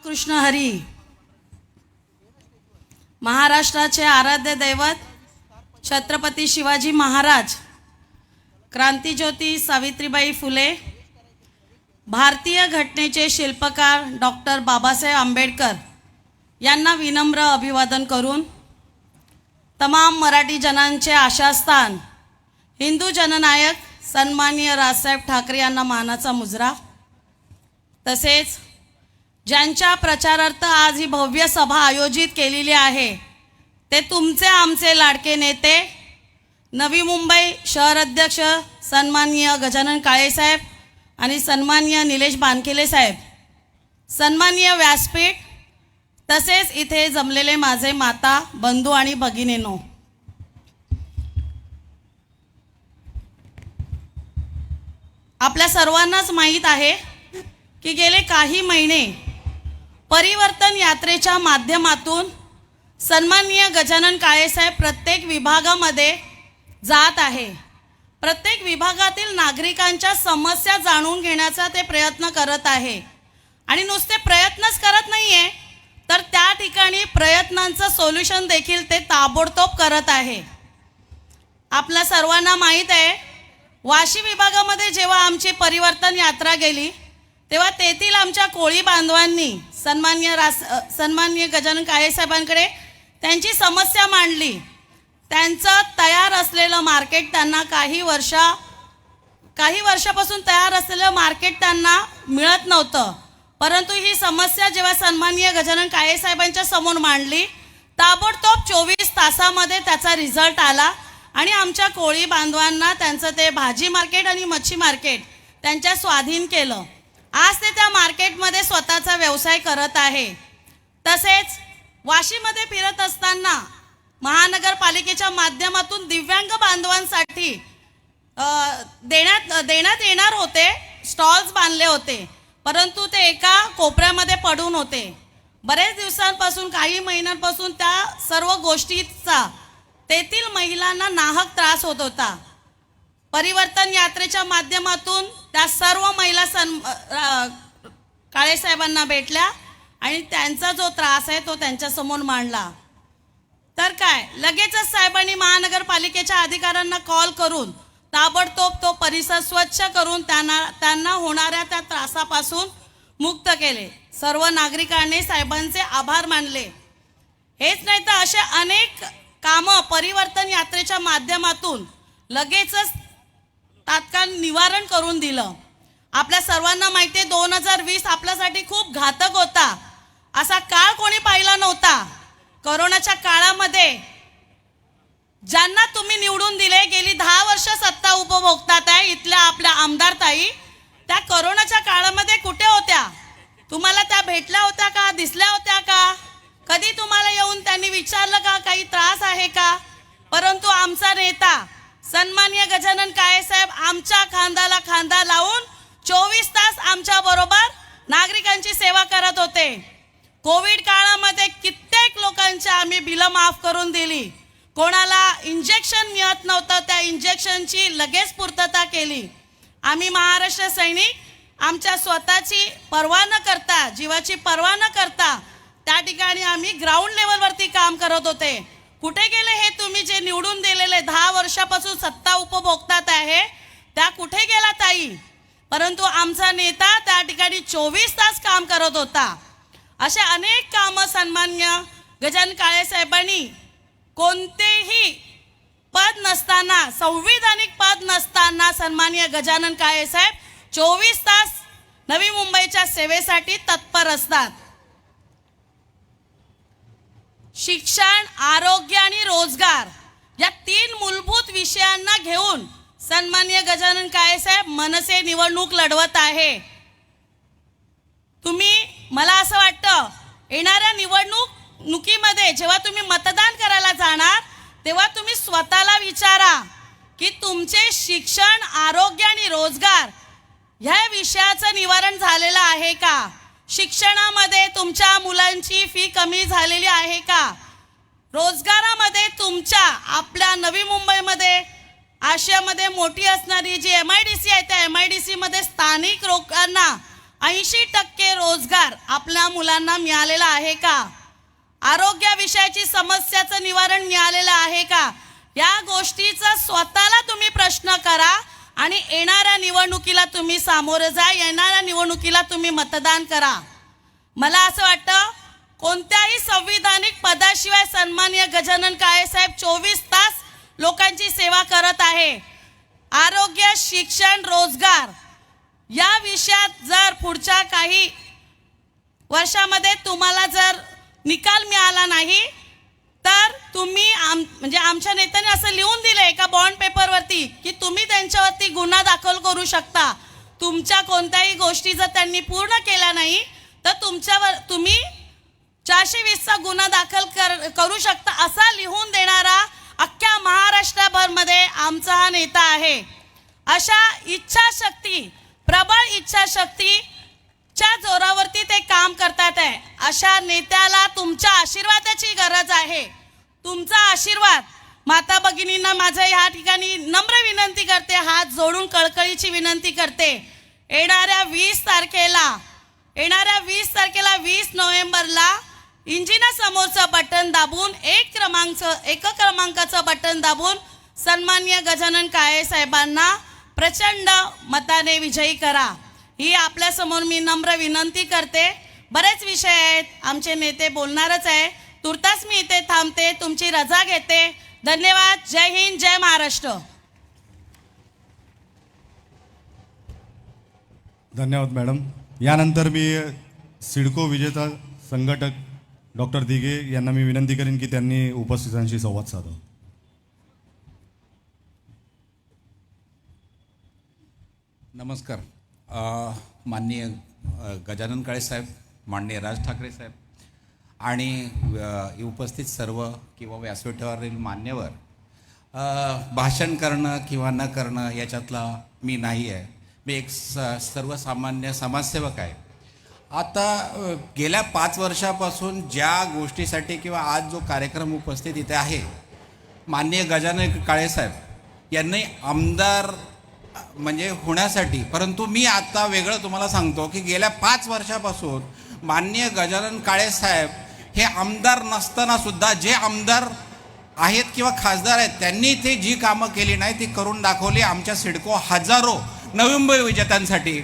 रामकृष्ण हरी. महाराष्ट्राचे आराध्य दैवत छत्रपती शिवाजी महाराज, क्रांतिज्योती सावित्रीबाई फुले, भारतीय घटनेचे शिल्पकार डॉक्टर बाबासाहेब आंबेडकर यांना विनम्र अभिवादन करून तमाम मराठी जनांचे आशास्थान हिंदू जननायक सन्माननीय राजसाहेब ठाकरे यांना मानाचा मुजरा, तसेच ज्यांच्या प्रचारार्थ आज ही भव्य सभा आयोजित केलेली आहे ते तुमचे आमचे लाडके नेते नवी मुंबई शहर अध्यक्ष सन्माननीय गजानन काळे साहेब आणि सन्माननीय निलेश बानखेले साहेब, सन्माननीय व्यासपीठ, तसेच इथे जमलेले माझे माता बंधू आणि भगिनींनो, आपल्या सर्वांनाच माहीत आहे की गेले काही महिने परिवर्तन यात्रेच्या माध्यमातून सन्माननीय गजानन काळे साहेब प्रत्येक विभागामध्ये जात आहे. प्रत्येक विभागातील नागरिकांच्या समस्या जाणून घेण्याचा ते प्रयत्न करत आहे आणि नुसते प्रयत्नच करत नाहीये तर त्या ठिकाणी प्रयत्नांचं सोल्युशन देखील ते ताबडतोब करत आहे. आपल्या सर्वांना माहीत आहे, वाशी विभागामध्ये जेव्हा आमची परिवर्तन यात्रा गेली तेव्हा तेथील आमच्या कोळी बांधवांनी सन्माननीय गजानन काळे साहेबांकडे त्यांची समस्या मांडली. त्यांचं तयार असलेलं मार्केट त्यांना काही वर्षापासून तयार असलेलं मार्केट त्यांना मिळत नव्हतं, परंतु ही समस्या जेव्हा सन्माननीय गजानन काळे साहेबांच्या समोर मांडली ताबडतोब 24 तासामध्ये त्याचा रिझल्ट आला आणि आमच्या कोळी बांधवांना त्यांचं ते भाजी मार्केट आणि मच्छी मार्केट त्यांच्या स्वाधीन केलं. आज ते त्या मार्केटमध्ये स्वतःचा व्यवसाय करत आहे. तसेच वाशीमध्ये फिरत असताना महानगरपालिकेच्या माध्यमातून दिव्यांग बांधवांसाठी देण्यात येणार होते स्टॉल्स बांधले होते, परंतु ते एका कोपऱ्यामध्ये पडून होते. बरेच दिवसांपासून, काही महिन्यांपासून त्या सर्व गोष्टीचा तेथील महिलांना नाहक त्रास होत होता. परिवर्तन यात्रेच्या माध्यमातून त्या सर्व महिला काळे साहेबांना भेटल्या आणि त्यांचा जो त्रास आहे तो त्यांच्यासमोर मांडला. तर काय, लगेचच साहेबांनी महानगरपालिकेच्या अधिकाऱ्यांना कॉल करून ताबडतोब तो परिसर स्वच्छ करून त्यांना होणाऱ्या त्या त्रासापासून मुक्त केले. सर्व नागरिकांनी साहेबांचे आभार मानले. हेच नाही तर असे अनेक कामं परिवर्तन यात्रेच्या माध्यमातून लगेचच तात्काळ निवारण करून दिलं. आपल्या सर्वांना माहिती आहे 2020 आपल्यासाठी खूप घातक होता. असा काळ कोणी पाहिला नव्हता. कोरोनाच्या काळामध्ये ज्यांना तुम्ही निवडून दिले, गेली 10 वर्ष सत्ता उपभोगतात आहे इथल्या आपल्या आमदार ताई, त्या कोरोनाच्या काळामध्ये कुठे होत्या? तुम्हाला त्या भेटल्या होत्या का? दिसल्या होत्या का? कधी तुम्हाला येऊन त्यांनी विचारलं का काही त्रास आहे का? परंतु आमचा नेता सन्माननीय गजानन काळे साहेब आमच्या खांद्याला खांदा लावून 24 तास आमच्या बरोबर नागरिकांची सेवा करत होते. कोविड काळामध्ये कित्येक लोकांच्या आम्ही बिलं माफ करून दिली. कोणाला इंजेक्शन मिळत नव्हतं त्या इंजेक्शनची लगेच पूर्तता केली. आम्ही महाराष्ट्र सैनिक आमच्या स्वतःची पर्वा न करता, जीवाची पर्वा न करता त्या ठिकाणी आम्ही ग्राउंड लेवलवरती काम करत होते. कुठे गेले हे तुम्ही जे निवडून दिलेले 10 वर्षापासून सत्ता उपभोगतात आहे त्या कुठे गेला ताई? परंतु आमचा नेता त्या ठिकाणी 24 तास काम करत होता. असे अनेक कामं सन्मान्य गजानन काळे साहेबांनी कोणतेही पद नसताना, संविधानिक पद नसताना सन्माननीय गजानन काळे साहेब 24 तास नवी मुंबईच्या सेवेसाठी तत्पर असतात. शिक्षण, आरोग्य आणि रोजगार या 3 मूलभूत विषयांना घेऊन सन्माननीय गजानन काळे साहेब मनसे निवडणूक लढवत आहे. मला असं वाटतं येणाऱ्या निवडणुकीमध्ये जेव्हा तुम्ही मतदान करायला जाणार तेव्हा तुम्ही स्वतःला विचारा की तुमचे शिक्षण, आरोग्य आणि रोजगार ह्या विषयाचं निवारण झालेलं आहे का? शिक्षणामध्ये तुमच्या मुलांची फी कमी झालेली आहे का? रोजगारामध्ये तुमच्या आपल्या नवी मुंबईमध्ये आशियामध्ये मोठी असणारी जी MIDC आहे त्या MIDC मध्ये स्थानिक लोकांना 80% रोजगार आपल्या मुलांना मिळालेला आहे का? आरोग्याविषयाची समस्याचं निवारण मिळालेलं आहे का? या गोष्टीचा स्वतःला तुम्ही प्रश्न करा आणि येणाऱ्या निवडणुकीला तुम्ही सामोरं जा. येणाऱ्या निवडणुकीला तुम्ही मतदान करा. मला असं वाटतं कोणत्याही संविधानिक पदाशिवाय सन्माननीय गजानन काळे साहेब 24 तास लोकांची सेवा करत आहे. आरोग्य, शिक्षण, रोजगार या विषयात जर पुढच्या काही वर्षामध्ये तुम्हाला जर निकाल मिळाला नाही तर तुम्ही म्हणजे आमच्या नेत्याने असं लिहून दिलं एका बॉन्ड पेपरवरती की तुम्ही त्यांच्यावरती गुन्हा दाखल करू शकता. तुमच्या कोणत्याही गोष्टी जर त्यांनी पूर्ण केल्या नाही तर तुमच्यावर तुम्ही 420चा गुन्हा दाखल करू शकता असा लिहून देणारा अख्ख्या महाराष्ट्रभरमध्ये आमचा हा नेता आहे. अशा इच्छाशक्ती, प्रबळ इच्छाशक्तीच्या जोरावरती ते काम करतात आहे. अशा नेत्याला तुमच्या आशीर्वादाची गरज आहे. तुमचा आशीर्वाद माता भगिनींना माझ्या ह्या ठिकाणी नम्र विनंती करते, हात जोडून कळकळीची विनंती करते. येणाऱ्या 20 तारखेला 20 नोव्हेंबरला इंजिना समोरचं बटन दाबून एक क्रमांकाचं बटन दाबून सन्माननीय गजानन काळे साहेबांना प्रचंड मताने विजयी करा. ही आपल्यासमोर मी नम्र विनंती करते. बरेच विषय आहेत, आमचे नेते बोलणारच आहे. तुर्तास मी इथे थांबते, तुमची रजा घेते. धन्यवाद. जय हिंद, जय महाराष्ट्र. धन्यवाद मॅडम. यानंतर मी सिडको विजेता संघटक डॉक्टर दिघे यांना मी विनंती करेन की त्यांनी उपस्थितांशी संवाद साधावा. नमस्कार. माननीय गजानन काळे साहेब, माननीय राज ठाकरे साहेब आणि उपस्थित सर्व किंवा व्यासपीठावरील मान्यवर, भाषण करणं किंवा न करणं याच्यातला मी नाही आहे. मी एक सर्वसामान्य समाजसेवक आहे. आता गेल्या 5 वर्षापासून ज्या गोष्टीसाठी किंवा आज जो कार्यक्रम उपस्थित इथे आहे, माननीय गजानन काळे साहेब यांनी आमदार म्हणजे होण्यासाठी, परंतु मी आता वेगळं तुम्हाला सांगतो की गेल्या 5 वर्षापासून माननीय गजानन काळे साहेब हे आमदार नसताना सुद्धा जे आमदार आहेत किंवा खासदार आहेत त्यांनी ते जी कामं केली नाही ती करून दाखवली आमच्या सिडको हजारो नवी मुंबई विजेत्यांसाठी.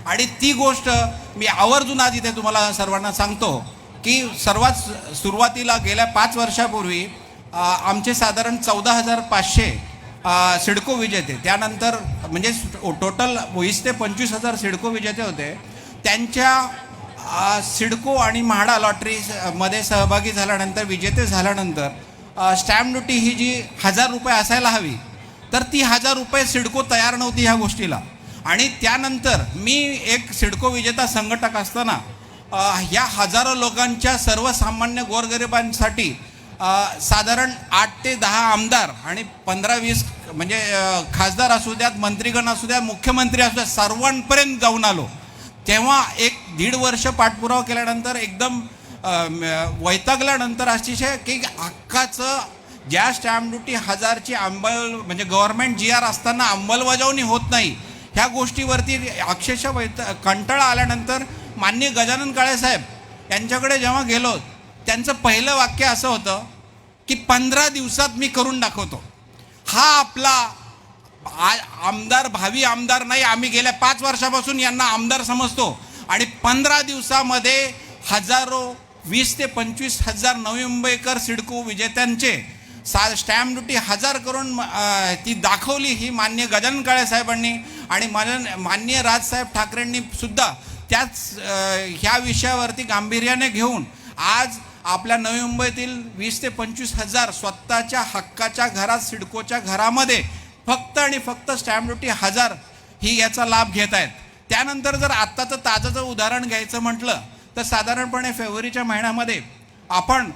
आणि ती गोष्ट मी आवर्जून आज इथे तुम्हाला सर्वांना सांगतो की सर्वात सुरुवातीला गेल्या 5 वर्षापूर्वी आमचे साधारण 14,500 सिडको विजेते, त्यानंतर म्हणजे टोटल 20 ते 25,000 सिडको विजेते होते. त्यांच्या सिडको आणि म्हाडा लॉटरीमध्ये सहभागी झाल्यानंतर, विजेते झाल्यानंतर स्टॅम्प ड्युटी ही जी 1,000 रुपये असायला हवी तर ती 1,000 रुपये सिडको तयार नव्हती ह्या गोष्टीला. आणि त्यानंतर मी एक सिडको विजेता संघटक असताना ह्या हजारो लोकांच्या सर्वसामान्य गोरगरिबांसाठी साधारण 8 ते 10 आमदार आणि 15-20 म्हणजे खासदार असू द्यात, मंत्रीगण असू द्यात, मुख्यमंत्री असू द्यात, सर्वांपर्यंत जाऊन आलो. तेव्हा 1-1.5 वर्ष पाठपुरावा केल्यानंतर एकदम वैतागल्यानंतर अतिशय की हक्काचं ज्या स्टॅम्प ड्युटी 1,000ची म्हणजे गव्हर्नमेंट GR असताना अंमलबजावणी होत नाही, ह्या गोष्टीवरती अक्षरशः कंटाळा आल्यानंतर माननीय गजानन काळे साहेब यांच्याकडे जेव्हा गेलो, त्यांचं पहिलं वाक्य असं होतं की 15 दिवसात मी करून दाखवतो. हा आपला आमदार, भावी आमदार नाही, आम्ही गेल्या 5 वर्षापासून यांना आमदार समजतो. आणि 15 दिवसामध्ये हजारो 20 ते 25,000 नवी मुंबईकर सिडको विजेत्यांचे स्टॅम्प ड्युटी 1,000 करून ती दाखवली ही माननीय गजानन काळे साहेबांनी. आणि माननीय राजसाहेब ठाकरेंनी सुद्धा त्याच ह्या विषयावरती गांभीर्याने घेऊन आज आपल्या नवी मुंबईतील 20 ते 25,000 स्वतःच्या हक्काच्या घरात, सिडकोच्या घरामध्ये फक्त आणि फक्त स्टॅम्प ड्युटी 1,000 ही याचा लाभ घेत आहेत. त्यानंतर जर आत्ताचं ताजंचं उदाहरण घ्यायचं म्हटलं तर साधारणपणे फेब्रुवारीच्या महिन्यामध्ये आपण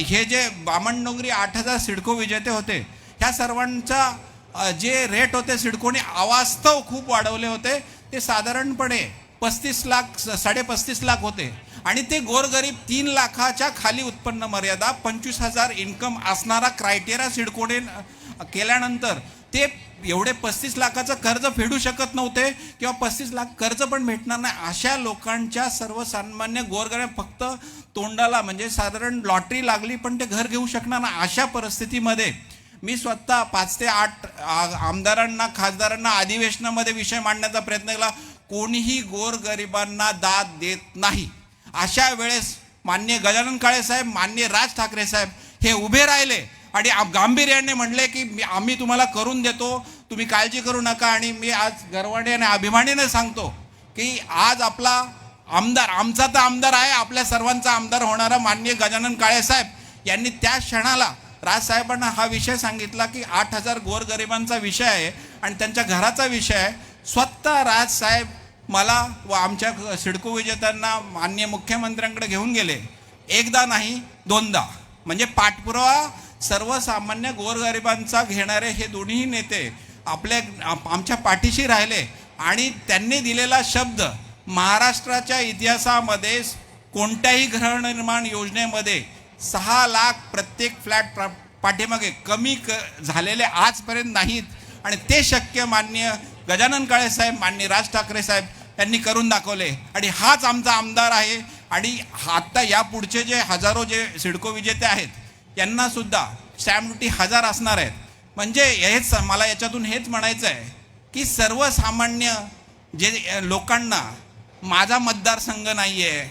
हे जे बामणडोंगरी 8,000 सिडको विजेते होते, ह्या सर्वांचा जे रेट होते सिडकोने अवास्तव खूप वाढवले होते. ते साधारणपणे 35 लाख 35.5 लाख होते. आणि ते गोरगरीब 3 लाखाच्या खाली उत्पन्न मर्यादा, 25,000 इन्कम असणारा क्रायटेरिया सिडकोने केल्यानंतर ते एवढे 35 लाखाचं कर्ज फेडू शकत नव्हते किंवा 35 लाख कर्ज पण भेटणार नाही, अशा लोकांच्या सर्वसामान्य गोरगरीब फक्त तोंडाला म्हणजे साधारण लॉटरी लागली पण ते घर घेऊ शकणार नाही, अशा परिस्थितीमध्ये मी स्वतः 5 ते 8 आमदारांना खासदारांना अधिवेशनामध्ये विषय मांडण्याचा प्रयत्न केला. कोणीही गोरगरिबांना दाद देत नाही. अशा वेळेस माननीय गजानन काळे साहेब, माननीय राज ठाकरे साहेब हे उभे राहिले आणि गांभीर्याने म्हणले की आम्ही तुम्हाला करून देतो, तुम्ही काळजी करू नका. आणि मी आज गर्वाने आणि अभिमानाने सांगतो की आज आपला आमदार, आमचा तर आमदार आहे, आपल्या सर्वांचा आमदार होणारा माननीय गजानन काळे साहेब यांनी त्या क्षणाला राजसाहेबांना हा विषय सांगितला की 8,000 गोरगरिबांचा विषय आहे आणि त्यांच्या घराचा विषय आहे. स्वतः राजसाहेब मला व आमच्या सिडको विजेत्यांना माननीय मुख्यमंत्र्यांकडे घेऊन गेले, एकदा नाही दोनदा. म्हणजे पाठपुरावा सर्वसामान्य गोरगरिबांचा घेणारे हे दोन्ही नेते आमच्या पाठीशी राहिले आणि त्यांनी दिलेला शब्द महाराष्ट्राच्या इतिहासामध्ये कोणत्याही गृहनिर्माण योजनेमध्ये 6 लाख प्रत्येक फ्लॅट पाठीमागे कमी झालेले आजपर्यंत नाहीत. आणि ते शक्य माननीय गजानन काळे साहेब, माननीय राज ठाकरे साहेब यांनी करून दाखवले आणि हाच आमचा आमदार आहे. आणि आत्ता या पुढचे जे हजारो जे सिडको विजेते आहेत यांना सुद्धा स्टॅम्प ड्युटी 1000 असणार आहेत. म्हणजे हेच मला याच्यातून हेच म्हणायचं आहे की सर्वसामान्य जे लोकांना माझा मतदारसंघ नाही आहे,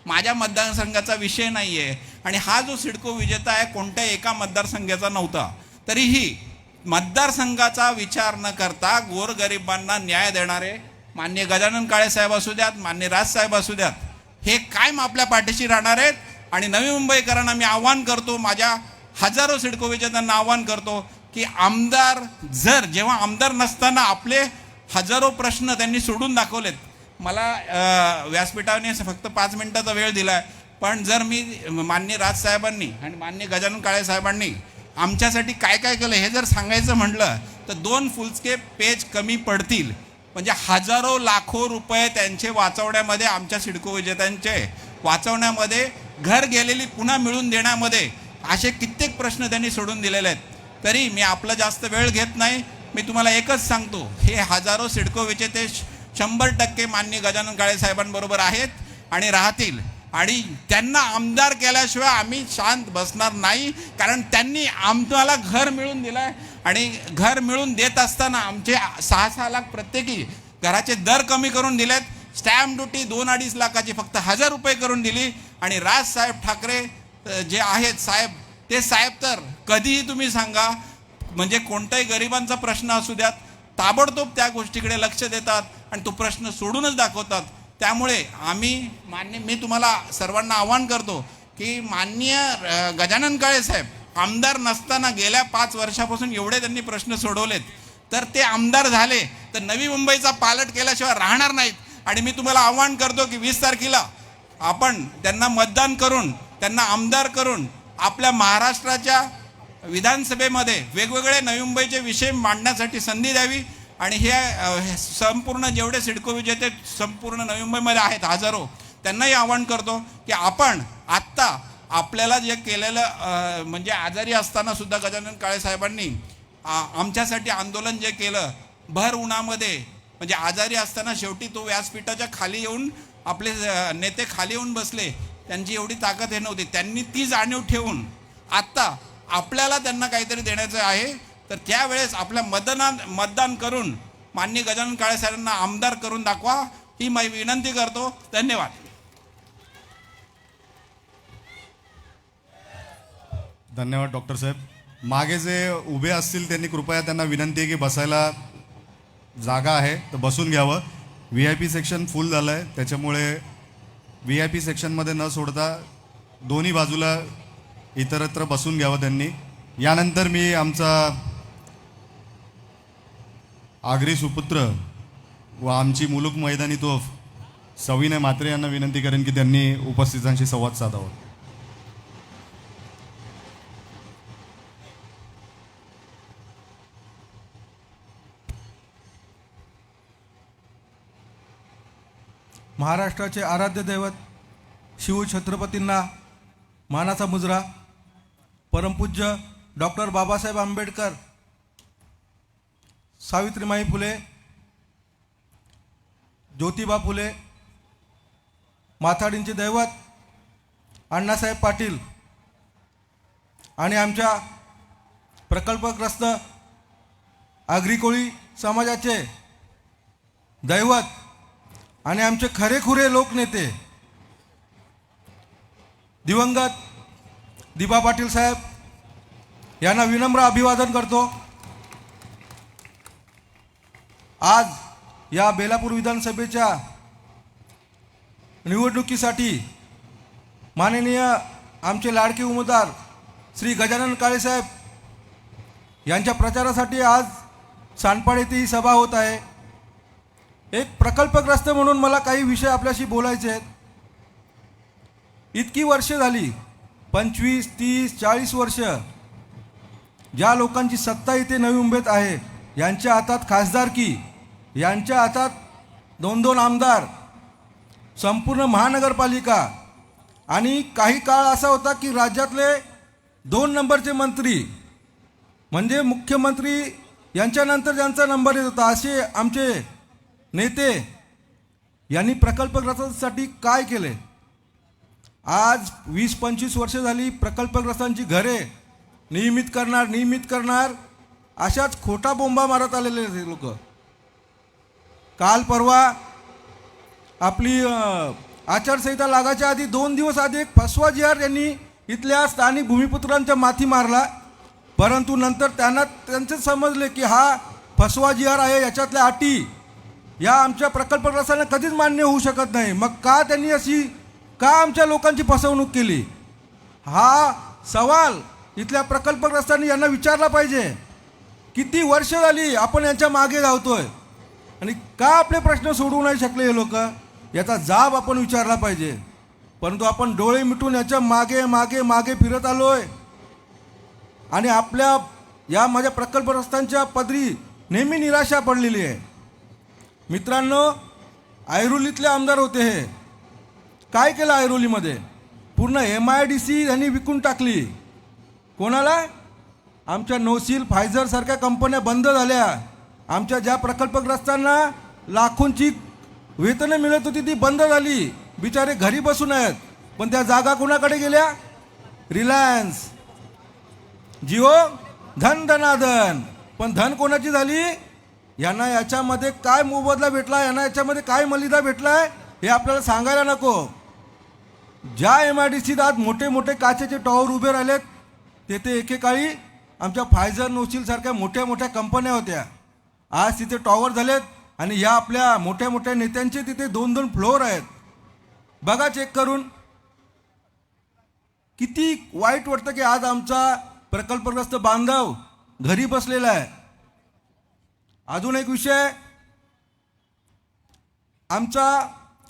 माझ्या मतदारसंघाचा विषय नाही आहे आणि हा जो सिडको विजेता आहे कोणत्या एका मतदारसंघाचा नव्हता, तरीही मतदारसंघाचा विचार न करता गोरगरिबांना न्याय देणारे माननीय गजानन काळे साहेब असू द्यात, माननीय राजसाहेब असू द्यात, हे कायम आपल्या पाठीशी राहणार आहेत. आणि नवी मुंबईकरांना मी आव्हान करतो, माझ्या हजारो सिडको विजेत्यांना आव्हान करतो की आमदार जेव्हा आमदार नसताना आपले हजारो प्रश्न त्यांनी सोडून दाखवलेत. मला व्यासपीठाने फक्त 5 मिनिटाचा वेळ दिला आहे, पण जर मी माननीय राजसाहेबांनी आणि माननीय गजानन काळे साहेबांनी आमच्यासाठी काय काय केलं हे जर सांगायचं म्हटलं तर 2 फुलस्केप पेज कमी पडतील. म्हणजे हजारो लाखो रुपये त्यांचे वाचवण्यामध्ये, आमच्या सिडको विजेत्यांचे वाचवण्यामध्ये, घर गेलेली पुन्हा मिळवून देण्यामध्ये असे कित्येक प्रश्न त्यांनी सोडून दिलेले आहेत. तरी मी आपला जास्त वेळ घेत नाही. मी तुम्हाला एकच सांगतो, हे हजारो सिडको विजेते 100% माननीय गजानन काळे साहेबांबरोबर आहेत आणि राहतील. आणि त्यांना आमदार केल्याशिवाय आम्ही शांत बसणार नाही, कारण त्यांनी आम्हाला घर मिळून दिलं आहे. आणि घर मिळून देत असताना आमचे 6-6 लाख प्रत्येकी घराचे दर कमी करून दिलेत. स्टॅम्प ड्युटी 2-2.5 लाखाची फक्त 1000 रुपये करून दिली. आणि राजसाहेब ठाकरे जे आहेत साहेब, ते साहेब तर कधीही तुम्ही सांगा, म्हणजे कोणताही गरिबांचा प्रश्न असू द्यात, ताबडतोब त्या गोष्टीकडे लक्ष देतात आणि तो प्रश्न सोडूनच दाखवतात. त्यामुळे मी तुम्हाला सर्वांना आवाहन करतो की माननीय गजानन काळे साहेब आमदार नसताना गेल्या 5 वर्षापासून एवढे त्यांनी प्रश्न सोडवलेत, तर ते आमदार झाले तर नवी मुंबईचा पालट केल्याशिवाय राहणार नाहीत. आणि मी तुम्हाला आवाहन करतो की 20 तारखेला आपण त्यांना मतदान करून, त्यांना आमदार करून आपल्या महाराष्ट्राच्या विधानसभेमध्ये वेगवेगळे नवी मुंबईचे विषय मांडण्यासाठी संधी द्यावी. आणि हे संपूर्ण जेवढे सिडको विजेते संपूर्ण नवी मुंबईमध्ये आहेत हजारो, त्यांनाही आवाहन करतो की आपण आत्ता आपल्याला जे केलेलं, म्हणजे आजारी असताना सुद्धा गजानन काळे साहेबांनी आमच्यासाठी आंदोलन जे केलं भर उन्हामध्ये, म्हणजे आजारी असताना शेवटी तो व्यासपीठाच्या खाली येऊन, आपले नेते खाली येऊन बसले, त्यांची एवढी ताकद हे नव्हती, त्यांनी ती जाणीव ठेवून आत्ता आपल्याला त्यांना काहीतरी देण्याचं आहे. तर त्यावेळेस आपल्या मतदान करून माननीय गजानन काळे साहेबांना आमदार करून दाखवा, ही मी विनंती करतो. धन्यवाद. धन्यवाद डॉक्टर साहेब. मागे जे उभे असतील त्यांनी कृपया त्यांना विनंती आहे की बसायला जागा आहे तर बसून घ्यावं. VIP सेक्शन फुल झालं आहे, त्याच्यामुळे VIP सेक्शनमध्ये न सोडता दोन्ही बाजूला इतरत्र बसून घ्यावं त्यांनी. यानंतर मी आमचा आगरी सुपुत्र व आमची मुलूक मैदानी तोफ सविनय म्हात्रे यांना विनंती करेन की त्यांनी उपस्थितांशी संवाद साधावा. महाराष्ट्राचे आराध्य दैवत शिवछत्रपतींना मानाचा मुजरा, परमपूज्य डॉक्टर बाबासाहेब आंबेडकर सावित्रीमाई फुले, ज्योतिबा फुले, माथाडींचे दैवत अण्णासाहेब पाटील आणि आमच्या प्रकल्पग्रस्त आगरी कोळी समाजाचे दैवत आणि आमचे खरेखुरे लोकनेते दिवंगत दिबा पाटील साहेब यांना विनम्र अभिवादन करतो. आज या बेलापूर विधानसभेच्या निवडणुकीसाठी माननीय आमचे लाडके उमेदवार श्री गजानन काळेसाहेब यांच्या प्रचारासाठी आज सानपाड येथे ही सभा होत आहे. एक प्रकल्पग्रस्त म्हणून मला काही विषय आपल्याशी बोलायचे आहेत. इतकी वर्ष झाली, 25, 30, 40 वर्ष ज्या लोकांची सत्ता इथे नवी मुंबईत आहे, यांच्या हातात खासदारकी, यांच्या हातात 2-2 आमदार, संपूर्ण महानगरपालिका आणि काही काळ असा होता की राज्यातले 2 नंबरचे मंत्री म्हणजे मुख्यमंत्री यांच्यानंतर ज्यांचा नंबर येत होता असे आमचे नेते यांनी प्रकल्पग्रस्तांसाठी काय केले. आज 20-25 वर्ष झाली प्रकल्पग्रस्तांची घरे नियमित करणार अशाच खोटा बोंबा मारत आलेले लोक. काल परवा आपली आचारसंहिता लागायच्या आधी 2 दिवस आधी एक फसवा जी.आर. यांनी इथल्या स्थानिक भूमिपुत्रांच्या माथी मारला, परंतु नंतर त्यांचे समजले की हा फसवा जी.आर. आहे, याच्यातल्या अटी या आमच्या प्रकल्पग्रस्तांना कधीच मान्य होऊ शकत नाही. मग का आमच्या लोकांची फसवणूक केली, हा सवाल इथल्या प्रकल्पग्रस्तांनी यांना विचारला पाहिजे. किती वर्ष झाली आपण यांच्या मागे धावतोय आणि का आपले प्रश्न सोडवू नाही शकले हे लोक, याचा जाब आपण विचारला पाहिजे. परंतु आपण डोळे मिटून याच्या मागे मागे मागे फिरत आलोय आणि आपल्या या माझ्या प्रकल्पग्रस्तांच्या पदरी नेहमी निराशा पडलेली आहे. मित्रांनो, ऐरोलीतले आमदार होते, हे काय केलं ऐरोलीमध्ये, पूर्ण MIDC यांनी विकून टाकली. कोणाला? आमच्या नोसील, फायझर सारख्या कंपन्या बंद झाल्या. आमच्या ज्या प्रकल्पग्रस्तांना लाखोंची वेतनं मिळत होती ती बंद झाली, बिचारे घरी बसून आहेत. पण त्या जागा कोणाकडे गेल्या? रिलायन्स, जिओ, धनाधन. पण धन कोणाची झाली? यांना याच्यामध्ये काय मोबदला भेटला, यांना याच्यामध्ये काय मलिदा भेटलाय हे आपल्याला सांगायला नको. ज्या MIDCत आज मोठे मोठे काचेचे टॉवर उभे राहिलेत, तेथे एकेकाळी आमच्या फायझर, नोसील सारख्या मोठ्या मोठ्या कंपन्या होत्या. आज तिथे टॉवर झालेत आणि या आपल्या मोठ्या मोठ्या नेत्यांचे तिथे 2-2 फ्लोअर आहेत. बघा चेक करून, किती वाईट वाटतं की आज आमचा प्रकल्पग्रस्त बांधव घरी बसलेला आहे. अजून एक विषय, आमचा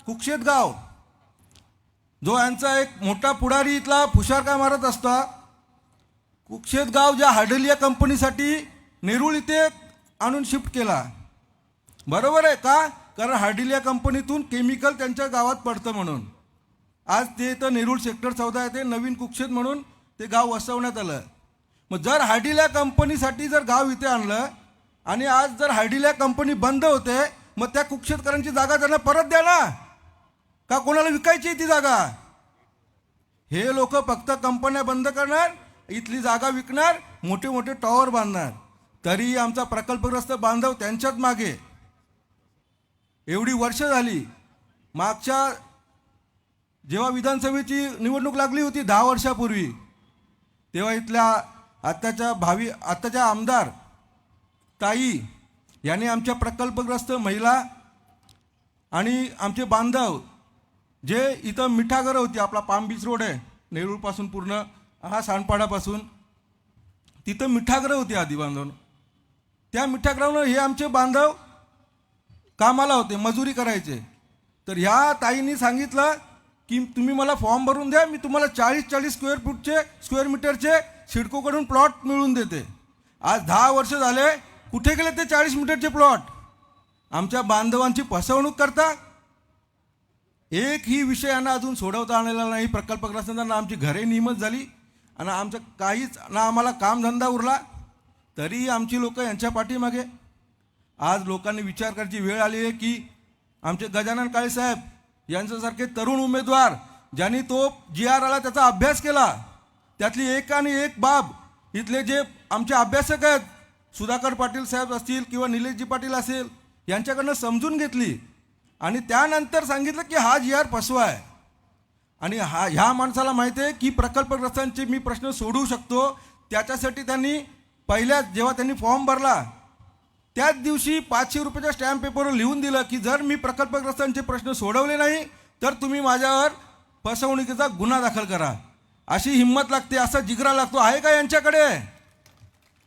कुक्षेत गाव जो यांचा एक मोठा पुढारी इथला फुशारका मारत असता, कुक्षेत गाव ज्या हार्डलिया कंपनीसाठी नेरूळ इथे आणून शिफ्ट केला. बरोबर आहे का? कारण हार्डिलिया कंपनीतून केमिकल त्यांच्या गावात पडतं म्हणून आज ते इथं नेरूळ सेक्टर 14 येथे नवीन कुक्षेत म्हणून ते गाव वसवण्यात आलं. मग जर हार्डिलिया कंपनीसाठी जर गाव इथे आणलं आणि आज जर हार्डिलिया कंपनी बंद होते, मग त्या कुक्षेतकरांची जागा त्यांना परत द्या ना, का कोणाला विकायची ती जागा? हे लोक फक्त कंपन्या बंद करणार, इथली जागा विकणार, मोठे मोठे टॉवर बांधणार. तरी आमचा प्रकल्पग्रस्त बांधव त्यांच्याच मागे. एवढी वर्ष झाली. मागच्या जेव्हा विधानसभेची निवडणूक लागली होती 10 वर्षापूर्वी, तेव्हा इथल्या आत्ताच्या आमदार ताई यांनी आमच्या प्रकल्पग्रस्त महिला आणि आमचे बांधव जे इथं मिठागरं होती, आपला पाम बीच रोड आहे नेरूळपासून पूर्ण हा सानपाडापासून, तिथं मिठागरं होती आधी बांधव. त्या मिठागरावर हे आमचे बांधव कामाला होते, मजुरी करायचे. तर ह्या ताईंनी सांगितलं की तुम्ही मला फॉर्म भरून द्या, मी तुम्हाला 40-40 स्क्वेअर मीटरचे सिडकोकडून प्लॉट मिळवून देते. आज 10 वर्ष झाले, कुठे गेले ते 40 मीटरचे प्लॉट? आमच्या बांधवांची फसवणूक करता. एकही विषय यांना अजून सोडवता आलेला नाही. प्रकल्पग्रस्तांना आमची घरे नियमित झाली आणि आमचं काहीच ना आम्हाला कामधंदा उरला, तरी आमची लोक यांच्या पाठीमागे. आज लोकांनी विचार करायची वेळ आली आहे की आमचे गजानन काळेसाहेब यांच्यासारखे तरुण उमेदवार ज्यांनी तो जी आर आला त्याचा अभ्यास केला, त्यातली एक आणि एक बाब इथले जे आमचे अभ्यासक आहेत सुधाकर पाटील साहेब असतील किंवा निलेशजी पाटील असेल यांच्याकडनं समजून घेतली आणि त्यानंतर सांगितलं की हा जी आर फसवा आहे. आणि ह्या माणसाला माहिती आहे की प्रकल्पग्रस्तांचे मी प्रश्न सोडवू शकतो. त्याच्यासाठी त्यांनी जेव्हा त्यांनी फॉर्म भरला त्याच दिवशी 500 रुपयाच्या स्टॅम्प पेपरवर लिहून दिलं की जर मी प्रकल्पग्रस्तांचे प्रश्न सोडवले नाही तर तुम्ही माझ्यावर फसवणुकीचा गुन्हा दाखल करा. अशी हिंमत लागते, असा जिगरा लागतो. आहे का यांच्याकडे?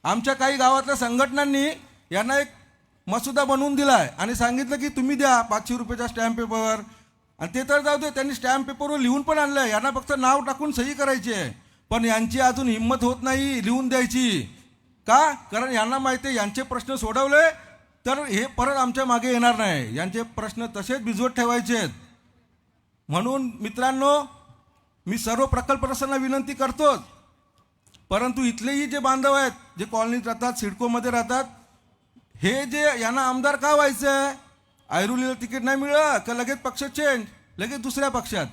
आमच्या काही गावातल्या संघटनांनी यांना एक मसुदा बनवून दिला आहे आणि सांगितलं की तुम्ही द्या 500 रुपयाच्या स्टॅम्प पेपरवर. आणि ते तर जाऊ दे, त्यांनी स्टॅम्प पेपरवर लिहून पण आणलं आहे. यांना फक्त नाव टाकून सही करायची आहे, पण यांची अजून हिंमत होत नाही लिहून द्यायची. का? कारण यांना माहिती आहे यांचे प्रश्न सोडवले तर हे परत आमच्या मागे येणार नाही, यांचे प्रश्न तसेच भिजवत ठेवायचे आहेत. म्हणून मित्रांनो, मी सर्व प्रकल्पग्रस्तांना विनंती करतोच, परंतु इथलेही जे बांधव आहेत जे कॉलनीत राहतात, सिडकोमध्ये राहतात, हे जे यांना आमदार का व्हायचं आहे? ऐरोलीला तिकीट नाही मिळलं का लगेच पक्ष चेंज, लगेच दुसऱ्या पक्षात.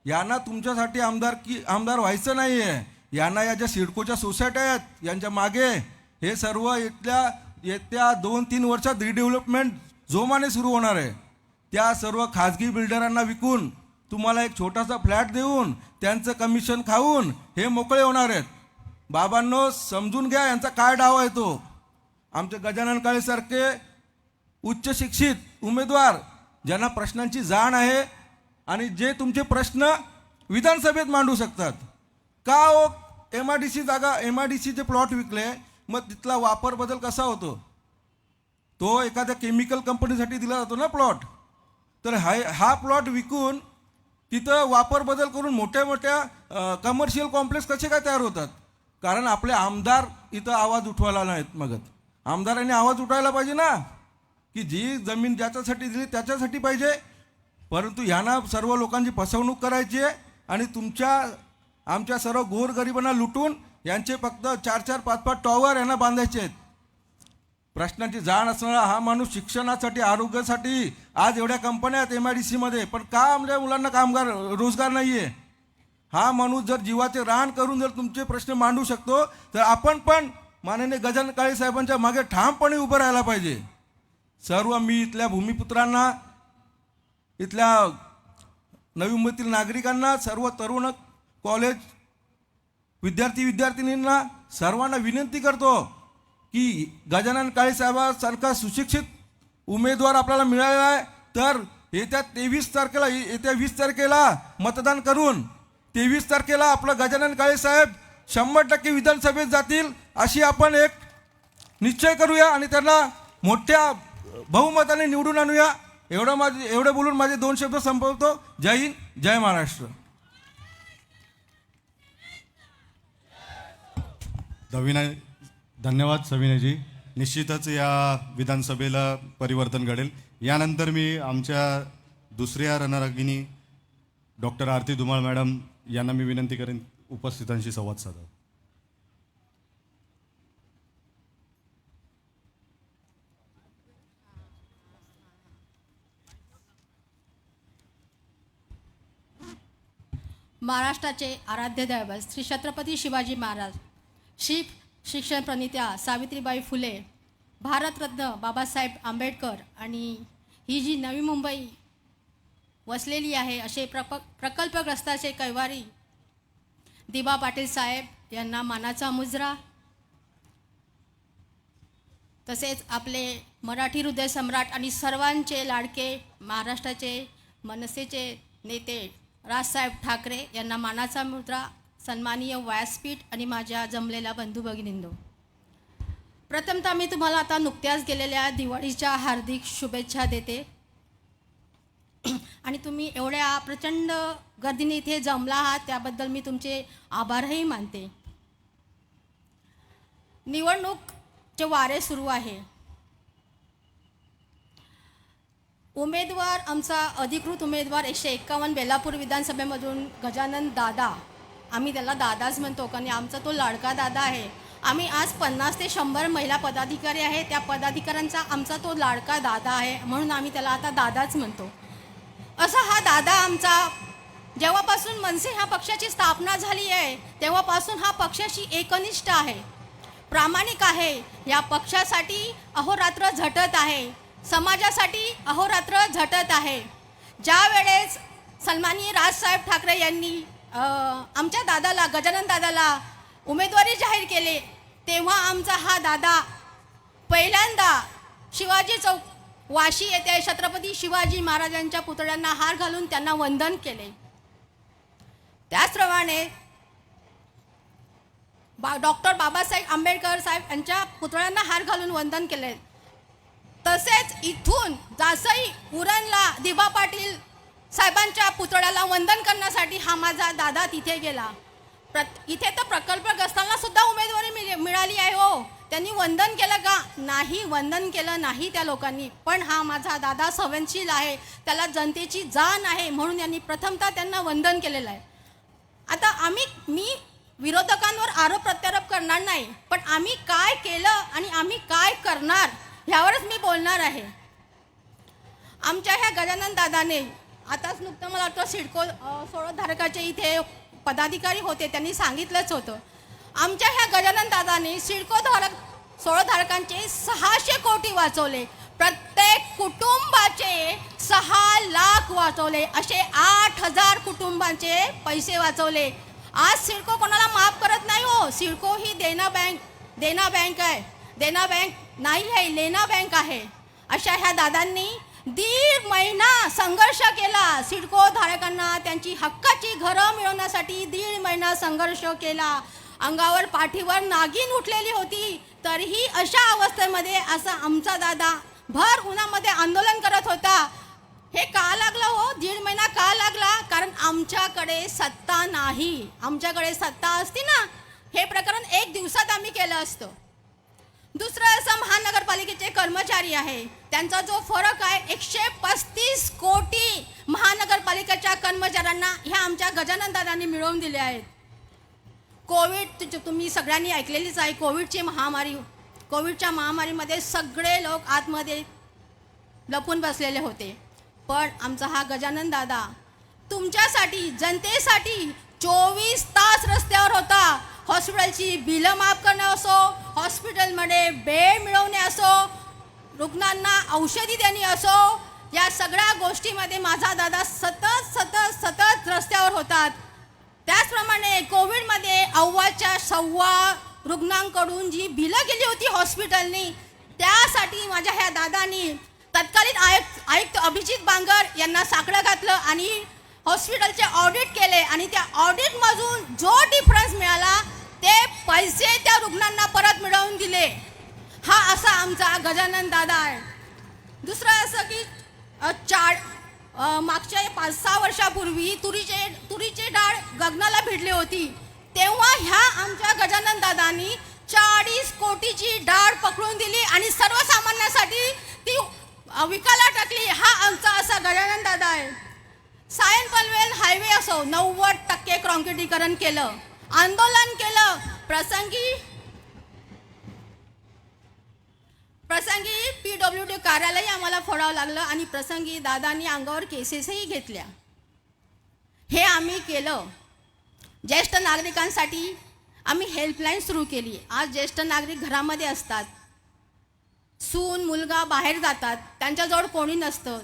यांना तुमच्यासाठी आमदार व्हायचं नाही आहे. यांना या ज्या सिडकोच्या सोसायट्या आहेत यांच्या मागे हे सर्व येत्या 2-3 वर्षात रिडेव्हलपमेंट जोमाने सुरू होणार आहे. त्या सर्व खाजगी बिल्डरांना विकून तुम्हाला एक छोटासा फ्लॅट देऊन त्यांचं कमिशन खाऊन हे मोकळे होणार आहेत. बाबांनो, समजून घ्या यांचा काय डाव आहे तो. आमचे गजानन काळेसारखे उच्च शिक्षित उमेदवार ज्यांना प्रश्नांची जाण आहे आणि जे तुमचे प्रश्न विधानसभेत मांडू शकतात. का हो MIDCचे प्लॉट विकले, मग तिथला वापर बदल कसा होतो? तो एखाद्या केमिकल कंपनीसाठी दिला जातो ना प्लॉट. तर हा प्लॉट विकून तिथं वापर बदल करून मोठ्या मोठ्या कमर्शियल कॉम्प्लेक्स कसे काय तयार होतात? कारण आपले आमदार इथं आवाज उठवायला नाहीत मागत. आमदारांनी आवाज उठवायला पाहिजे ना की जी जमीन ज्याच्यासाठी दिली त्याच्यासाठी पाहिजे. परंतु ह्यांना सर्व लोकांची फसवणूक करायची आहे आणि आमच्या सर्व गोरगरिबांना लुटून यांचे फक्त 4-4, 5-5 टॉवर यांना बांधायचे आहेत. प्रश्नांची जाण असणारा हा माणूस शिक्षणासाठी, आरोग्यासाठी आज एवढ्या कंपन्या आहेत MIDCमध्ये, पण का आमच्या मुलांना रोजगार नाही आहे? हा माणूस जर जीवाचे रान करून जर तुमचे प्रश्न मांडू शकतो तर आपण पण माननीय गजानन काळे साहेबांच्या मागे ठामपणे उभं राहायला पाहिजे. सर्व मी इथल्या भूमिपुत्रांना, इथल्या नवी मुंबईतील नागरिकांना, सर्व तरुण कॉलेज विद्यार्थिनींना सर्वांना विनंती करतो की गजानन काळे साहेबांसारखा सुशिक्षित उमेदवार आपल्याला मिळाला आहे तर येत्या 20 तारखेला मतदान करून 23 तारखेला आपलं गजानन काळे साहेब 100% विधानसभेत जातील अशी आपण एक निश्चय करूया आणि त्यांना मोठ्या बहुमताने निवडून आणूया. एवढं बोलून माझे 2 शब्द संपवतो. जय हिंद, जय महाराष्ट्र. धन्यवाद सविनयजी. निश्चितच या विधानसभेला परिवर्तन घडेल. यानंतर मी आमच्या दुसऱ्या रणरागिणी डॉक्टर आरती धुमाळ मॅडम यांना मी विनंती करेन उपस्थितांशी संवाद साधावा. महाराष्ट्राचे आराध्य दैवत श्री छत्रपती शिवाजी महाराज, शिक्षण प्रणित्या सावित्रीबाई फुले, भारतरत्न बाबासाहेब आंबेडकर आणि ही जी नवी मुंबई वसलेली आहे असे प्रकल्पग्रस्ताचे कैवारी दिबा पाटील साहेब यांना मानाचा मुजरा. तसेच आपले मराठी हृदय सम्राट आणि सर्वांचे लाडके महाराष्ट्राचे मनसेचे नेते राजसाहेब ठाकरे यांना मानाचा मुद्रा. सन्माननीय व्यासपीठ आणि माझ्या जमलेल्या बंधू भगिनींनो, प्रथमतः मी तुम्हाला आता नुकत्याच गेलेल्या दिवाळीच्या हार्दिक शुभेच्छा देते आणि तुम्ही एवढ्या प्रचंड गर्दीने इथे जमला आहात त्याबद्दल मी तुमचे आभारही मानते. निवडणूकचे वारे सुरू आहे. उमेदवार, आमचा अधिकृत उमेदवार 151 बेलापूर विधानसभेमधून गजानन दादा, आम्ही त्याला दादाच म्हणतो कारण आमचा तो लाडका दादा आहे. आम्ही आज 50 ते 100 महिला पदाधिकारी आहे. त्या पदाधिकाऱ्यांचा आमचा तो लाडका दादा आहे, म्हणून आम्ही त्याला आता दादाच म्हणतो. असा हा दादा आमचा जेव्हापासून मनसे ह्या पक्षाची स्थापना झाली आहे तेव्हापासून हा पक्षाशी एकनिष्ठ आहे, प्रामाणिक आहे. या पक्षासाठी अहोरात्र झटत आहे, समाजासाठी अहोरात्र झटत आहे. ज्या वेळेस सन्माननीय राजसाहेब ठाकरे यांनी आमच्या दादाला, गजानन दादाला उमेदवारी जाहीर केले, तेव्हा आमचा हा दादा पहिल्यांदा शिवाजी चौक वाशी येथे छत्रपती शिवाजी महाराजांच्या पुतळ्यांना हार घालून त्यांना वंदन केले. त्याचप्रमाणे डॉक्टर बाबासाहेब आंबेडकर साहेब यांच्या पुतळ्यांना हार घालून वंदन केले. तसेच इथून जासई उरणला दिबा पाटील साहेबांच्या पुतळ्याला वंदन करण्यासाठी हा माझा दादा तिथे गेला. इथे तर प्रकल्पग्रस्तांना सुद्धा उमेदवारी मिळाली आहे. हो, त्यांनी वंदन केलं का? नाही, वंदन केलं नाही त्या लोकांनी. पण हा माझा दादा संवेदनशील आहे, त्याला जनतेची जाण आहे, म्हणून यांनी प्रथमतः त्यांना वंदन केलेलं आहे. आता मी विरोधकांवर आरोप प्रत्यारोप करणार नाही, पण आम्ही काय केलं आणि आम्ही काय करणार ह्यावरच मी बोलणार आहे. आमच्या ह्या गजानन दादाने आताच नुकतं मला वाटतं सिडको सोडधारकाचे इथे पदाधिकारी होते, त्यांनी सांगितलंच होतं. आमच्या ह्या गजानन दादाने सिडको सोडधारकांचे 600 कोटी वाचवले, प्रत्येक कुटुंबाचे 6 लाख वाचवले, असे 8000 कुटुंबांचे पैसे वाचवले. आज सिडको कोणाला माफ करत नाही. हो, सिडको ही देना बँक आहे, देना बँक नाही आहे, लेना बँक आहे. अशा ह्या दादांनी 1.5 महिना संघर्ष केला. सिडको धारकांना त्यांची हक्काची घरं मिळवण्यासाठी 1.5 महिना संघर्ष केला. अंगावर पाठीवर नागिन उठलेली होती, तरीही अशा अवस्थेमध्ये असा आमचा दादा भर उन्हामध्ये आंदोलन करत होता. हे का लागलं हो? 1.5 महिना का लागला? कारण आमच्याकडे सत्ता नाही. आमच्याकडे सत्ता असती ना, हे प्रकरण 1 दिवसात आम्ही केलं असतं. दुसरं असं महानगरपालिकेचे कर्मचारी आहे, त्यांचा जो फरक आहे 135 कोटी महानगरपालिकेच्या कर्मचाऱ्यांना ह्या आमच्या गजानन दादांनी मिळवून दिले आहेत. कोविड तुम्ही सगळ्यांनी ऐकलेलीच आहे, कोविडच्या महामारीमध्ये सगळे लोक आतमध्ये लपून बसलेले होते. पण आमचा हा गजानन दादा तुमच्यासाठी, जनतेसाठी 24 तास रस्त्यावर होता. हॉस्पिटलची बिलं माफ करणं असो, हॉस्पिटलमध्ये बेड मिळवणे असो, रुग्णांना औषधी देणे असो, या सगळ्या गोष्टीमध्ये माझा दादा सतत रस्त्यावर होतात. त्याचप्रमाणे कोविडमध्ये 1.25 रुग्णांकडून जी बिलं गेली होती हॉस्पिटलनी, त्यासाठी माझ्या ह्या दादांनी तत्कालीन आयुक्त अभिजित बांगर यांना साकडं घातलं आणि हॉस्पिटलचे ऑडिट केले आणि त्या ऑडिटमधून जो डिफरन्स मिळाला ते पैसे त्या रुग्णांना परत मिळवून दिले. हा असा आमचा गजानन दादा आहे. दुसरं असं की मागच्या 5-6 वर्षापूर्वी तुरीचे डाळ गगनाला भिडली होती, तेव्हा ह्या आमच्या गजानन दादांनी 40 कोटीची डाळ पकडून दिली आणि सर्वसामान्यांसाठी ती विकायला टाकली. हा आमचा असा गजानन दादा आहे. सायन पनवेल हायवे असो, 90% काँक्रिटीकरण केलं, आंदोलन केलं. प्रसंगी PWD कार्यालय आम्हाला फोडावं लागलं आणि प्रसंगी दादांनी अंगावर केसेसही घेतल्या. हे आम्ही केलं. ज्येष्ठ नागरिकांसाठी आम्ही हेल्पलाईन सुरू केली. आज ज्येष्ठ नागरिक घरामध्ये असतात, सून मुलगा बाहेर जातात, त्यांच्याजवळ कोणी नसतं,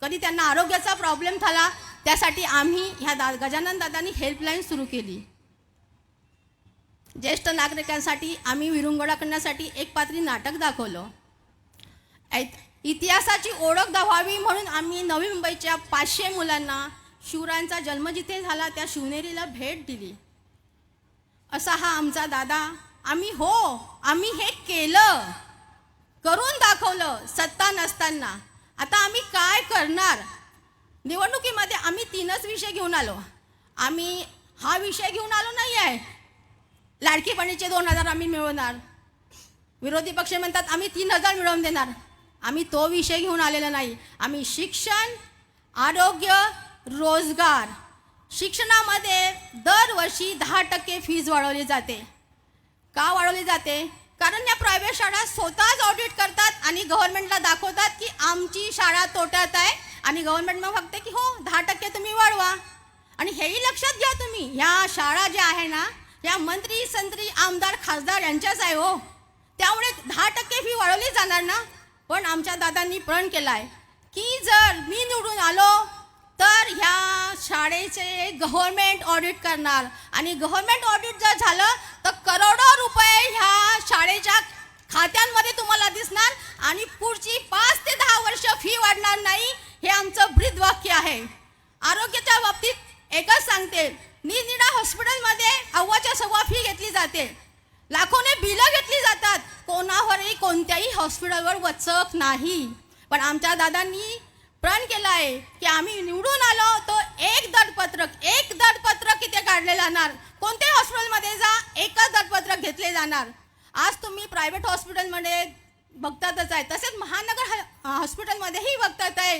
कधी त्यांना आरोग्याचा प्रॉब्लेम झाला, त्यासाठी आम्ही ह्या गजानन दादांनी हेल्पलाईन सुरू केली. ज्येष्ठ नागरिकांसाठी आम्ही विरंगुळा करण्यासाठी एक पात्री नाटक दाखवलं. इतिहासाची ओळख व्हावी म्हणून आम्ही नवी मुंबईच्या 500 मुलांना शिवरायांचा जन्म जिथे झाला त्या शिवनेरीला भेट दिली. असा हा आमचा दादा. आम्ही हे केलं, करून दाखवलं सत्ता नसताना. आता आम्ही काय करणार? निवडणुकीमध्ये आम्ही 3च विषय घेऊन आलो. आम्ही हा विषय घेऊन आलो नाही आहे लाडकी बहिणीचे 2,000 आम्ही मिळवणार. विरोधी पक्ष म्हणतात आम्ही 3,000 मिळवून देणार. आम्ही तो विषय घेऊन आलेला नाही. आम्ही शिक्षण, आरोग्य, रोजगार, शिक्षणामध्ये दरवर्षी 10% फीज वाढवली जाते. का वाढवली जाते? कारण या प्रायव्हेट शाळा स्वतःच ऑडिट करतात आणि गव्हर्नमेंटला दाखवतात की आमची शाळा तोट्यात आहे, आणि गव्हर्नमेंट मग फक्त की हो 10% तुम्ही वाढवा. आणि हेही लक्षात घ्या तुम्ही, ह्या शाळा ज्या आहे ना, या मंत्री संत्री आमदार खासदार यांच्याच आहे हो. त्यामुळे 10% फी वाढवली जाणार ना. पण आमच्या दादांनी प्रण केला आहे की जर मी निवडून आलो तर ह्या शाळेचे गव्हर्नमेंट ऑडिट करणार, आणि गव्हर्नमेंट ऑडिट जर झालं तर करोडो रुपये ह्या शाळेच्या खात्यांमध्ये तुम्हाला दिसणार, आणि पुढची 5 ते 10 वर्ष फी वाढणार नाही. हे आमचं ब्रीदवाक्य आहे. आरोग्याच्या बाबतीत एकच सांगते, निरनिरा हॉस्पिटलमध्ये अव्वाच्या सव्वा फी घेतली जाते, लाखोने बिलं घेतली जातात, कोणावरही कोणत्याही हॉस्पिटलवर वचक नाही. पण आमच्या दादांनी प्रण केला आहे की आम्ही निवडून आलो तो एक दरपत्रक इथे काढले जाणार. कोणत्याही हॉस्पिटलमध्ये जा, एकच दरपत्रक घेतले जाणार. आज तुम्ही प्रायव्हेट हॉस्पिटलमध्ये बघतातच आहे, तसेच महानगर हॉस्पिटलमध्येही बघतात आहे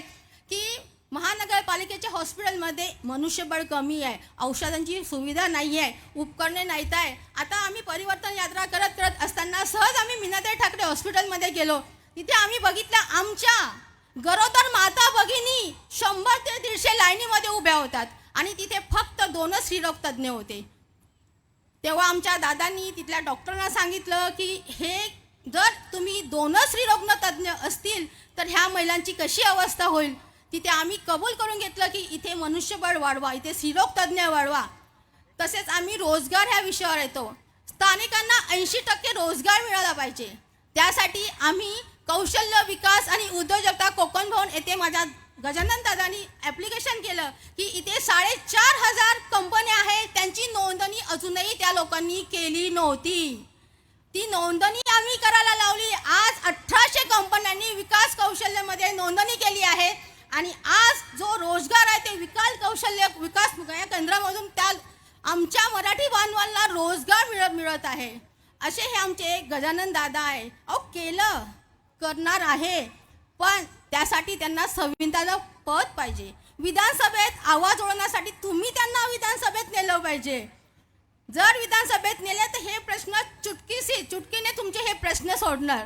की महानगरपालिकेच्या हॉस्पिटलमध्ये मनुष्यबळ कमी आहे, औषधांची सुविधा नाही आहे, उपकरणे नाहीत आहे. आता आम्ही परिवर्तन यात्रा करत असताना सहज आम्ही मीनाताई ठाकरे हॉस्पिटलमध्ये गेलो. तिथे आम्ही बघितलं आमच्या गरोदर माता भगिनी 100 ते 150 लाईनीमध्ये उभ्या होतात, आणि तिथे फक्त 2 स्त्रीरोग तज्ज्ञ होते. तेव्हा आमच्या दादांनी तिथल्या डॉक्टरांना सांगितलं की हे जर तुम्ही 2 स्त्रीरोग तज्ज्ञ असतील तर ह्या महिलांची कशी अवस्था होईल. तिथे आम्ही कबूल करून घेतलं की इथे मनुष्यबळ वाढवा, इथे स्त्रीरोग तज्ज्ञ वाढवा. तसेच आम्ही रोजगार ह्या विषयावर येतो. स्थानिकांना 80% रोजगार मिळाला पाहिजे. त्यासाठी आम्ही कौशल्य विकास आणि उद्योजकता कोकण भवन येथे माझ्या गजानन दादांनी ॲप्लिकेशन केलं की इथे 4,500 कंपन्या आहेत, त्यांची नोंदणी अजूनही त्या लोकांनी केली नव्हती. ती नोंदणी आम्ही करायला लावली. आज 1800 कंपन्यांनी विकास कौशल्यामध्ये नोंदणी केली आहे, आणि आज जो रोजगार आहे ते विकास या केंद्रामधून त्या आमच्या मराठी बांधवांना रोजगार मिळत आहे. असे हे आमचे गजानन दादा आहे. अहो केलं करणार आहे, पण त्यासाठी त्यांना संविधानाचं पद पाहिजे. विधानसभेत आवाज ओळखण्यासाठी तुम्ही त्यांना विधानसभेत नेलं पाहिजे. जर विधानसभेत नेले तर हे प्रश्न चुटकीने तुमचे हे प्रश्न सोडणार.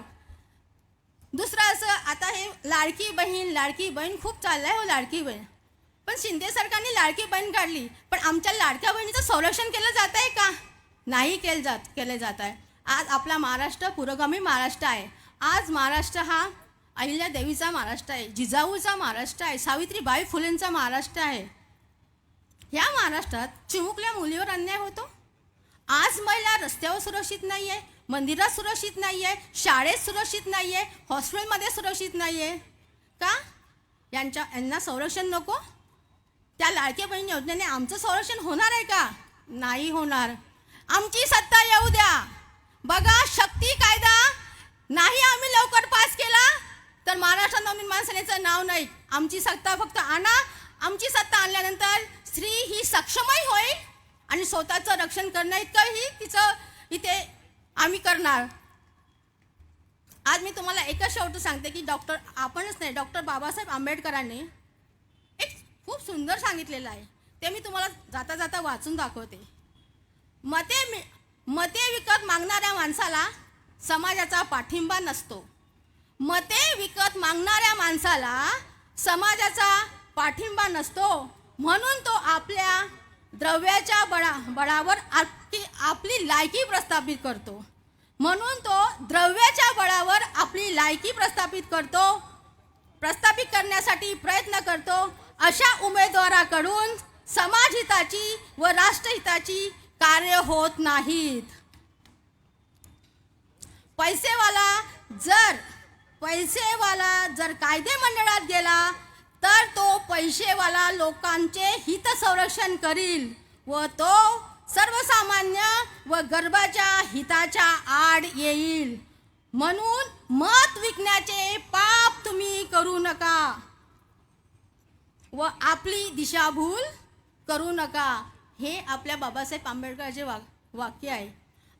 दुसरं असं, आता हे लाडकी बहीण खूप चाललंय हो, लाडकी बहीण. पण शिंदे सरकारने लाडकी बहीण काढली, पण आमच्या लाडक्या बहिणीचं संरक्षण केलं जात आहे का? नाही केले जात आहे. आज आपला महाराष्ट्र पुरोगामी महाराष्ट्र आहे. आज महाराष्ट्र हा अहिल्यादेवीचा महाराष्ट्र आहे, जिजाऊचा महाराष्ट्र आहे, सावित्रीबाई फुलेंचा महाराष्ट्र आहे. ह्या महाराष्ट्रात चिमुकल्या मुलीवर अन्याय होतो. आज महिला रस्त्यावर सुरक्षित नाही आहे, मंदिरात सुरक्षित नाही आहे, शाळेत सुरक्षित नाही आहे, हॉस्पिटलमध्ये सुरक्षित नाही आहे. का? यांना संरक्षण नको? त्या लाडक्या बहीण योजनेने आमचं संरक्षण होणार आहे का? नाही होणार. आमची सत्ता येऊ द्या. बघा, शक्ती कायदा नाही आम्ही लवकर पास केला तर महाराष्ट्र नवनिर्माण सेनेचं नाव नाही. आमची सत्ता फक्त आणा. आमची सत्ता आणल्यानंतर स्त्री ही सक्षमही होईल आणि स्वतःचं रक्षण करणं इतकंही तिचं इथे आम्ही करणार. आज मी तुम्हाला एकच शेवट सांगते की डॉक्टर बाबासाहेब आंबेडकरांनी एक खूप सुंदर सांगितलेलं आहे. ते मी तुम्हाला जाता जाता वाचून दाखवते. मते विकत मागणाऱ्या माणसाला समाजाचा पाठिंबा नसतो. मते विकत मागणाऱ्या माणसाला समाजाचा पाठिंबा नसतो, म्हणून तो आपल्या द्रव्याच्या बळावर आपली लायकी प्रस्थापित करतो. प्रस्थापित करण्यासाठी प्रयत्न करतो. अशा उमेदवाराकडून समाजहिताची व राष्ट्रहिताची कार्य होत नाहीत. पैसेवाला जर कायदे मंडळात गेला तर तो पैसेवाला लोकांचे हित संरक्षण करील व तो सर्वसामान्य व गरिबाच्या हिताच्या आड येईल. म्हणून मत विकण्याचे पाप तुम्ही करू नका व आपली दिशाभूल करू नका. हे आपल्या बाबासाहेब आंबेडकरांचे वाक्य आहे.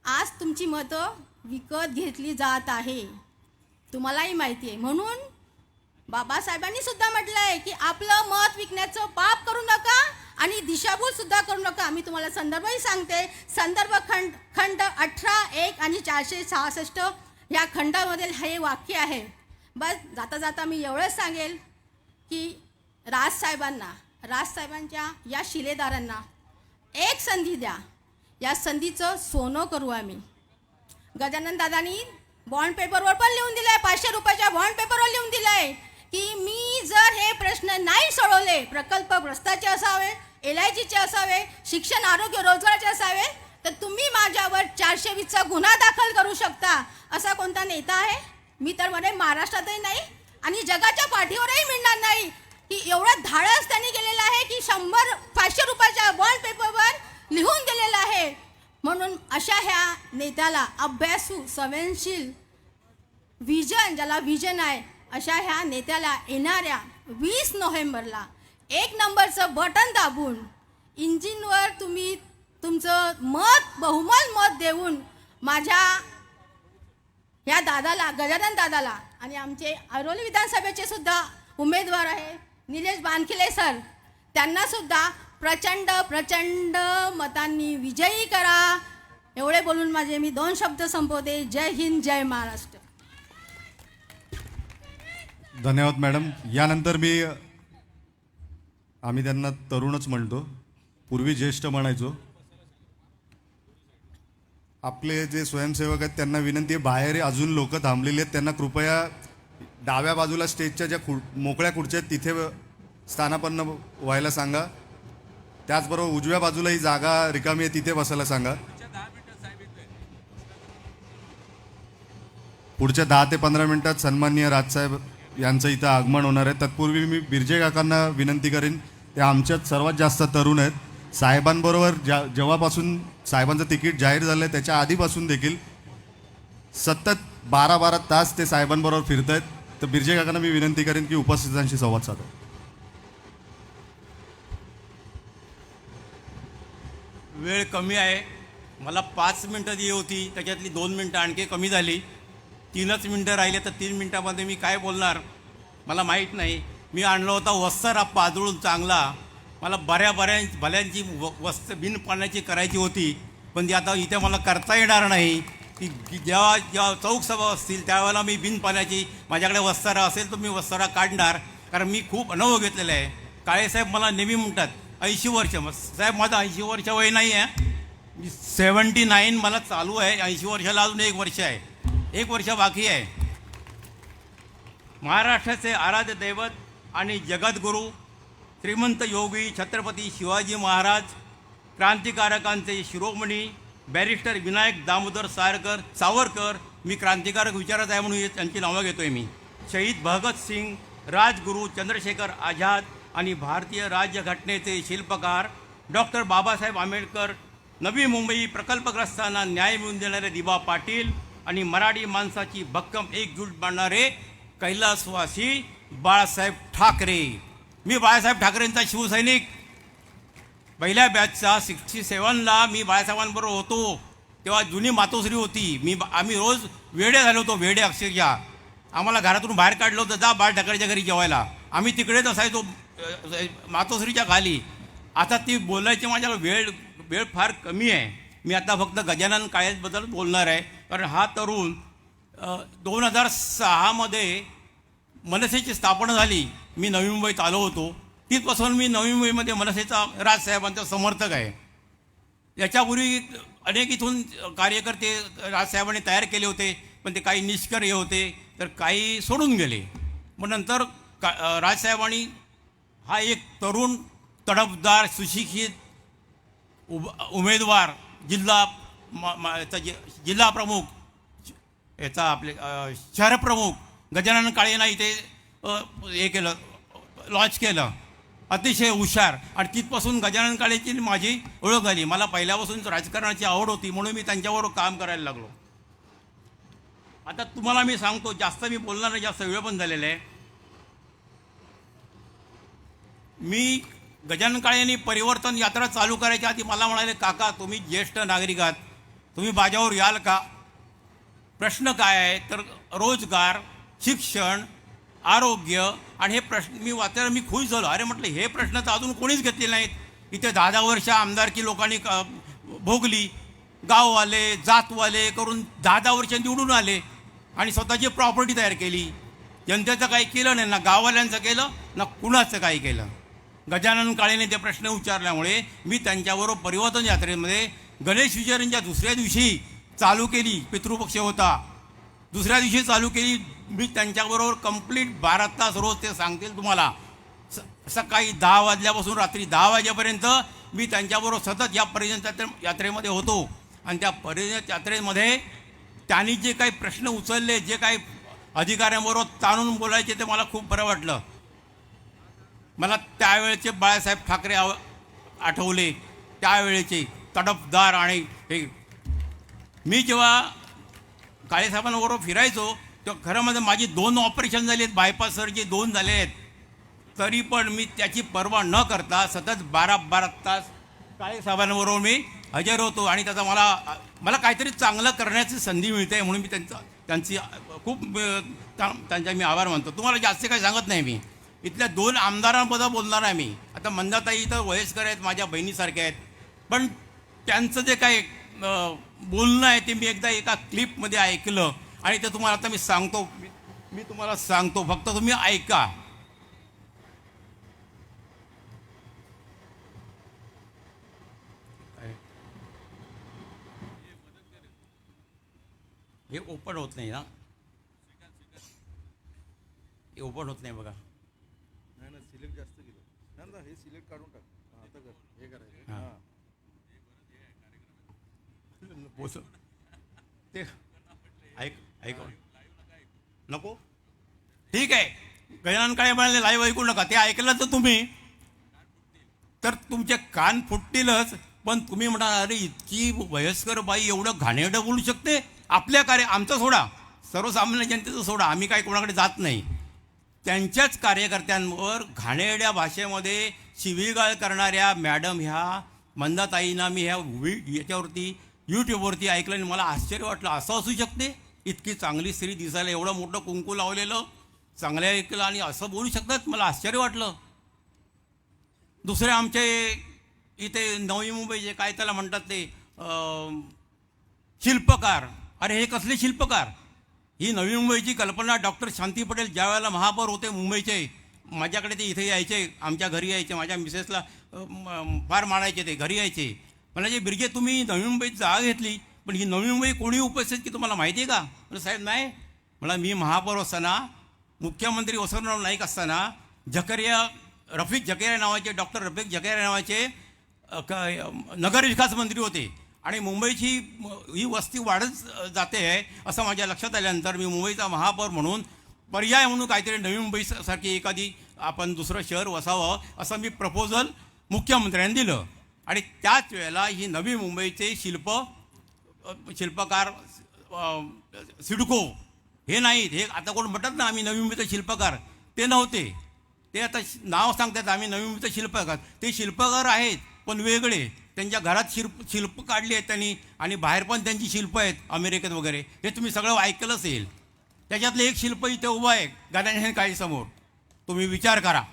आज तुमची मतं विकत घेतली जात आहे, तुम्हालाही माहिती आहे. म्हणून बाबासाहेबांनी सुद्धा म्हटलं आहे की आपलं मत विकण्याचं पाप करू नका आणि दिशाभूल सुद्धा करू नका. मी तुम्हाला संदर्भही सांगते. संदर्भ खंड 18(1) आणि 466 या खंडामधील हे वाक्य आहे. बस जाता जाता मी एवढंच सांगेल की राजसाहेबांच्या या शिलेदारांना एक संधी द्या. या संधीचं सोनं करू आम्ही. गजानन दादानी बॉन्ड पेपरवर पण लिहून दिलंय, 500 रुपयाच्या बॉन्ड पेपरवर लिहून दिलंय की मी जर हे प्रश्न नाही सोडवले, प्रकल्पग्रस्ताचे असावे, LIGचे असावे, शिक्षण आरोग्य रोजगाराचे असावे, तर तुम्ही माझ्यावर 420चा गुन्हा दाखल करू शकता. असा कोणता नेता आहे? मी तर म्हणे महाराष्ट्रातही नाही आणि जगाच्या पाठीवरही मिळणार नाही की एवढं धाडस त्यांनी केलेलं आहे की 500 रुपयाच्या बॉन्ड पेपरवर लिहून दिलेलं आहे. म्हणून अशा ह्या नेत्याला, अभ्यासू, संवेदनशील, ज्याला विजन आहे, अशा ह्या नेत्याला येणाऱ्या 20 नोव्हेंबरला 1 नंबरचं बटन दाबून इंजिनवर तुम्ही तुमचं बहुमत मत देऊन माझ्या या दादाला, गजानन दादाला, आणि आमचे ऐरोली विधानसभेचे सुद्धा उमेदवार आहे निलेश बानखिले सर, त्यांना सुद्धा प्रचंड मतांनी विजयी करा. एवढे बोलून माझे मी 2 शब्द संपवते. जय हिंद, जय महाराष्ट्र. धन्यवाद मॅडम. यानंतर आम्ही त्यांना तरुणच म्हणतो, पूर्वी ज्येष्ठ म्हणायचो. आपले जे स्वयंसेवक आहेत त्यांना विनंती आहे, बाहेर अजून लोक थांबलेली आहेत, त्यांना कृपया डाव्या बाजूला स्टेजच्या ज्या मोकळ्या खुर्च्या आहेत तिथे स्थानापन्न व्हायला सांगा. त्याचबरोबर उजव्या बाजूला ही जागा रिकामी आहे तिथे बसायला सांगा. पुढच्या 10 ते 15 मिनिटात सन्माननीय राजसाहेब यांचं इथं आगमन होणार आहे. तत्पूर्वी मी बिर्जे काकांना विनंती करेन, ते आमच्यात सर्वात जास्त तरुण आहेत. साहेबांबरोबर जेव्हापासून साहेबांचं तिकीट जाहीर झालं आहे त्याच्या आधीपासून देखील सतत 12 तास ते साहेबांबरोबर फिरत आहेत. तर बिर्जे काकांना मी विनंती करेन की उपस्थितांशी संवाद साधा. वेळ कमी आहे. मला 5 मिनटं दिली होती, त्याच्यातली 2 मिनटं आणखी कमी झाली. 3च मिनटं राहिले, तर 3 मिनटामध्ये मी काय बोलणार मला माहीत नाही. मी आणला होता वस्त्र पाजळून चांगला. मला भल्यांची बिन पाण्याची करायची होती, पण ती आता इथे मला करता येणार नाही. ती जेव्हा चौक सभा असतील त्यावेळेला मी बिन पाण्याची, माझ्याकडे वस्तारा असेल तर मी वस्तारा काढणार, कारण मी खूप अनुभव घेतलेला आहे. काळेसाहेब मला नेहमी म्हणतात 80 वर्ष. साहेब माझं 80 वर्ष वय नाही आहे, 79 मला चालू आहे. 80 वर्षाला अजून 1 वर्ष आहे, 1 वर्ष बाकी आहे. महाराष्ट्राचे आराध्य दैवत आणि जगद्गुरू श्रीमंत योगी छत्रपती शिवाजी महाराज, क्रांतिकारकांचे शिरोमणी बॅरिस्टर विनायक दामोदर सावरकर, मी क्रांतिकारक विचारत आहे म्हणून त्यांची नावं घेतोय मी. शहीद भगतसिंग, राजगुरू चंद्रशेखर आझाद आणि भारतीय राज्यघटनेचे शिल्पकार डॉक्टर बाबासाहेब आंबेडकर, नवी मुंबई प्रकल्पग्रस्तांना न्याय मिळवून देणारे दिबा पाटील आणि मराठी माणसाची भक्कम एकजूट बांधणारे कैलासवासी बाळासाहेब ठाकरे. मी बाळासाहेब ठाकरेंचा शिवसैनिक. पहिल्या बॅचचा 67ला मी बाळासाहेबांबरोबर होतो. तेव्हा जुनी मातोश्री होती. आम्ही रोज वेडे झालो होतो, वेडे अक्षरशः. आम्हाला घरातून बाहेर काढलं होतं, जा बाळ ठाकरेच्या घरी जेवायला. आम्ही तिकडेच असायचो मातोश्रीच्या खाली. आता ती बोलायची माझ्याकडे वेळ फार कमी आहे. मी आता फक्त गजानन काळेबद्दल बोलणार आहे, कारण हा तरुण 2006मध्ये मनसेची स्थापना झाली. मी नवी मुंबईत आलो होतो, तिथपासून मी नवी मुंबईमध्ये मनसेचा राजसाहेबांचा समर्थक आहे. याच्यापूर्वी अनेक इथून कार्यकर्ते राजसाहेबांनी तयार केले होते, पण ते काही निष्क्रिय होते, तर काही सोडून गेले. मग नंतर राजसाहेबांनी हा एक तरुण तडफदार सुशिक्षित उमेदवार जिल्हा प्रमुख याचा आपले शहर प्रमुख गजानन काळेंना इथे हे केलं, लॉन्च केलं. अतिशय हुशार. आणि तिथपासून गजानन काळेची माझी ओळख झाली. मला पहिल्यापासून राजकारणाची आवड होती, म्हणून मी त्यांच्याबरोबर काम करायला लागलो. आता तुम्हाला मी सांगतो, जास्त मी बोलणार नाही, जास्त वेळ पण झालेला आहे. मी गजानन काळेंनी परिवर्तन यात्रा चालू करायच्या आधी मला म्हणाले, काका तुम्ही ज्येष्ठ नागरिक आहात, तुम्ही माझ्यावर याल का? प्रश्न काय आहे तर रोजगार, शिक्षण, आरोग्य आणि हे प्रश्न मी वाचायला मी खुश झालो. अरे म्हटलं हे प्रश्न तर अजून कोणीच घेतलेले नाहीत. इथे 10 वर्ष आमदारकी लोकांनी भोगली, गाववाले जातवाले करून 10 वर्ष निवडून आले आणि स्वतःची प्रॉपर्टी तयार केली. जनतेचं काही केलं नाही, ना गाववाल्यांचं केलं ना कुणाचं काही केलं. गजानन काळेने ते प्रश्न विचारल्यामुळे मी त्यांच्याबरोबर परिवर्तन यात्रेमध्ये गणेश विसर्जनच्या दुसऱ्या दिवशी चालू केली. पितृपक्ष होता, दुसऱ्या दिवशी चालू केली. मी त्यांच्याबरोबर कंप्लीट 12 तास रोज ते सांगतील तुम्हाला. सकाळी 10 वाजल्यापासून रात्री 10 वाजेपर्यंत मी त्यांच्याबरोबर सतत या परिजन यात्रेमध्ये होतो. आणि त्या परिजन यात्रेमध्ये त्यांनी जे काही प्रश्न उचलले, जे काही अधिकाऱ्यांबरोबर ताणून बोलायचे, ते मला खूप बरं वाटलं. मला त्यावेळेचे बाळासाहेब ठाकरे आठवले, त्यावेळेचे तडफदार. आणि हे मी जेव्हा काळेसाहेबांबरोबर फिरायचो तेव्हा खरं म्हणजे माझी 2 ऑपरेशन झाली आहेत, बायपास सर्जरी 2 झाले आहेत, तरी पण मी त्याची पर्वा न करता सतत 12 तास काळेसाहेबांबरोबर मी हजर होतो. आणि त्याचा मला काहीतरी चांगलं करण्याची संधी मिळते म्हणून मी त्यांची खूप त्यांचा मी आभार मानतो. तुम्हाला जास्त काही सांगत नाही. मी इथल्या 2 आमदारांबद्दल बोलणार आहे. मी आता मंदाताई इथं वयस्कर आहेत, माझ्या बहिणीसारख्या आहेत, पण त्यांचं जे काही बोलणं आहे ते मी एकदा एका क्लिपमध्ये ऐकलं आणि ते तुम्हाला आता मी सांगतो. मी तुम्हाला सांगतो, फक्त तुम्ही ऐका. हे ओपन होत नाही ना, हे ओपन होत नाही बघा. सिलेक्ट जास्त केलं हे सिलेक्ट काढून टाक. आता कर हे करायचं. हां ते ऐक नको, ठीक आहे. गजानन काळे म्हणाले लाईव्ह ऐकू नका. ते ऐकलं तर तुम्ही तर तुमचे कान फुटतीलच. पण तुम्ही म्हणाल अरे इतकी वयस्कर बाई एवढं घाणेरडं बोलू शकते. आपल्या आमचं सोडा, सर्वसामान्य जनतेचं सोडा, आम्ही काही कोणाकडे जात नाही. त्यांच्याच कार्यकर्त्यांवर घाणेरड्या भाषेमध्ये शिवीगाळ करणाऱ्या मॅडम ह्या मंदाताईंना मी याच्यावरती यूट्यूबवरती ऐकलं आणि मला आश्चर्य वाटलं. असं असू शकते? इतकी चांगली स्त्री दिसायला, एवढं मोठं कुंकू लावलेलं, चांगल्या ऐकलं आणि असं बोलू शकतात? मला आश्चर्य वाटलं. दुसरे आमचे इथे नवी मुंबईचे काय त्याला म्हणतात ते शिल्पकार. अरे हे कसले शिल्पकार? ही नवी मुंबईची कल्पना डॉक्टर शांती पटेल ज्या वेळेला महापौर होते मुंबईचे, माझ्याकडे ते इथे यायचे, आमच्या घरी यायचे, माझ्या मिसेसला फार मानायचे, ते घरी यायचे. म्हणायचे बिरजे तुम्ही नवी मुंबईत जागा घेतली, पण ही नवी मुंबई कोणी उपस्थित की तुम्हाला माहिती आहे का? म्हणजे साहेब नाही. मला मी महापौर असताना, मुख्यमंत्री वसंतराव नाईक असताना रफिक झकेरिया नावाचे, डॉक्टर रफिक झकेरिया नावाचे नगरविकास मंत्री होते. आणि मुंबईची ही वस्ती वाढत जाते आहे असं माझ्या लक्षात आल्यानंतर मी मुंबईचा महापौर म्हणून पर्याय म्हणून काहीतरी नवी मुंबईसारखी एखादी आपण दुसरं शहर वसावं असं मी प्रपोजल मुख्यमंत्र्यांनी दिलं. आणि त्याच वेळेला ही नवी मुंबईचे शिल्पकार सिडको हे नाहीत, हे आता कोण म्हणतात ना आम्ही नवी मुंबईचे शिल्पकार, ते नव्हते. ते आता नाव सांगतात आम्ही नवी मुंबईचे शिल्पकार. ते शिल्पकार आहेत पण वेगळे. त्यांच्या घरात शिल्प काढली आहेत त्यांनी आणि बाहेर पण त्यांची शिल्प आहेत अमेरिकेत वगैरे. हे तुम्ही सगळं ऐकलं असेल. त्याच्यातलं एक शिल्प इथे उभं आहे गजानन काळेसमोर. तुम्ही विचार करा,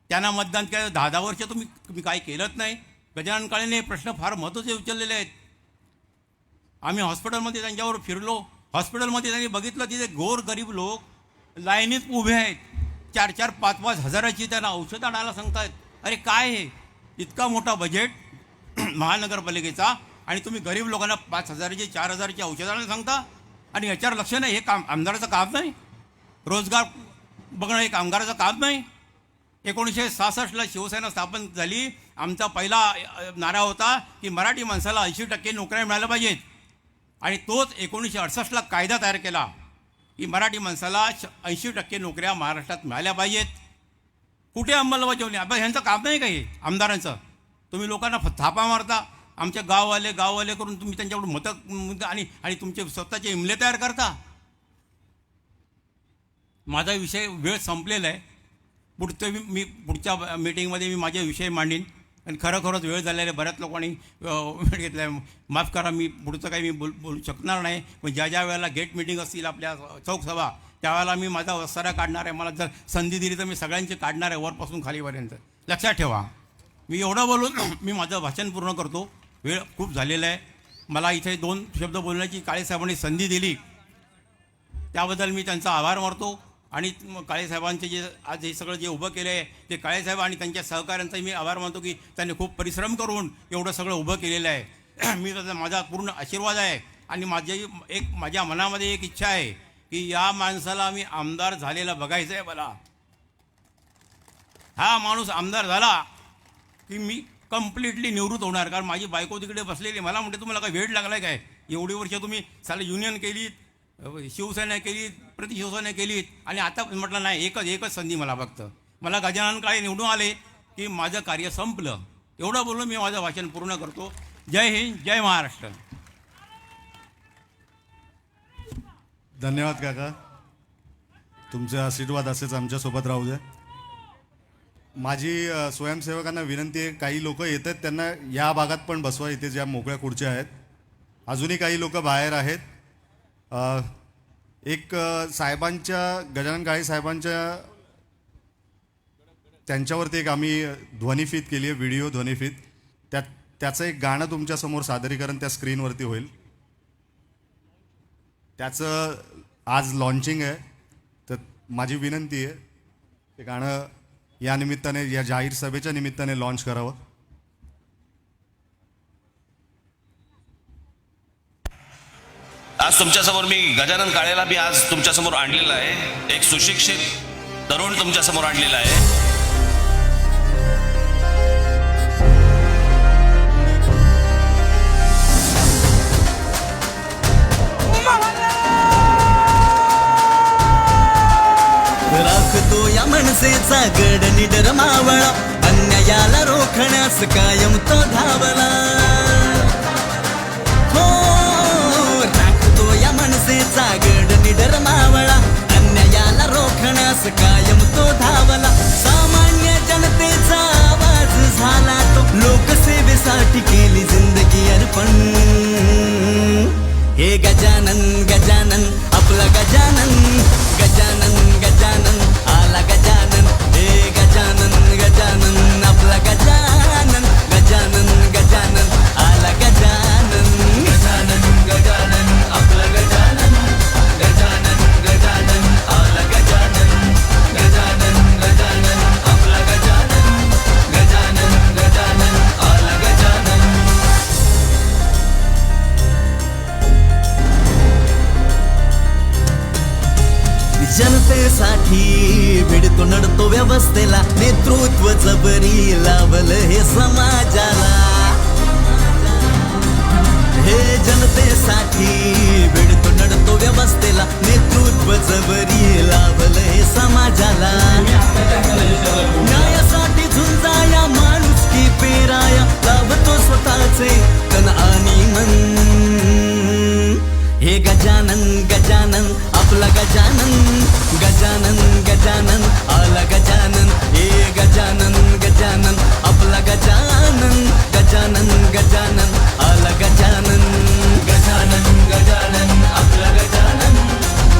त्यांना मतदान केलं 10 वर्ष तुम्ही काही केलंच नाही. गजानन काळेने हे प्रश्न फार महत्त्वाचे उचललेले आहेत. आम्ही हॉस्पिटलमध्ये त्यांच्यावर फिरलो. हॉस्पिटलमध्ये त्यांनी बघितलं तिथे गोर गरीब लोक लाईनीत उभे आहेत. 4-4, 5-5 हजाराची त्यांना औषधं आणायला सांगतायत. अरे काय हे? इतका मोठा बजेट महानगरपालिकेचा आणि तुम्ही गरीब लोकांना 5,000ची 4,000ची औषधं आणायला सांगता आणि याच्यावर लक्ष नाही. हे काम आमदाराचं काम नाही. रोजगार बघणं हे कामगाराचं काम नाही. 1966ला शिवसेना स्थापन झाली. आमचा पहिला नारा होता की मराठी माणसाला 80% नोकऱ्या मिळाल्या पाहिजेत. आणि तोच 1968ला कायदा तयार केला की मराठी माणसाला 80% नोकऱ्या महाराष्ट्रात मिळाल्या पाहिजेत. कुठे अंमलबजावणी? आता ह्यांचं काम नाही काही आमदारांचं. तुम्ही लोकांना थापा मारता. आमच्या गाववाले करून तुम्ही त्यांच्याकडून मतं आणि तुमचे स्वतःचे इमले तयार करता. माझा वेळ संपलेला आहे. पुढच्या मीटिंगमध्ये मी माझे विषय मांडीन. आणि खरोखरच वेळ झालेला आहे. बऱ्याच लोकांनी वेळ घेतला आहे. माफ करा, मी पुढचं काही मी बोलू शकणार नाही. पण ज्या वेळेला गेट मीटिंग असतील आपल्या चौकसभा त्यावेळेला मी माझा वसारा काढणार आहे. मला जर संधी दिली तर मी सगळ्यांची काढणार आहे वरपासून खालीपर्यंत. लक्षात ठेवा. मी एवढं बोलून मी माझं भाषण पूर्ण करतो. वेळ खूप झालेला आहे. मला इथे 2 शब्द बोलण्याची काळेसाहेबांनी संधी दिली, त्याबद्दल मी त्यांचा आभार मानतो. आणि काळेसाहेबांचे जे आज हे सगळं जे उभं केलं आहे ते काळेसाहेब आणि त्यांच्या सहकाऱ्यांचाही मी आभार मानतो की त्यांनी खूप परिश्रम करून एवढं सगळं उभं केलेलं आहे. मी त्याचा माझा पूर्ण आशीर्वाद आहे. आणि माझ्या मनामध्ये एक इच्छा आहे की या माणसाला मी आमदार झालेला बघायचं आहे. मला हा माणूस आमदार झाला की मी कम्प्लिटली निवृत्त होणार. कारण माझी बायको तिकडे बसलेली, मला म्हणते तुम्हाला काय वेळ लागला काय, एवढी वर्ष तुम्ही साले युनियन केलीत, शिवसेना केलीत, प्रतिशिवसेना केलीत, आणि आता म्हटलं नाही, एकच संधी मला फक्त. मला गजानन काळे निवडून आले की माझं कार्य संपलं. एवढं बोलून मी माझं भाषण पूर्ण करतो. जय हिंद, जय महाराष्ट्र. धन्यवाद काका, तुमचे आशीर्वाद असेच आमच्यासोबत राहू द्या. माझी स्वयंसेवकांना विनंती आहे, काही लोक येत आहेत त्यांना या भागात पण बसवा, इथे ज्या मोकळ्या खुर्च्या आहेत. अजूनही काही लोक बाहेर आहेत. एक साहेबांच्या, गजानन काळे साहेबांच्या, त्यांच्यावरती एक आम्ही ध्वनिफीत केली आहे, व्हिडिओ ध्वनिफीत. त्याचं एक गाणं तुमच्यासमोर सादरीकरण त्या स्क्रीनवरती होईल. त्याचं आज लॉन्चिंग आहे, तर माझी विनंती आहे ते गाणं या निमित्ताने, या जाहीर सभेच्या निमित्ताने लॉन्च करावं. आज तुमच्यासमोर मी गजानन काळेला मी आज तुमच्यासमोर आणलेला आहे. एक सुशिक्षित तरुण तुमच्यासमोर आणलेला आहे. राखतो या मनसेचा गड निडर मावळा, अन्यायाला रोखण्यास कायम तो धावला. हो, राखतो या मनसेचा गड निडर मावळा, अन्यायाला रोखण्यास कायम तो धावला. सामान्य जनतेचा आवाज झाला तो, लोकसेवेसाठी केली जिंदगी अर्पण. हे गजानन गजानन आपला गजानन, गजानन गजानन आला गजानन. हे गजानन गजानन आपला गजानन, गजानन गजानन आला गजानन. गजानन गजानन आपला गजानन, गजानन गजानन आला गजानन. गजानन गजानन आपला गजानन, गजानन गजानन आला गजानन. जनतेसाठी भिडतो नडतो व्यवस्थेला, नेतृत्व जबरी लावलं हे समाजाला. हे जनतेसाठी भिडतो नडतो व्यवस्थेला, नेतृत्व जबरी लावलं हे समाजाला. न्यायासाठी झुंजाया, माणुसकी पेराया, लावतो स्वतःचे तन आणि मन. हे गजानन गजानन आपला गजानन, गजानन गजानन आला गजानन. हे गजानन गजानन आपला गजानन, गजानन गजानन आला गजानन. गजानन गजानन आपला गजानन,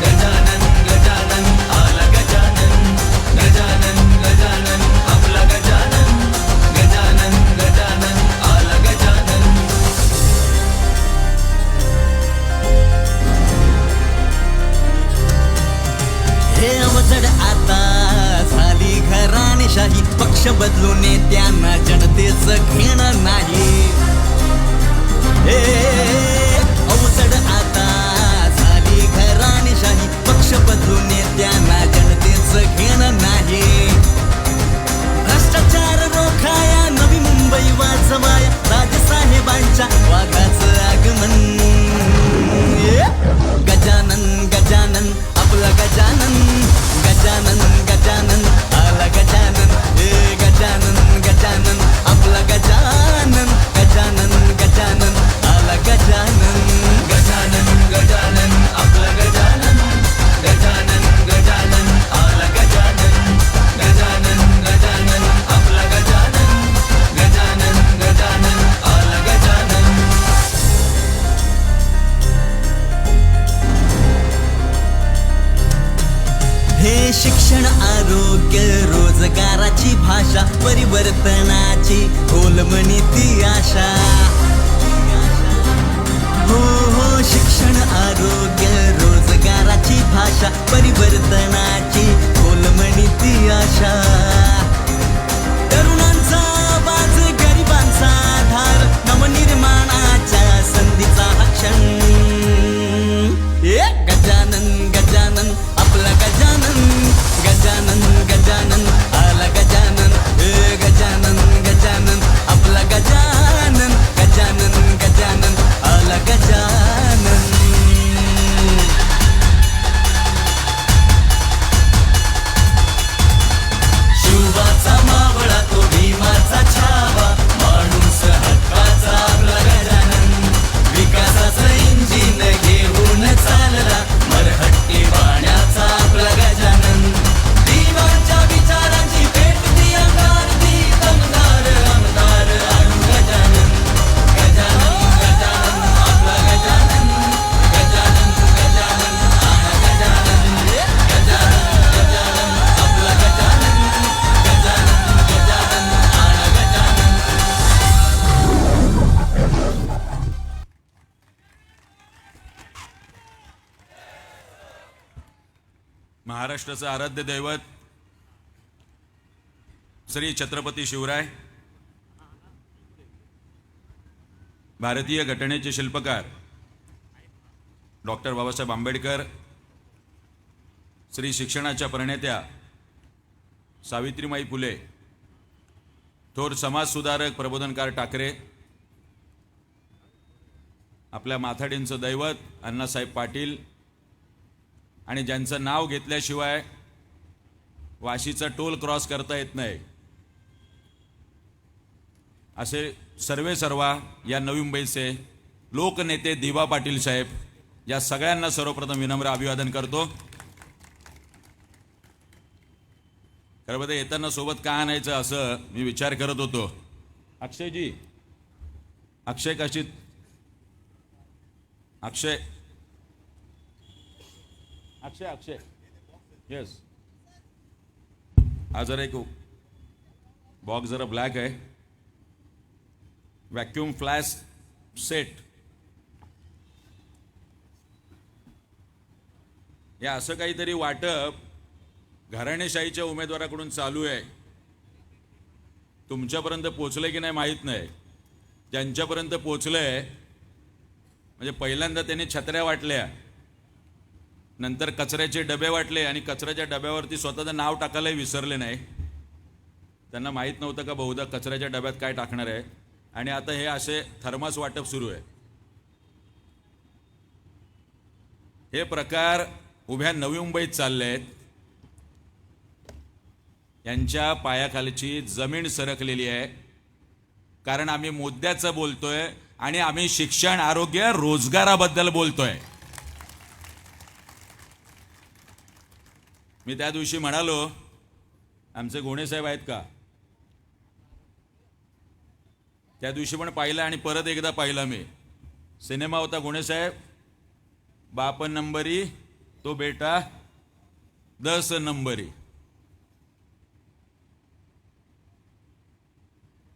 गजानन गजानन आला गजानन. गजानन गजानन आपला गजानन, गजानन गजानन आला गजानन. हे अवजड आता झाली घराणेशाही, पक्ष बदलून नेत्यांना जनतेचं घेणं नाही. हे अवजड आता झाली घराणेशाही, पक्ष बदलून नेत्यांना जनतेचं घेणं नाही. भ्रष्टाचार रोखाया, नवी मुंबई वाचवाया, राजसाहेबांच्या वाघाचं आगमन. गजानन गजानन आपला गजानन, गजानन गजानन आला गजानन. हे गजानन गजानन आपला गजानन, गजानन गजानन आला गजानन. आरोग्य रोजगाराची भाषा परिवर्तनाची खोलमणी ती आशा हो हो शिक्षण आरोग्य रोजगाराची भाषा परिवर्तनाची खोलमणी ती आशा तरुणांचा आवाज गरिबांचा आधार नवनिर्माणाच्या संधीचा हा क्षण गजानन गजानन आपला गजानन गजानन गजानन आला गजानन गजानन गजानन आपला गजानन गजानन गजानन आला गजानन शिवाचा मावळा तो भीमाचा छावा माणूस हक्काचा आपला गजानन विकासाचं इंजिन घेऊन चालला मरहट्टी वाण्याचा आपला गजानन दिवाच्या विचारांची पेटती अंगार ती दमदार आमदार आणू गजानन गजानन गजानन आपला गजानन गजानन गजानन आणा गजानन गजानन गजानन आपला गजानन गजानन गजानन आणा गजानन महाराष्ट्राचं आराध्य दैवत श्री छत्रपती शिवराय, भारतीय घटनेचे शिल्पकार डॉक्टर बाबासाहेब आंबेडकर, श्री शिक्षणाच्या प्रणेत्या सावित्रीबाई फुले, थोर समाजसुधारक प्रबोधनकार ठाकरे, आपल्या माथाडींचं दैवत अण्णासाहेब पाटील आणि ज्यांचं नाव घेतल्याशिवाय वाशीचा टोल क्रॉस करता येत नाही असे सर्वेसर्वा या नवी मुंबईचे लोकनेते दिवा पाटील साहेब, या सगळ्यांना सर्वप्रथम विनम्र अभिवादन करतो. खरं म्हणजे येताना सोबत का आणायचं असं मी विचार करत होतो. अक्षयजी, अक्षय कशी, अक्षय अक्षय अक्षय येस, हा जरा एक बॉक्स जरा ब्लॅक आहे, व्हॅक्यूम फ्लॅश सेट, या असं काहीतरी वाटप घराणेशाहीच्या उमेदवाराकडून चालू आहे. तुमच्यापर्यंत पोचलंय की नाही माहीत नाही. ज्यांच्यापर्यंत पोचलंय म्हणजे पहिल्यांदा त्यांनी छत्र्या वाटल्या, नंतर कचऱ्याचे डबे वाटले आणि कचऱ्याच्या डब्यावरती स्वतःचं नाव टाकायलाही विसरले नाही. त्यांना माहीत नव्हतं का बहुधा कचऱ्याच्या डब्यात काय टाकणार आहे. आणि आता हे असे थर्मास वाटप सुरू आहे. हे प्रकार उभ्या नवी मुंबईत चालले आहेत. यांच्या पायाखालची जमीन सरकलेली आहे. कारण आम्ही मुद्द्याचं बोलतोय आणि आम्ही शिक्षण, आरोग्य, रोजगाराबद्दल बोलतोय. मी त्या दिवशी म्हणालो, आमचे गोणे साहेब आहेत का, त्या दिवशी पण पाहिलं आणि परत एकदा पाहिला मी. सिनेमा होता गोणे साहेब, बाप नंबरी तो बेटा 10 नंबरी.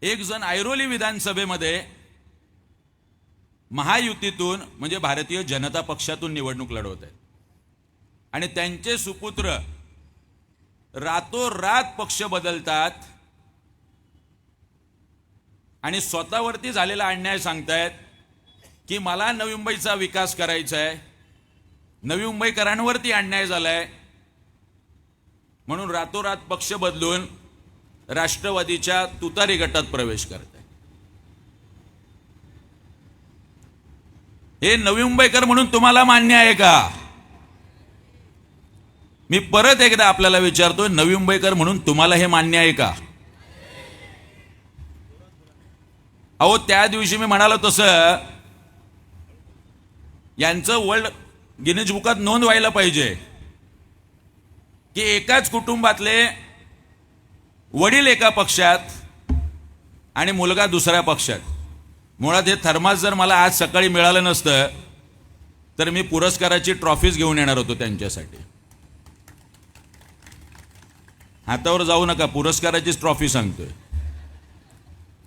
एक जण ऐरोली विधानसभेमध्ये महायुतीतून म्हणजे भारतीय जनता पक्षातून निवडणूक लढवत आहेत आणि त्यांचे सुपुत्र रातोरात पक्ष बदलतात आणि स्वतःवरती झालेला अन्याय सांगतायत की मला नवी मुंबईचा विकास करायचा आहे, नवी मुंबईकरांवरती अन्याय झालाय म्हणून रातोरात पक्ष बदलून राष्ट्रवादीच्या तुतारी गटात प्रवेश करत आहे. हे नवी मुंबईकर म्हणून तुम्हाला मान्य आहे का? मी परत एकदा आपल्याला विचारतोय, नवी मुंबईकर म्हणून तुम्हाला हे मान्य आहे का? अहो त्या दिवशी मी म्हणालो तसं यांचं वर्ल्ड गिनीज बुकात नोंद व्हायला पाहिजे की एकाच कुटुंबातले वडील एका पक्षात आणि मुलगा दुसऱ्या पक्षात. मुळात हे थर्मास जर मला आज सकाळी मिळालं नसतं तर मी पुरस्काराची ट्रॉफीज घेऊन येणार होतो त्यांच्यासाठी. हातावर जाऊ नका, पुरस्काराचीच ट्रॉफी सांगतोय,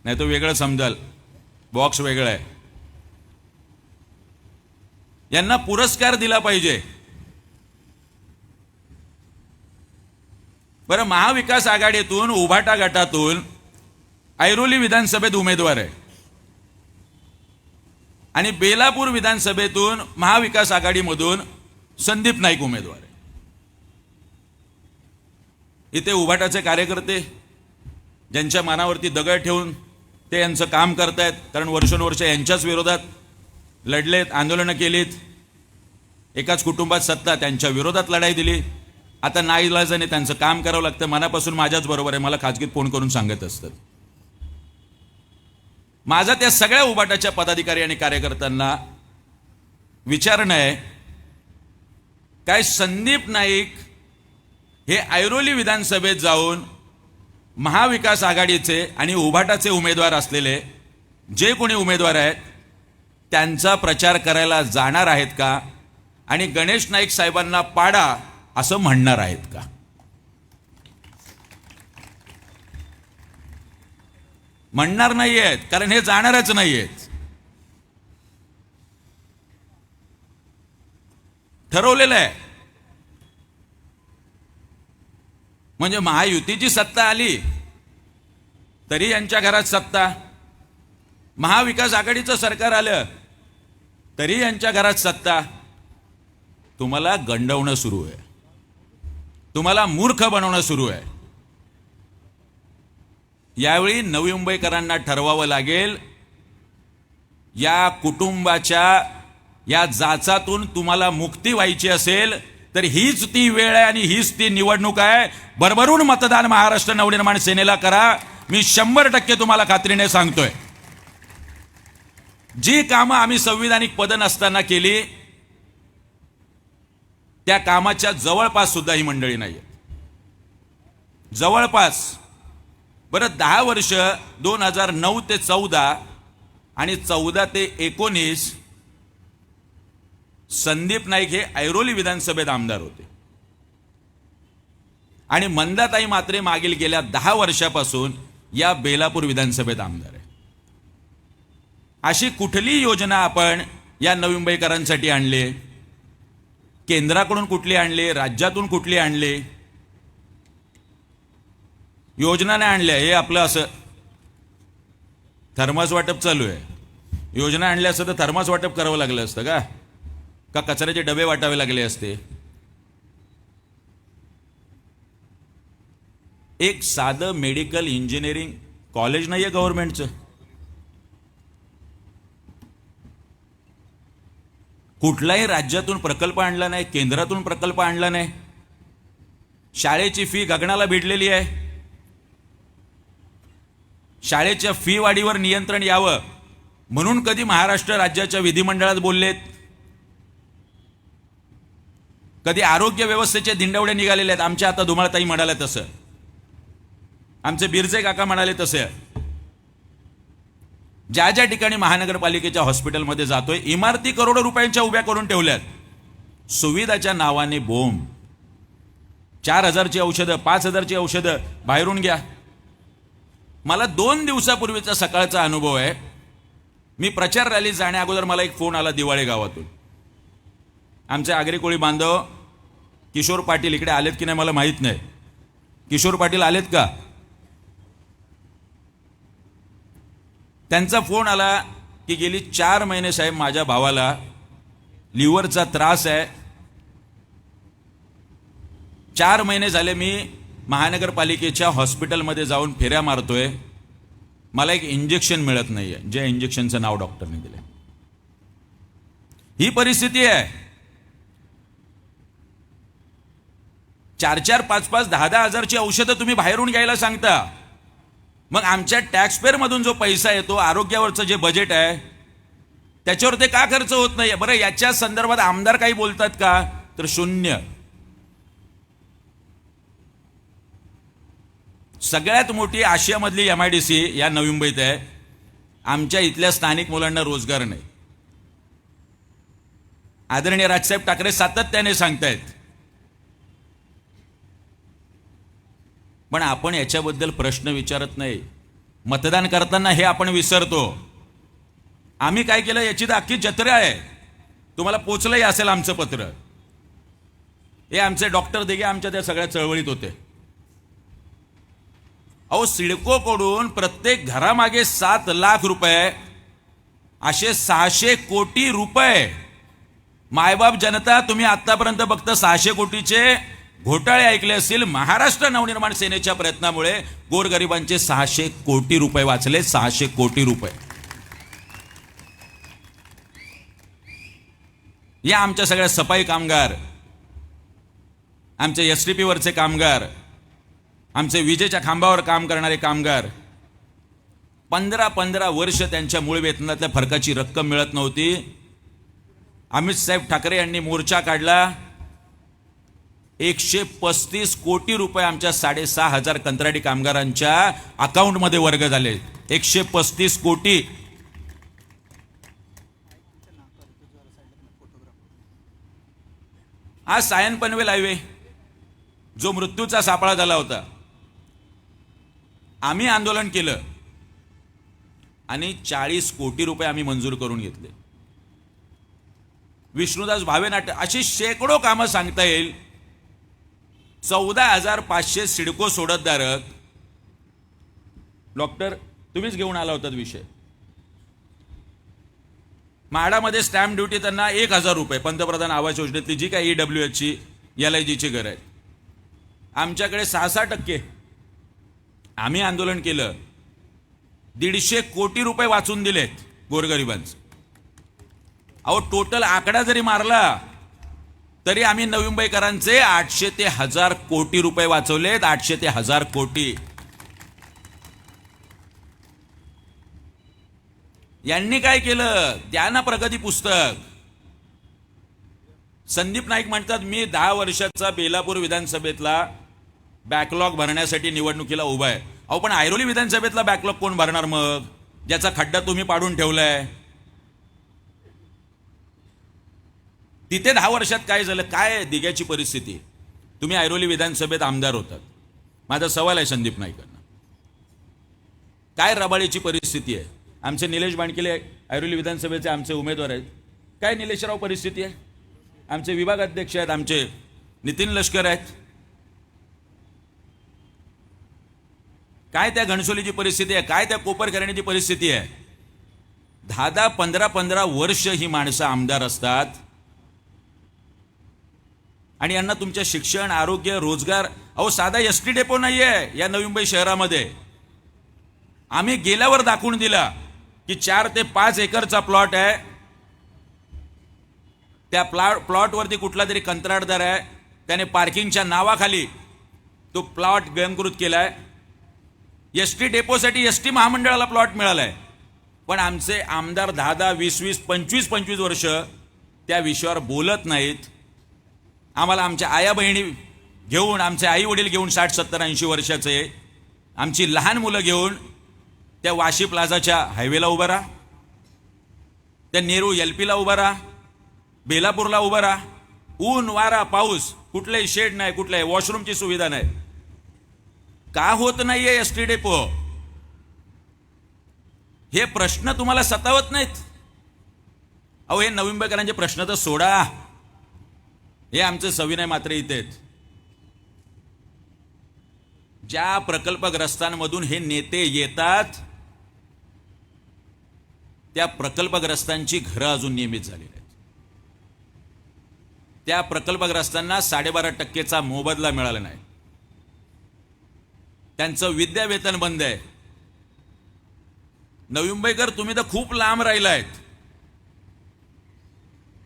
नाही तो वेगळं समजाल, बॉक्स वेगळा आहे. यांना पुरस्कार दिला पाहिजे. बरं, महाविकास आघाडीतून उभाटा गटातून ऐरोली विधानसभेत उमेदवार आहे आणि बेलापूर विधानसभेतून महाविकास आघाडीमधून संदीप नाईक उमेदवार आहे. इथे उभाटाचे कार्यकर्ते ज्यांच्या मनावरती दगड ठेवून ते यांचं काम करतायत, कारण वर्षानुवर्ष यांच्याच विरोधात लढलेत, आंदोलनं केलीत, एकाच कुटुंबात सत्ता, त्यांच्या विरोधात लढाई दिली. आता नाईलाजाने त्यांचं काम करावं लागतं. मनापासून माझ्याच बरोबर आहे, मला खाजगीत फोन करून सांगत असतात. माझा त्या सगळ्या उभाटाच्या पदाधिकारी आणि कार्यकर्त्यांना विचारणं आहे, काय संदीप नाईक हे ऐरोली विधानसभेत जाऊन महाविकास आघाडीचे आणि उभाटाचे उमेदवार असलेले जे कोणी उमेदवार आहेत त्यांचा प्रचार करायला जाणार आहेत का आणि गणेश नाईक साहेबांना पाडा असं म्हणणार आहेत का? म्हणणार नाही आहेत, कारण हे जाणारच नाही आहेत. ठरवलेलं आहे. म्हणजे महायुतीची सत्ता आली तरी यांच्या घरात सत्ता, महाविकास आघाडीचं सरकार आलं तरी यांच्या घरात सत्ता. तुम्हाला गंडवणं सुरू आहे, तुम्हाला मूर्ख बनवणं सुरू आहे. यावेळी नवी मुंबईकरांना ठरवावं लागेल, या कुटुंबाच्या या जाचातून तुम्हाला मुक्ती व्हायची असेल तर हीच ती वेळ आहे आणि हीच ती निवडणूक आहे. भरभरून मतदान महाराष्ट्र नवनिर्माण सेनेला करा. मी 100% तुम्हाला खात्रीने सांगतोय. जी कामं आम्ही संविधानिक पद नसताना केली त्या कामाच्या जवळपास सुद्धा ही मंडळी नाही आहे. जवळपास. बरं, 10 वर्ष 2009 ते 14 आणि 14 ते 19 संदीप नाईक हे ऐरोली विधानसभेत आमदार होते आणि मंदाताई मात्रे मागील गेल्या 10 वर्षापासून या बेलापूर विधानसभेत आमदार आहे. अशी कुठली योजना आपण या नवी मुंबईकरांसाठी आणली? केंद्राकडून कुठली आणली? राज्यातून कुठली आणली? योजना नाही आणल्या. हे आपलं असं थर्मास वाटप चालू आहे. योजना आणल्या असतं तर थर्मास वाटप करावं लागलं असतं का कचऱ्याचे डबे वाटावे लागले असते? एक साधं मेडिकल इंजिनिअरिंग कॉलेज नाही आहे गव्हर्नमेंटचं. कुठलाही राज्यातून प्रकल्प आणला नाही, केंद्रातून प्रकल्प आणला नाही. शाळेची फी गगनाला भिडलेली आहे. शाळेच्या फी वाढीवर नियंत्रण यावं म्हणून कधी महाराष्ट्र राज्याच्या विधिमंडळात बोललेत? कधी आरोग्य व्यवस्थेचे दिंडवडे निघालेले आहेत? आमच्या आता धुमाळताई म्हणाले तसं, आमचे बिरजे काका म्हणाले तसे. ज्या ज्या ठिकाणी महानगरपालिकेच्या हॉस्पिटलमध्ये जातोय इमारती करोडो रुपयांच्या उभ्या करून ठेवल्यात. सुविधाच्या नावाने बोंब. 4,000ची औषधं, 5,000ची औषधं बाहेरून घ्या. मला 2 दिवसापूर्वीचा सकाळचा अनुभव आहे. मी प्रचार रॅलीत जाण्या अगोदर मला एक फोन आला दिवाळे गावातून. आमचे आगरी कोळी बांधव किशोर पाटील इकडे आलेत की नाही मला माहीत नाही. किशोर पाटील आलेत का? त्यांचा फोन आला की गेली 4 महिने साहेब माझ्या भावाला लिव्हरचा त्रास आहे. 4 महिने झाले मी महानगरपालिकेच्या हॉस्पिटलमध्ये जाऊन फेऱ्या मारतोय. मला एक इंजेक्शन मिळत नाहीये, जे इंजेक्शनचं नाव डॉक्टरने दिलं. ही परिस्थिती आहे. 4-4, 5-5, 10-10 हजारची औषधं तुम्ही बाहेरून घ्यायला सांगता. मग आमच्या टॅक्सपेअर मधून जो पैसा येतो, आरोग्यावरचं जे बजेट आहे त्याच्यावर ते का खर्च होत नाही? बरं, याच्या संदर्भात आमदार काही बोलतात का? तर शून्य. सगळ्यात मोठी आशियामधली MIDC या नवी मुंबईत आहे. आमच्या इथल्या स्थानिक मुलांना रोजगार नाही. आदरणीय राजसाहेब ठाकरे सातत्याने सांगतायत पण आपण याच्याबद्दल प्रश्न विचारत नाही. मतदान करताना हे आपण विसरतो. आम्ही काय केलं याची तर अख्खी जत्रा आहे. तुम्हाला पोचलंही असेल आमचं पत्र. हे आमचे डॉक्टर दिघे आमच्या त्या सगळ्या चळवळीत होते. अहो, सिडकोकडून प्रत्येक घरामागे 7 लाख रुपये, असे 600 कोटी रुपये. मायबाप जनता, तुम्ही आतापर्यंत फक्त 600 कोटीचे घोटाळे ऐकले असतील. महाराष्ट्र नवनिर्माण सेनेच्या प्रयत्नामुळे गोरगरिबांचे 600 कोटी रुपये वाचले. 600 कोटी रुपये. या आमच्या सगळ्या सफाई कामगार, आमचे STP वरचे कामगार, आमचे विजेच्या खांबावर काम करणारे कामगार, 15 वर्ष त्यांच्या मूळ वेतनातल्या फरकाची रक्कम मिळत नव्हती. अमित साहेब ठाकरे यांनी मोर्चा काढला. 135 कोटी रुपये आमच्या 6,500 कंत्राटी कामगारांच्या अकाउंटमध्ये वर्ग झाले. 135 कोटी. आज सायन पनवेल हायवे जो मृत्यूचा सापळा झाला होता, आम्ही आंदोलन केलं आणि 40 कोटी रुपये आम्ही मंजूर करून घेतले. विष्णुदास भावे नाट्य, अशी शेकडो कामं सांगता येईल. 14,500 सिडको सोडतधारक. डॉक्टर, तुम्हीच घेऊन आला होतात विषय. म्हाडामध्ये स्टॅम्प ड्युटी त्यांना 1,000 रुपये, पंतप्रधान आवास योजनेतली जी काय EWHची LIGची घर आहे. आमच्याकडे 6-6%. आम्ही आंदोलन केलं, 150 कोटी रुपये वाचून दिलेत गोरगरिबांचे. अहो, टोटल आकडा जरी मारला तरी आम्ही नवी मुंबईकरांचे 800 ते 1000 कोटी रुपये वाचवलेत. 800 ते 1000 कोटी. यांनी काय केलं? द्या ना प्रगती पुस्तक. संदीप नाईक म्हणतात, मी 10 वर्षाचा बेलापूर विधानसभेतला बॅकलॉग भरण्यासाठी निवडणुकीला उभा आहे. अहो, पण ऐरोली विधानसभेतला बॅकलॉग कोण भरणार मग, ज्याचा खड्डा तुम्ही पाडून ठेवलाय? तिथे 10 वर्षात काय झालं? काय दिघ्याची परिस्थिती? तुम्ही ऐरोली विधानसभेत आमदार होतात. माझा सवाल आहे संदीप नाईकांना, काय रबाळीची परिस्थिती आहे? आमचे निलेश बाणकिले ऐरोली विधानसभेचे आमचे उमेदवार आहेत. काय निलेशराव परिस्थिती आहे? आमचे विभाग अध्यक्ष आहेत, आमचे नितीन लष्कर आहेत. काय त्या घणसोलीची परिस्थिती आहे? काय त्या कोपरकर्णीची परिस्थिती आहे? 10-10, 15-15 वर्ष ही माणसं आमदार असतात आणि यांना तुमच्या शिक्षण, आरोग्य, रोजगार. अहो, साधा ST डेपो नाहीये या नवी मुंबई शहरामध्ये. आम्ही गेल्यावर दाखवून दिला की 4 ते 5 एकरचा प्लॉट आहे. त्या प्लॉटवरती कुठला तरी कंत्राटदार आहे, त्याने पार्किंगच्या नावाखाली तो प्लॉट गंकृत केलाय. ST डेपोसाठी ST महामंडळाला प्लॉट मिळालाय. पण आमचे आमदार 10-10, 20-20, 25-25 वर्ष त्या विषयावर बोलत नाहीत. आम्हाला आमच्या आया बहिणी घेऊन, आमचे आई वडील घेऊन 60-70-80 वर्षाचे, आमची लहान मुलं घेऊन त्या वाशी प्लाझाच्या हायवेला उभं राहा, त्या नेहरू LPला उभं राहा, बेलापूरला उभं राहा. ऊन, वारा, पाऊस, कुठलाही शेड नाही, कुठल्याही वॉशरूमची सुविधा नाही. का होत नाहीये ST डेपो? हे प्रश्न तुम्हाला सतावत नाहीत? अहो, हे नवी मुंबईकरांचे प्रश्न तर सोडा. हे आमचे सविनय मात्र इथे आहेत. ज्या प्रकल्पग्रस्तांमधून हे नेते येतात त्या प्रकल्पग्रस्तांची घरं अजून नियमित झालेली आहेत. त्या प्रकल्पग्रस्तांना 12.5%चा मोबदला मिळाला नाही. त्यांचं विद्यावेतन बंद आहे. नवी मुंबईकर, तुम्ही तर खूप लांब राहिलायत.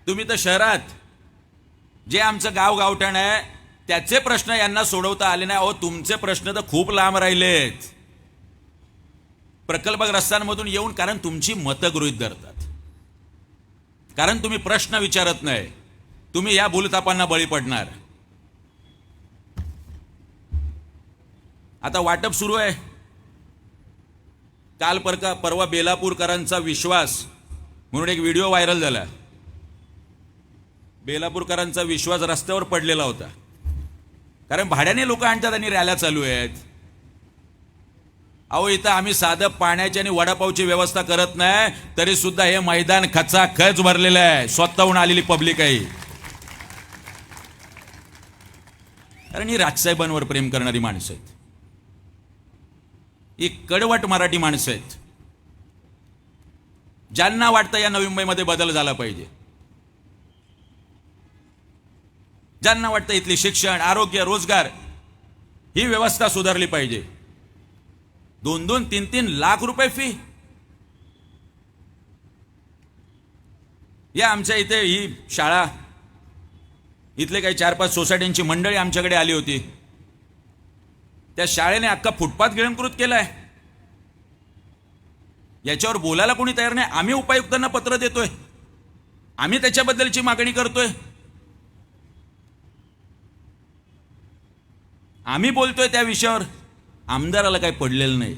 तुम्ही तर शहरात, जे आमचं गावगावठण आहे त्याचे प्रश्न यांना सोडवता आले नाही. अहो, तुमचे प्रश्न तर खूप लांब राहिलेत प्रकल्पग्रस्तांमधून येऊन. कारण तुमची मतं गृहीत धरतात, कारण तुम्ही प्रश्न विचारत नाही. तुम्ही या भूलथापांना बळी पडणार. आता वाटप सुरू आहे. काल परवा बेलापूरकरांचा विश्वास म्हणून एक व्हिडिओ व्हायरल झाला. बेलापूरकरांचा विश्वास रस्त्यावर पडलेला होता, कारण भाड्याने लोक आणतात आणि रॅल्या चालू आहेत. अहो इथं आम्ही साधं पाण्याची आणि वडापावची व्यवस्था करत नाही, तरी सुद्धा हे मैदान खचाखच भरलेलं आहे. स्वतःहून आलेली पब्लिक आहे. कारण ही राजसाहेबांवर प्रेम करणारी माणसं आहेत. ही कडवट मराठी माणसं आहेत, ज्यांना वाटतं या नवी मुंबईमध्ये बदल झाला पाहिजे, ज्यांना वाटतं इथली शिक्षण, आरोग्य, रोजगार ही व्यवस्था सुधारली पाहिजे. 2-2, 3-3 लाख रुपये फी. या आमच्या इथे ही शाळा, इथले काही 4-5 सोसायट्यांची मंडळी आमच्याकडे आली होती. त्या शाळेने अख्खा फुटपाथ गिळंकृत केलाय. याच्यावर बोलायला कोणी तयार नाही. आम्ही उपायुक्तांना पत्र देतोय, आम्ही त्याच्याबद्दलची मागणी करतोय, आम्ही बोलतोय त्या विषयावर. आमदाराला काही पडलेलं नाही.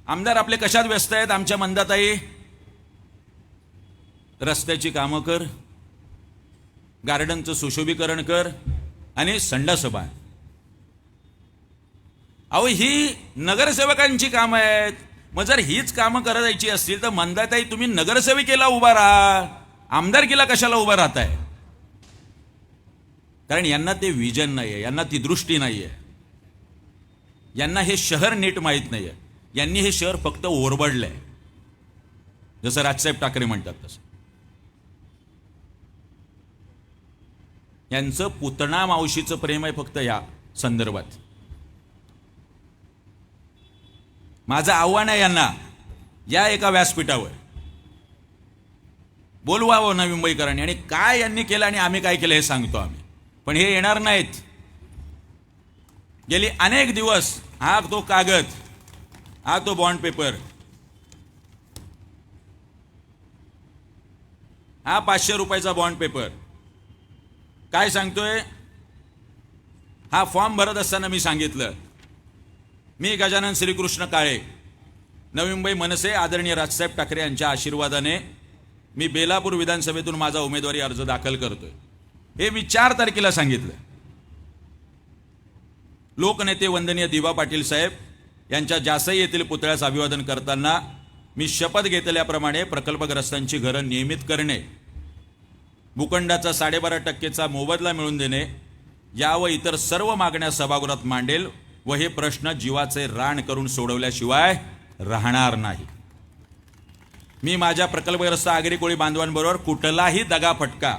आमदार आपले कशात व्यस्त आहेत? आमच्या मंदाताई, रस्त्याची कामं कर, गार्डनचं सुशोभीकरण कर आणि संडास बांध. अहो ही नगरसेवकांची कामं आहेत. मग जर हीच कामं करायची असतील तर मंदाताई तुम्ही नगरसेविकेला उभा राहा, आमदारकीला कशाला उभा राहताय? कारण यांना ते विजन नाहीये, यांना ती दृष्टी नाहीये, यांना हे शहर नीट माहीत नाहीये. यांनी हे शहर फक्त ओरबडलंय, जसं राजसाहेब ठाकरे म्हणतात तसं. यांचं पुतणा मावशीचं प्रेम आहे फक्त या संदर्भात. माझं आव्हान आहे यांना, या एका व्यासपीठावर बोलवावं नवी मुंबईकरांनी, आणि काय यांनी केलं आणि आम्ही काय केलं हे सांगतो आम्ही. पण हे येणार नाहीत. गेली अनेक दिवस हा तो कागद, हा तो बॉन्ड पेपर, हा 500 रुपयाचा बॉन्ड पेपर काय सांगतोय? हा फॉर्म भरत असताना मी सांगितलं, मी गजानन श्रीकृष्ण काळे, नवी मुंबई मनसे आदरणीय राजसाहेब ठाकरे यांच्या आशीर्वादाने मी बेलापूर विधानसभेतून माझा उमेदवारी अर्ज दाखल करतोय. हे मी 4 तारखेला सांगितलं. लोकनेते वंदनीय दिवा पाटील साहेब यांच्या जासई येथील पुतळ्यास अभिवादन करताना मी शपथ घेतल्याप्रमाणे प्रकल्पग्रस्तांची घरं नियमित करणे, भूखंडाचा 12.5% मोबदला मिळवून देणे या व इतर सर्व मागण्या सभागृहात मांडेल व हे प्रश्न जीवाचे रान करून सोडवल्याशिवाय राहणार नाही. मी माझ्या प्रकल्पग्रस्त आगरी कोळी बांधवांबरोबर कुठलाही दगाफटका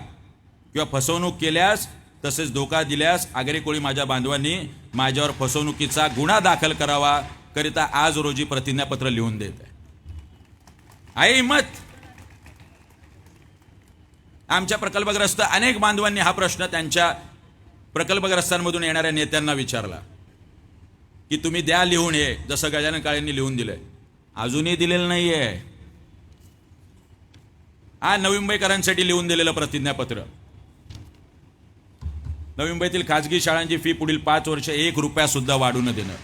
किंवा फसवणूक केल्यास तसेच धोका दिल्यास आगरी कोळी माझ्या बांधवांनी माझ्यावर फसवणुकीचा गुन्हा दाखल करावा करिता आज रोजी प्रतिज्ञापत्र लिहून देत आहे. हिम्मत. आमच्या प्रकल्पग्रस्त अनेक बांधवांनी हा प्रश्न त्यांच्या प्रकल्पग्रस्तांमधून येणाऱ्या नेत्यांना विचारला की तुम्ही द्या लिहून, हे जसं गजानन काळेंनी लिहून दिलंय. अजूनही दिलेलं नाहीये. हा नवी मुंबईकरांसाठी लिहून दिलेलं प्रतिज्ञापत्र. नवी मुंबईतील खाजगी शाळांची फी पुढील 5 वर्ष 1 रुपया सुद्धा वाढू न देणं,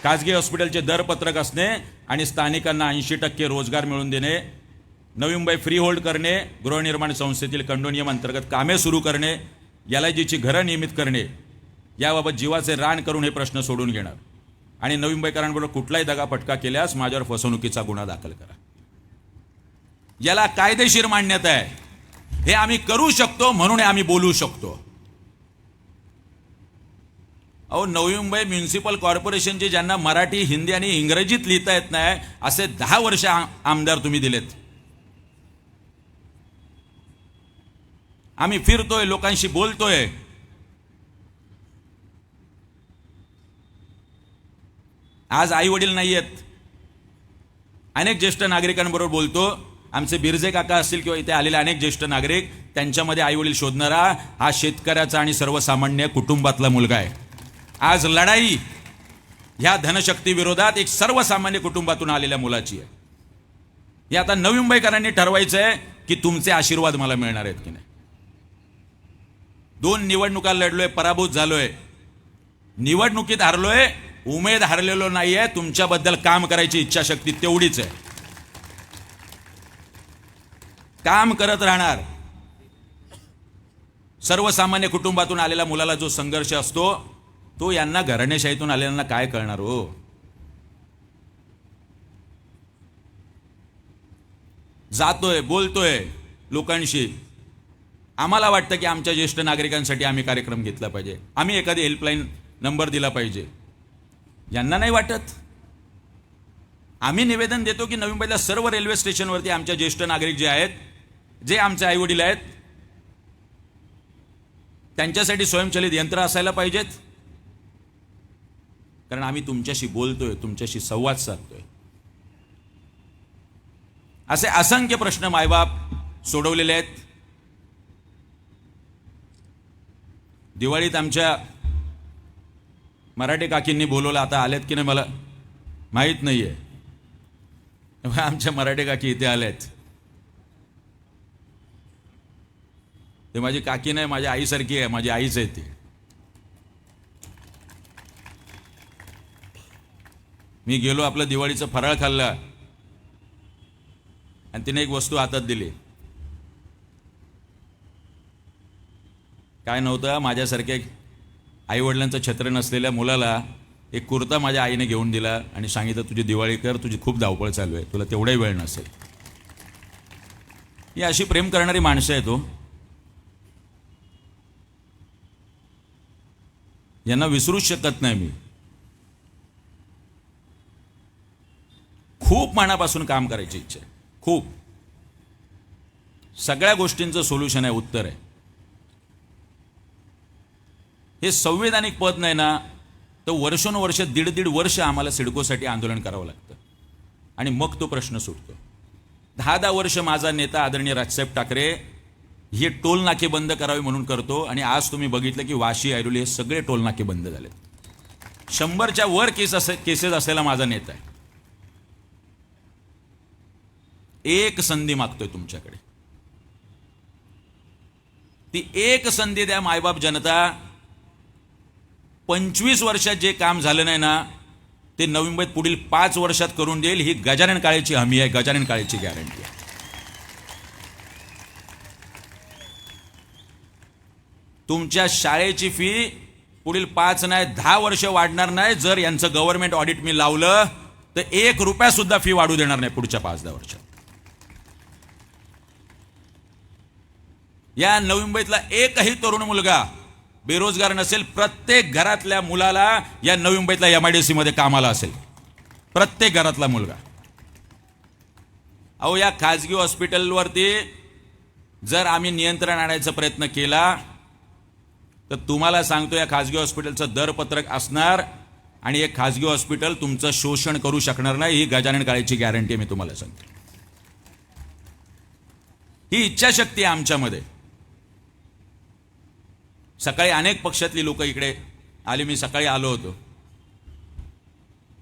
खाजगी हॉस्पिटलचे दरपत्रक असणे आणि स्थानिकांना 80% रोजगार मिळवून देणे, नवी मुंबई फ्री होल्ड करणे, गृहनिर्माण संस्थेतील कंडोनियम अंतर्गत कामे सुरू करणे, LIGची घरं नियमित करणे याबाबत जीवाचे रान करून हे प्रश्न सोडून घेणार आणि नवी मुंबईकरांबरोबर कुठलाही दगाफटका केल्यास माझ्यावर फसवणुकीचा गुन्हा दाखल करा. याला कायदेशीर मान्यता आहे. हे आम्ही करू शकतो म्हणून आम्ही बोलू शकतो. अहो नवी मुंबई म्युन्सिपल कॉर्पोरेशनचे ज्यांना मराठी, हिंदी आणि इंग्रजीत लिहिता येत नाही असे 10 वर्ष आमदार तुम्ही दिलेत. आम्ही फिरतोय, लोकांशी बोलतोय. आज आई वडील नाही आहेत. अनेक ज्येष्ठ नागरिकांबरोबर बोलतो. आमचे बिरजे काका असतील किंवा इथे आलेले अनेक ज्येष्ठ नागरिक, त्यांच्यामध्ये आई वडील शोधणारा हा शेतकऱ्याचा आणि सर्वसामान्य कुटुंबातला मुलगा आहे. आज लढाई ह्या धनशक्ती विरोधात एक सर्वसामान्य कुटुंबातून आलेल्या मुलाची आहे. हे आता नवी मुंबईकरांनी ठरवायचं आहे की तुमचे आशीर्वाद मला मिळणार आहेत की नाही. 2 निवडणुका लढलोय, पराभूत झालोय, निवडणुकीत हारलोय, उमेद हारलेलो नाहीये. तुमच्याबद्दल काम करायची इच्छाशक्ती तेवढीच आहे. काम करत राहणार. सर्वसामान्य कुटुंबातून आलेल्या मुलाला जो संघर्ष असतो तो यांना घराणेशाहीतून आलेल्यांना काय कळणार हो. जातोय, बोलतोय लोकांशी. आम्हाला वाटतं की आमच्या ज्येष्ठ नागरिकांसाठी आम्ही कार्यक्रम घेतला पाहिजे, आम्ही एखादी हेल्पलाईन नंबर दिला पाहिजे. यांना नाही वाटत. आम्ही निवेदन देतो की नवी मुंबईतल्या सर्व रेल्वे स्टेशनवरती आमच्या ज्येष्ठ नागरिक जे आहेत, जे आमचे आईवडील आहेत, त्यांच्यासाठी स्वयंचलित यंत्र असायला पाहिजेत. कारण आम्ही तुमच्याशी बोलतोय, तुमच्याशी संवाद साधतोय. असे असंख्य प्रश्न मायबाप सोडवलेले आहेत. दिवाळीत आमच्या मराठी काकींनी बोलवलं, आता आल्यात की नाही मला माहीत नाहीये. आमच्या मराठी काकी इथे आल्यात. ते माझी काकी नाही, माझ्या आईसारखी आहे, माझी आईच आहे ती. मी गेलो, आपलं दिवाळीचं फराळ खाल्ला आणि तिने एक वस्तू हातात दिली. काय नव्हतं, माझ्यासारख्या आईवडिलांचं छत्र नसलेल्या मुलाला एक कुर्ता माझ्या आईने घेऊन दिला आणि सांगितलं, तुझी दिवाळी कर, तुझी खूप धावपळ चालू आहे, तुला तेवढाही वेळ नसेल. ही अशी प्रेम करणारी माणसं आहेत हो. यांना विसरूच शकत नाही मी. खूप मनापासून काम करायची इच्छा आहे, खूप. सगळ्या गोष्टींचं सोल्युशन आहे, उत्तर आहे. हे संवैधानिक पद नाही ना, तर वर्षोनवर्ष, दीड वर्ष आम्हाला सिडकोसाठी आंदोलन करावं लागतं आणि मग तो प्रश्न सुटतो. 10 वर्ष माझा नेता आदरणीय राजसाहेब ठाकरे हे टोल नाके बंद करावे म्हणून करतो आणि आज तुम्ही बघितलं की वाशी, ऐरोली हे सगळे टोल नाके बंद झाले. 100च्या वर केसेस असलेला माझा नेता आहे. एक संधी मागतोय तुमच्याकडे, ती एक संधी द्या मायबाप जनता. 25 वर्षात जे काम झालं नाही ना, ते नवी मुंबईत पुढील 5 वर्षात करून देईल. ही गजानन काळेची हमी आहे, गजानन काळेची गॅरंटी आहे. तुमच्या शाळेची फी पुढील 5 नाही 10 वर्ष वाढणार नाही. जर यांचं गव्हर्नमेंट ऑडिट मी लावलं तर 1 रुपया सुद्धा फी वाढू देणार नाही पुढच्या 5-10 वर्षात. या नवी मुंबईतला एकही तरुण मुलगा बेरोजगार नसेल. प्रत्येक घरातल्या मुलाला या नवी मुंबईतल्या MIDC मध्ये कामाला असेल, प्रत्येक घरातला मुलगा. अहो, या खाजगी हॉस्पिटलवरती जर आम्ही नियंत्रण आणायचा प्रयत्न केला तर तुम्हाला सांगतो, या खाजगी हॉस्पिटलचं दरपत्रक असणार आणि एक खाजगी हॉस्पिटल तुमचं शोषण करू शकणार नाही. ही गजानन काळेची गॅरंटी मी तुम्हाला सांगतो. ही इच्छाशक्ती आहे आमच्यामध्ये. सकाळी अनेक पक्षातली लोक इकडे आली, मी सकाळी आलो होतो.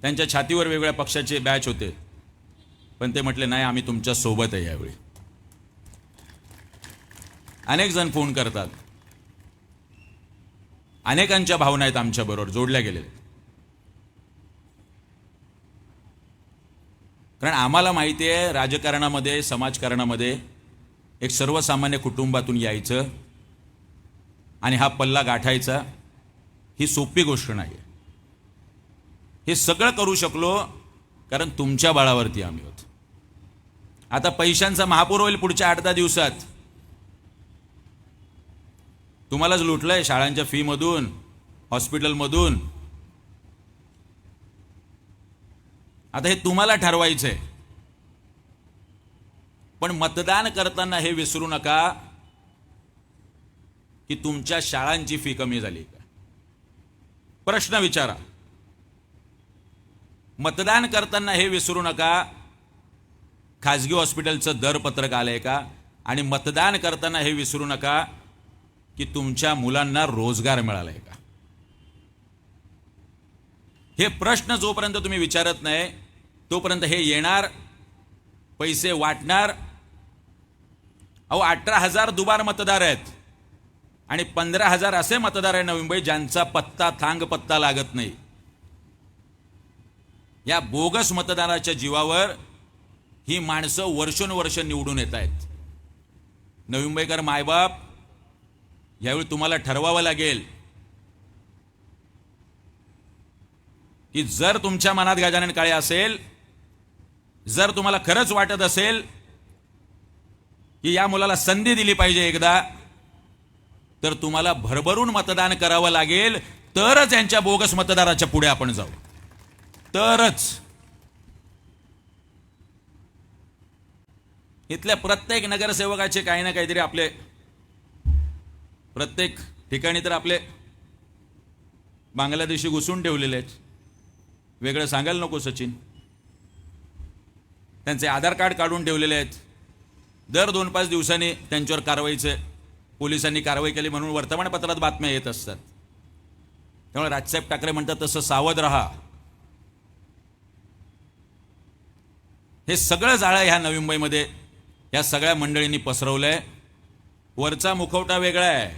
त्यांच्या छातीवर वेगवेगळ्या पक्षाचे बॅच होते, पण ते म्हटले नाही, आम्ही तुमच्या सोबत आहे यावेळी. अनेक जण फोन करतात, अनेकांच्या भावना आहेत आमच्या बरोबर जोडल्या गेलेल्या. कारण आम्हाला माहिती आहे, राजकारणामध्ये, समाजकारणामध्ये एक सर्वसामान्य कुटुंबातून यायचं आणि हा पल्ला गाठायचा ही सोपी गोष्ट नाही. हे सगळं करू शकलो कारण तुमच्या बळावरती आम्ही होतो. आता पैशांचा महापूर होईल पुढच्या 8-10 दिवसात. तुम्हालाच लुटलंय शाळांच्या फी मधून, हॉस्पिटलमधून. आता हे तुम्हाला ठरवायचंय. पण मतदान करताना हे विसरू नका की तुमच्या शाळांची फी कमी झाली का. प्रश्न विचारा. मतदान करताना हे विसरू नका खाजगी हॉस्पिटलचं दरपत्रक आलंय का. आणि मतदान करताना हे विसरू नका की तुमच्या मुलांना रोजगार मिळालाय का. हे प्रश्न जोपर्यंत तुम्ही विचारत नाही तोपर्यंत हे येणार, पैसे वाटणार. अहो, 18,000 दुबार मतदार आहेत आणि 15,000 असे मतदार आहे नवी मुंबई ज्यांचा पत्ता, थांग पत्ता लागत नाही. या बोगस मतदाराच्या जीवावर ही माणसं वर्षोनवर्ष निवडून येत आहेत. नवी मुंबईकर मायबाप, यावेळी तुम्हाला ठरवावं लागेल की जर तुमच्या मनात गजानन काळे असेल, जर तुम्हाला खरंच वाटत असेल की या मुलाला संधी दिली पाहिजे एकदा, तर तुम्हाला भरभरून मतदान करावं लागेल, तरच यांच्या बोगस मतदाराच्या पुढे आपण जाऊ, तरच. इथल्या प्रत्येक नगरसेवकाचे काही ना काहीतरी आपले, प्रत्येक ठिकाणी तर आपले बांगलादेशी घुसून ठेवलेले आहेत. वेगळं सांगायला नको सचिन. त्यांचे आधार कार्ड काढून ठेवलेले आहेत. दर 2-5 दिवसांनी त्यांच्यावर कारवाईचे, पोलिसांनी कारवाई केली म्हणून वर्तमानपत्रात बातम्या येत असतात. त्यामुळे राजसाहेब ठाकरे म्हणतात तसं सावध राहा. हे सगळं जाळं ह्या नवी मुंबईमध्ये या सगळ्या मंडळींनी पसरवलंय. वरचा मुखवटा वेगळा आहे,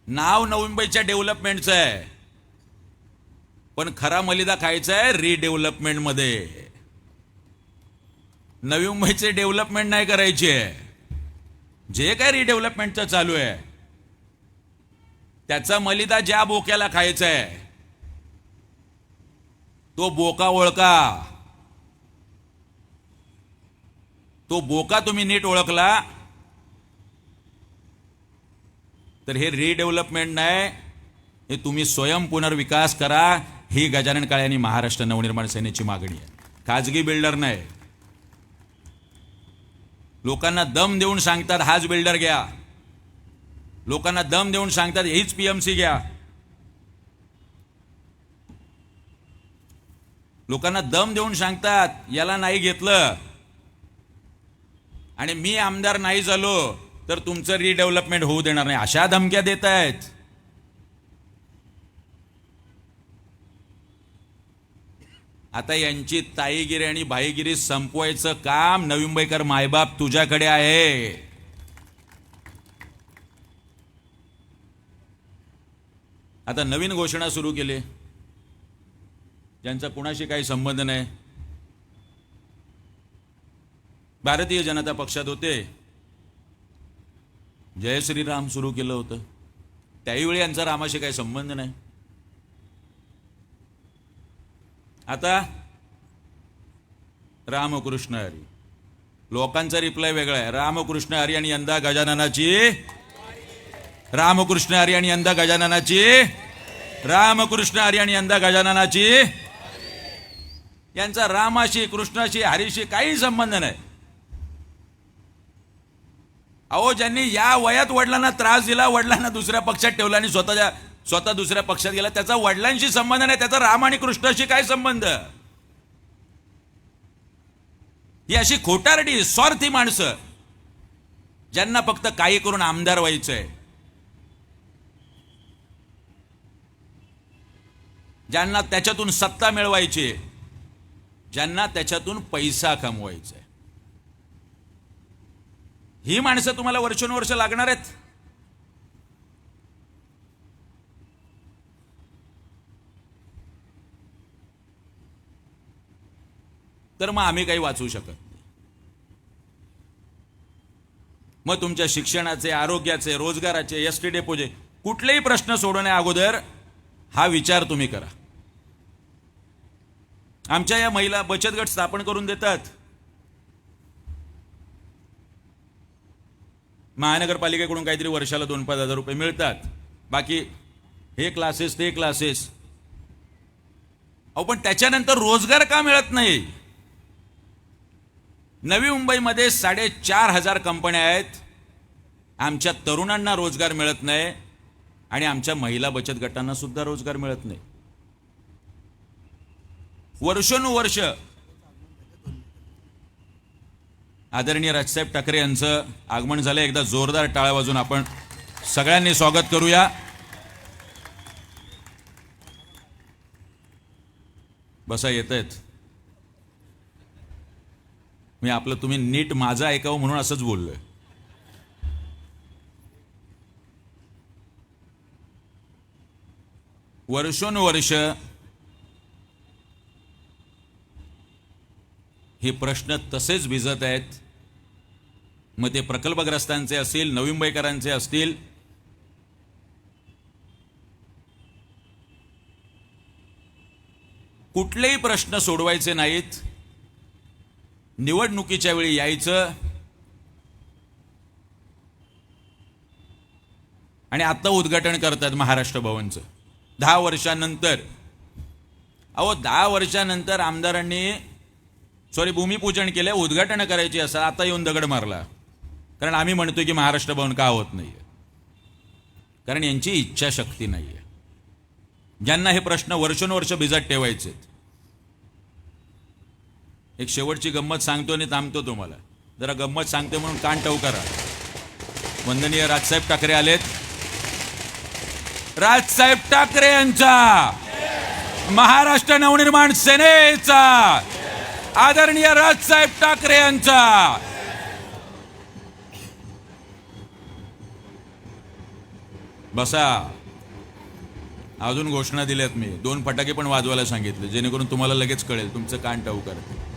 नाव नवी मुंबईच्या डेव्हलपमेंटचं आहे, पण खरा मलिदा खायचा आहे रिडेव्हलपमेंट मध्ये. नवी मुंबईचे डेव्हलपमेंट नाही करायची आहे. जे काय रिडेव्हलपमेंटचं चालू आहे त्याचा मलिदा ज्या बोक्याला खायचा आहे तो बोका ओळखा. तो बोका तुम्ही नीट ओळखला तर हे रिडेव्हलपमेंट नाही, हे तुम्ही स्वयं पुनर्विकास करा. ही गजानन काळे आणि महाराष्ट्र नवनिर्माण सेनेची मागणी आहे. खाजगी बिल्डर नाही. लोकांना दम देऊन सांगतात हाच बिल्डर घ्या, लोकांना दम देऊन सांगतात हीच पीएमसी घ्या, लोकांना दम देऊन सांगतात याला नाही घेतलं आणि मी आमदार नाही झालो तर तुमचं रिडेव्हलपमेंट होऊ देणार नाही, अशा धमक्या देत आहेत. आता यांची ताईगिरी आणि भाईगिरी संपवायचं काम नवी मुंबईकर मायबाप तुझ्याकडे आहे. आता नवीन घोषणा सुरू केली ज्यांचा कुणाशी काही संबंध नाही. भारतीय जनता पक्षात होते, जय श्रीराम सुरू केलं होतं, त्यावेळी यांचा रामाशी काही संबंध नाही. आता रामकृष्ण हरी. लोकांचा रिप्लाय वेगळा आहे. रामकृष्ण हरी आणि यंदा गजाननाची, रामकृष्ण हरी आणि यंदा गजाननाची, रामकृष्ण हरी आणि यंदा गजाननाची. यांचा रामाशी, कृष्णाशी, हरीशी काही संबंध नाही. अहो, ज्यांनी या वयात वडिलांना त्रास दिला, वडिलांना दुसऱ्या पक्षात ठेवला आणि स्वतः दुसऱ्या पक्षात गेला, त्याचा वडिलांशी संबंध नाही, त्याचा राम आणि कृष्णाशी काय संबंध. ही अशी खोटारडी स्वार्थी माणसं ज्यांना फक्त काही करून आमदार व्हायचंय, ज्यांना त्याच्यातून सत्ता मिळवायची, ज्यांना त्याच्यातून पैसा कमवायचा आहे, ही माणसं तुम्हाला वर्षानुवर्ष लागणार आहेत. तर मग आम्ही काही वाचवू शकत नाही. मग तुमच्या शिक्षणाचे, आरोग्याचे, रोजगाराचे, एसटी डेपोचे कुठलेही प्रश्न सोडवण्या अगोदर हा विचार तुम्ही करा. आमच्या या महिला बचत गट स्थापन करून देतात. महानगरपालिकेकडून काहीतरी वर्षाला 2-5 हजार रुपये मिळतात. बाकी हे क्लासेस, ते क्लासेस. अहो, पण त्याच्यानंतर रोजगार का मिळत नाही. नवी मुंबईमध्ये 4,500 कंपन्या आहेत. आमच्या तरुणांना रोजगार मिळत नाही आणि आमच्या महिला बचत गटांना सुद्धा रोजगार मिळत नाही. वर्षानुवर्ष आदरणीय राजसाहेब ठाकरे यांचं आगमन झालं. एकदा जोरदार टाळ्या वाजून आपण सगळ्यांनी स्वागत करूया. बसा, येत आहेत. मी आपलं तुम्ही नीट माझं ऐकावं म्हणून असंच बोललोय. वर्षोनुवर्ष हे प्रश्न तसेच भिजत आहेत. मग ते प्रकल्पग्रस्तांचे असतील, नवी मुंबईकरांचे असतील, कुठलेही प्रश्न सोडवायचे नाहीत. निवडणुकीच्या वेळी यायचं आणि आत्ता उद्घाटन करतात महाराष्ट्र भवनचं 10 वर्षानंतर. अहो 10 वर्षानंतर आमदारांनी भूमिपूजन केलं, उद्घाटन करायची असं आता येऊन दगड मारला. कारण आम्ही म्हणतोय की महाराष्ट्र भवन का होत नाहीये, कारण यांची इच्छाशक्ती नाहीये. ज्यांना हे प्रश्न वर्षोनवर्ष भिजत ठेवायचे. एक शेवटची गंमत सांगतो आणि थांबतो तुम्हाला. जरा गंमत सांगते म्हणून कान टव करा. वंदनीय राजसाहेब ठाकरे आलेत. राजसाहेब ठाकरे यांचा, महाराष्ट्र नवनिर्माण सेनेचा, आदरणीय राजसाहेब ठाकरे यांचा. बसा. अजून घोषणा दिल्यात मी. 2 फटाके पण वाजवायला सांगितले, जेणेकरून तुम्हाला लगेच कळेल. तुमचं कान टाऊ करते.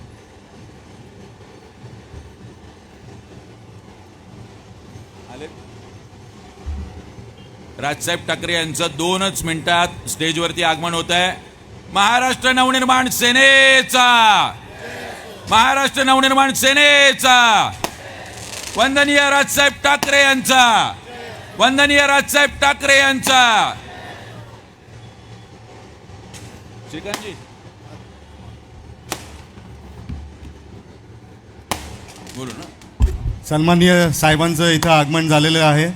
राजसाहेब ठाकरे यांचं 2च मिनिटात स्टेजवरती आगमन होत आहे. महाराष्ट्र नवनिर्माण सेनेचा, महाराष्ट्र नवनिर्माण सेनेचा, वंदनीय राजसाहेब ठाकरे यांचा, वंदनीय राजसाहेब ठाकरे यांचा. श्रीकांतजी बोलू ना. सन्माननीय साहेबांचं इथं आगमन झालेलं आहे.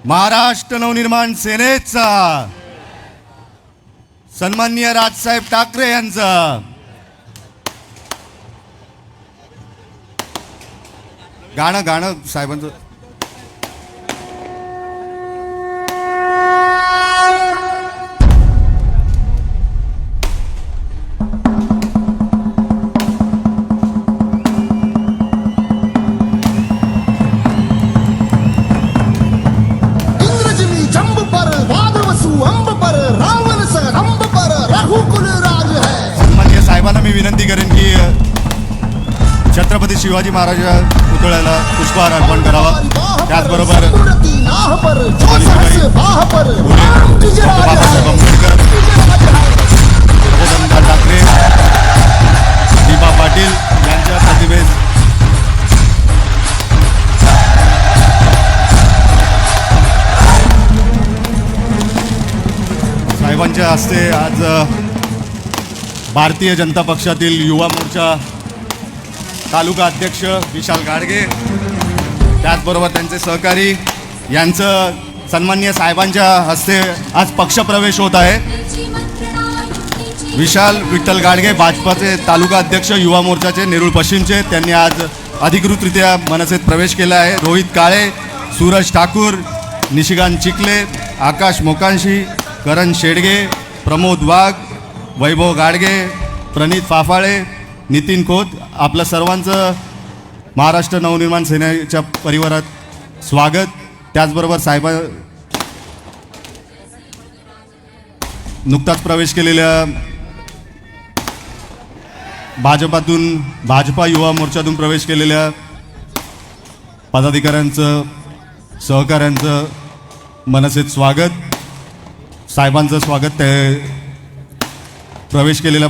महाराष्ट्र नवनिर्माण सेनेचा, सन्माननीय राजसाहेब ठाकरे यांचा. गाणं साहेबांचं. सन्माननीय साहेबांना मी विनंती करेन की छत्रपती शिवाजी महाराज पुतळ्याला पुष्पहार अर्पण करावा. त्याचबरोबर बाबासाहेब आंबेडकर, प्रबोधनकार ठाकरे, दीपा पाटील यांच्या प्रतिभेस साहेबांच्या हस्ते आज भारतीय जनता पक्षातील युवा मोर्चा तालुका अध्यक्ष विशाल गाडगे, त्याचबरोबर त्यांचे सहकारी यांचं सन्माननीय साहेबांच्या हस्ते आज पक्षप्रवेश होत आहे. विशाल विठ्ठल गाडगे, भाजपाचे तालुका अध्यक्ष युवा मोर्चाचे नेरूळ पश्चिमचे, त्यांनी आज अधिकृतरित्या मनसेत प्रवेश केला आहे. रोहित काळे, सूरज ठाकूर, निशिकांत चिखले, आकाश मोकांशी, करण शेडगे, प्रमोद वाघ, वैभव गाडगे, प्रणित फाफाळे, नितीन खोत, आपलं सर्वांचं महाराष्ट्र नवनिर्माण सेनेच्या परिवारात स्वागत. त्याचबरोबर साहेब नुकताच प्रवेश केलेल्या भाजपा युवा मोर्चातून प्रवेश केलेल्या पदाधिकाऱ्यांचं, सहकाऱ्यांचं मनसेत स्वागत. साहेबांचं स्वागत ते प्रवेश केलेल्या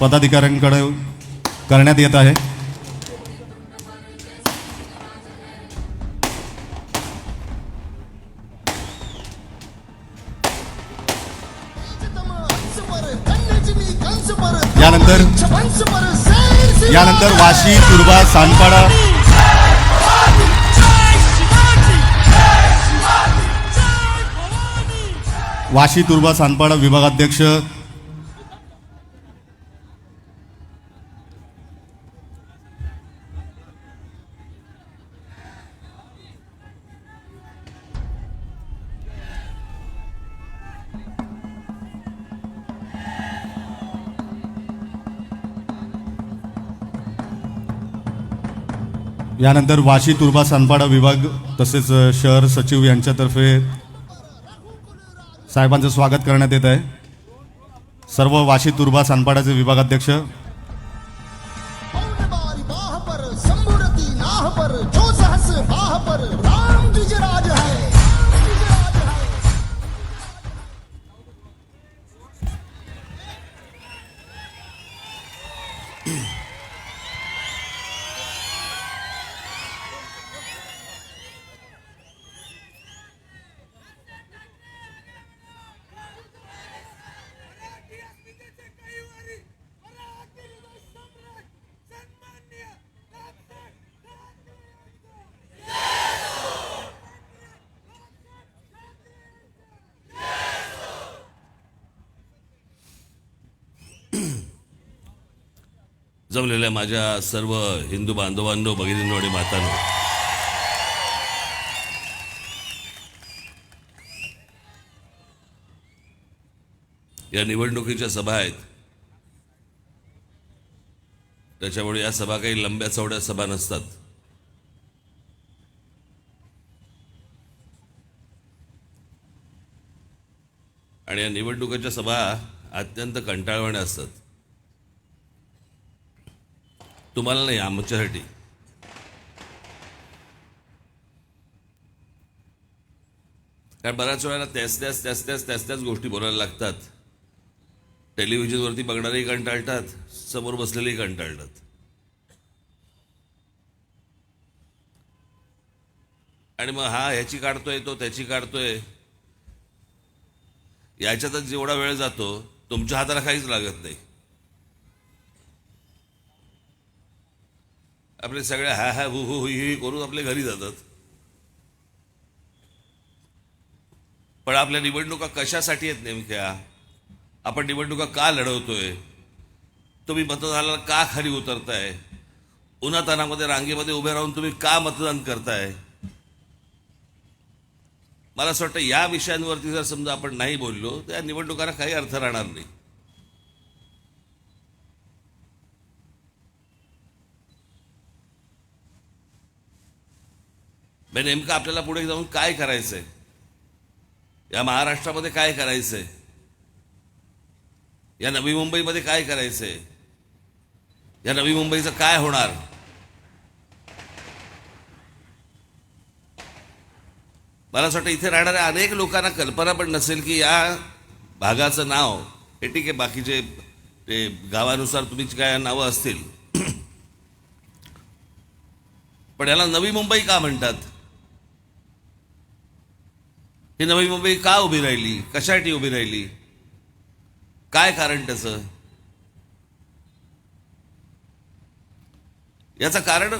पदाधिकाऱ्यांकडे करण्यात येत आहे. यानंतर वाशी, तुर्बा, सानपाडा वाशी, तुर्बा, सानपाडा विभागाध्यक्ष यानंतर वाशी, तुर्बा, सानपाडा विभाग तसेच शहर सचिव यांच्यातर्फे साहेबांचं स्वागत करण्यात येत आहे. सर्व वाशी, तुर्बा, सानपाडाचे विभागाध्यक्ष जमलेल्या माझ्या सर्व हिंदू बांधवांनो, भगिनींनो आणि मातांनो, या निवडणुकीच्या सभा आहेत, त्याच्यामुळे या सभा काही लंब्या चौड्या सभा नसतात. आणि या निवडणुकीच्या सभा अत्यंत कंटाळवाण्या असतात. तुम्हाला नाही, आमच्यासाठी. कारण बऱ्याच वेळेला त्याच गोष्टी बोलायला लागतात. टेलिव्हिजनवरती बघणारेही कंटाळतात, समोर बसलेलेही कंटाळतात. आणि मग हा ह्याची काढतोय, तो त्याची काढतोय, याच्यातच जेवढा वेळ जातो तुमच्या हाताला काहीच लागत नाही. आपले सगळे हा हा हु हु ही करून आपले घरी जातात. पण आपल्या निवडणुका कशासाठी आहेत नेमक्या? आपण निवडणुका का लढवतोय? तुम्ही मतदानाला का खाली उतरताय? उन्हातानामध्ये रांगेमध्ये उभे राहून तुम्ही का मतदान करताय? मला असं वाटतं या विषयांवरती जर समजा आपण नाही बोललो तर या निवडणुकांना काही अर्थ राहणार नाही. नेमकं आपल्याला पुढे जाऊन काय करायचंय, या महाराष्ट्रामध्ये काय करायचंय, या नवी मुंबईमध्ये काय करायचंय, या नवी मुंबईचं काय होणार? मला असं वाटतं इथे राहणाऱ्या अनेक लोकांना कल्पना पण नसेल की या भागाचं नाव, हे ठीक आहे, बाकीचे ते गावानुसार तुम्ही काय नावं असतील, पण याला नवी मुंबई का म्हणतात? ही नवी मुंबई का उभी राहिली? कशासाठी उभी राहिली? काय कारण त्याचं? याचं कारण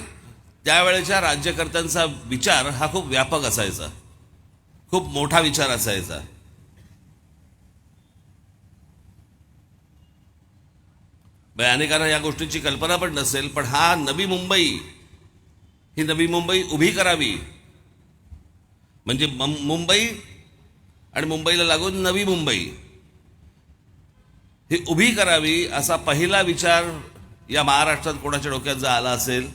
त्यावेळेच्या राज्यकर्त्यांचा विचार हा खूप व्यापक असायचा, खूप मोठा विचार असायचा. अनेकांना या गोष्टीची कल्पना पण नसेल, पण हा नवी मुंबई, ही नवी मुंबई उभी करावी म्हणजे मुंबई आणि मुंबईला लागून नवी मुंबई ही उभी करावी असा पहिला विचार या महाराष्ट्रात कोणाच्या डोक्यात जर आला असेल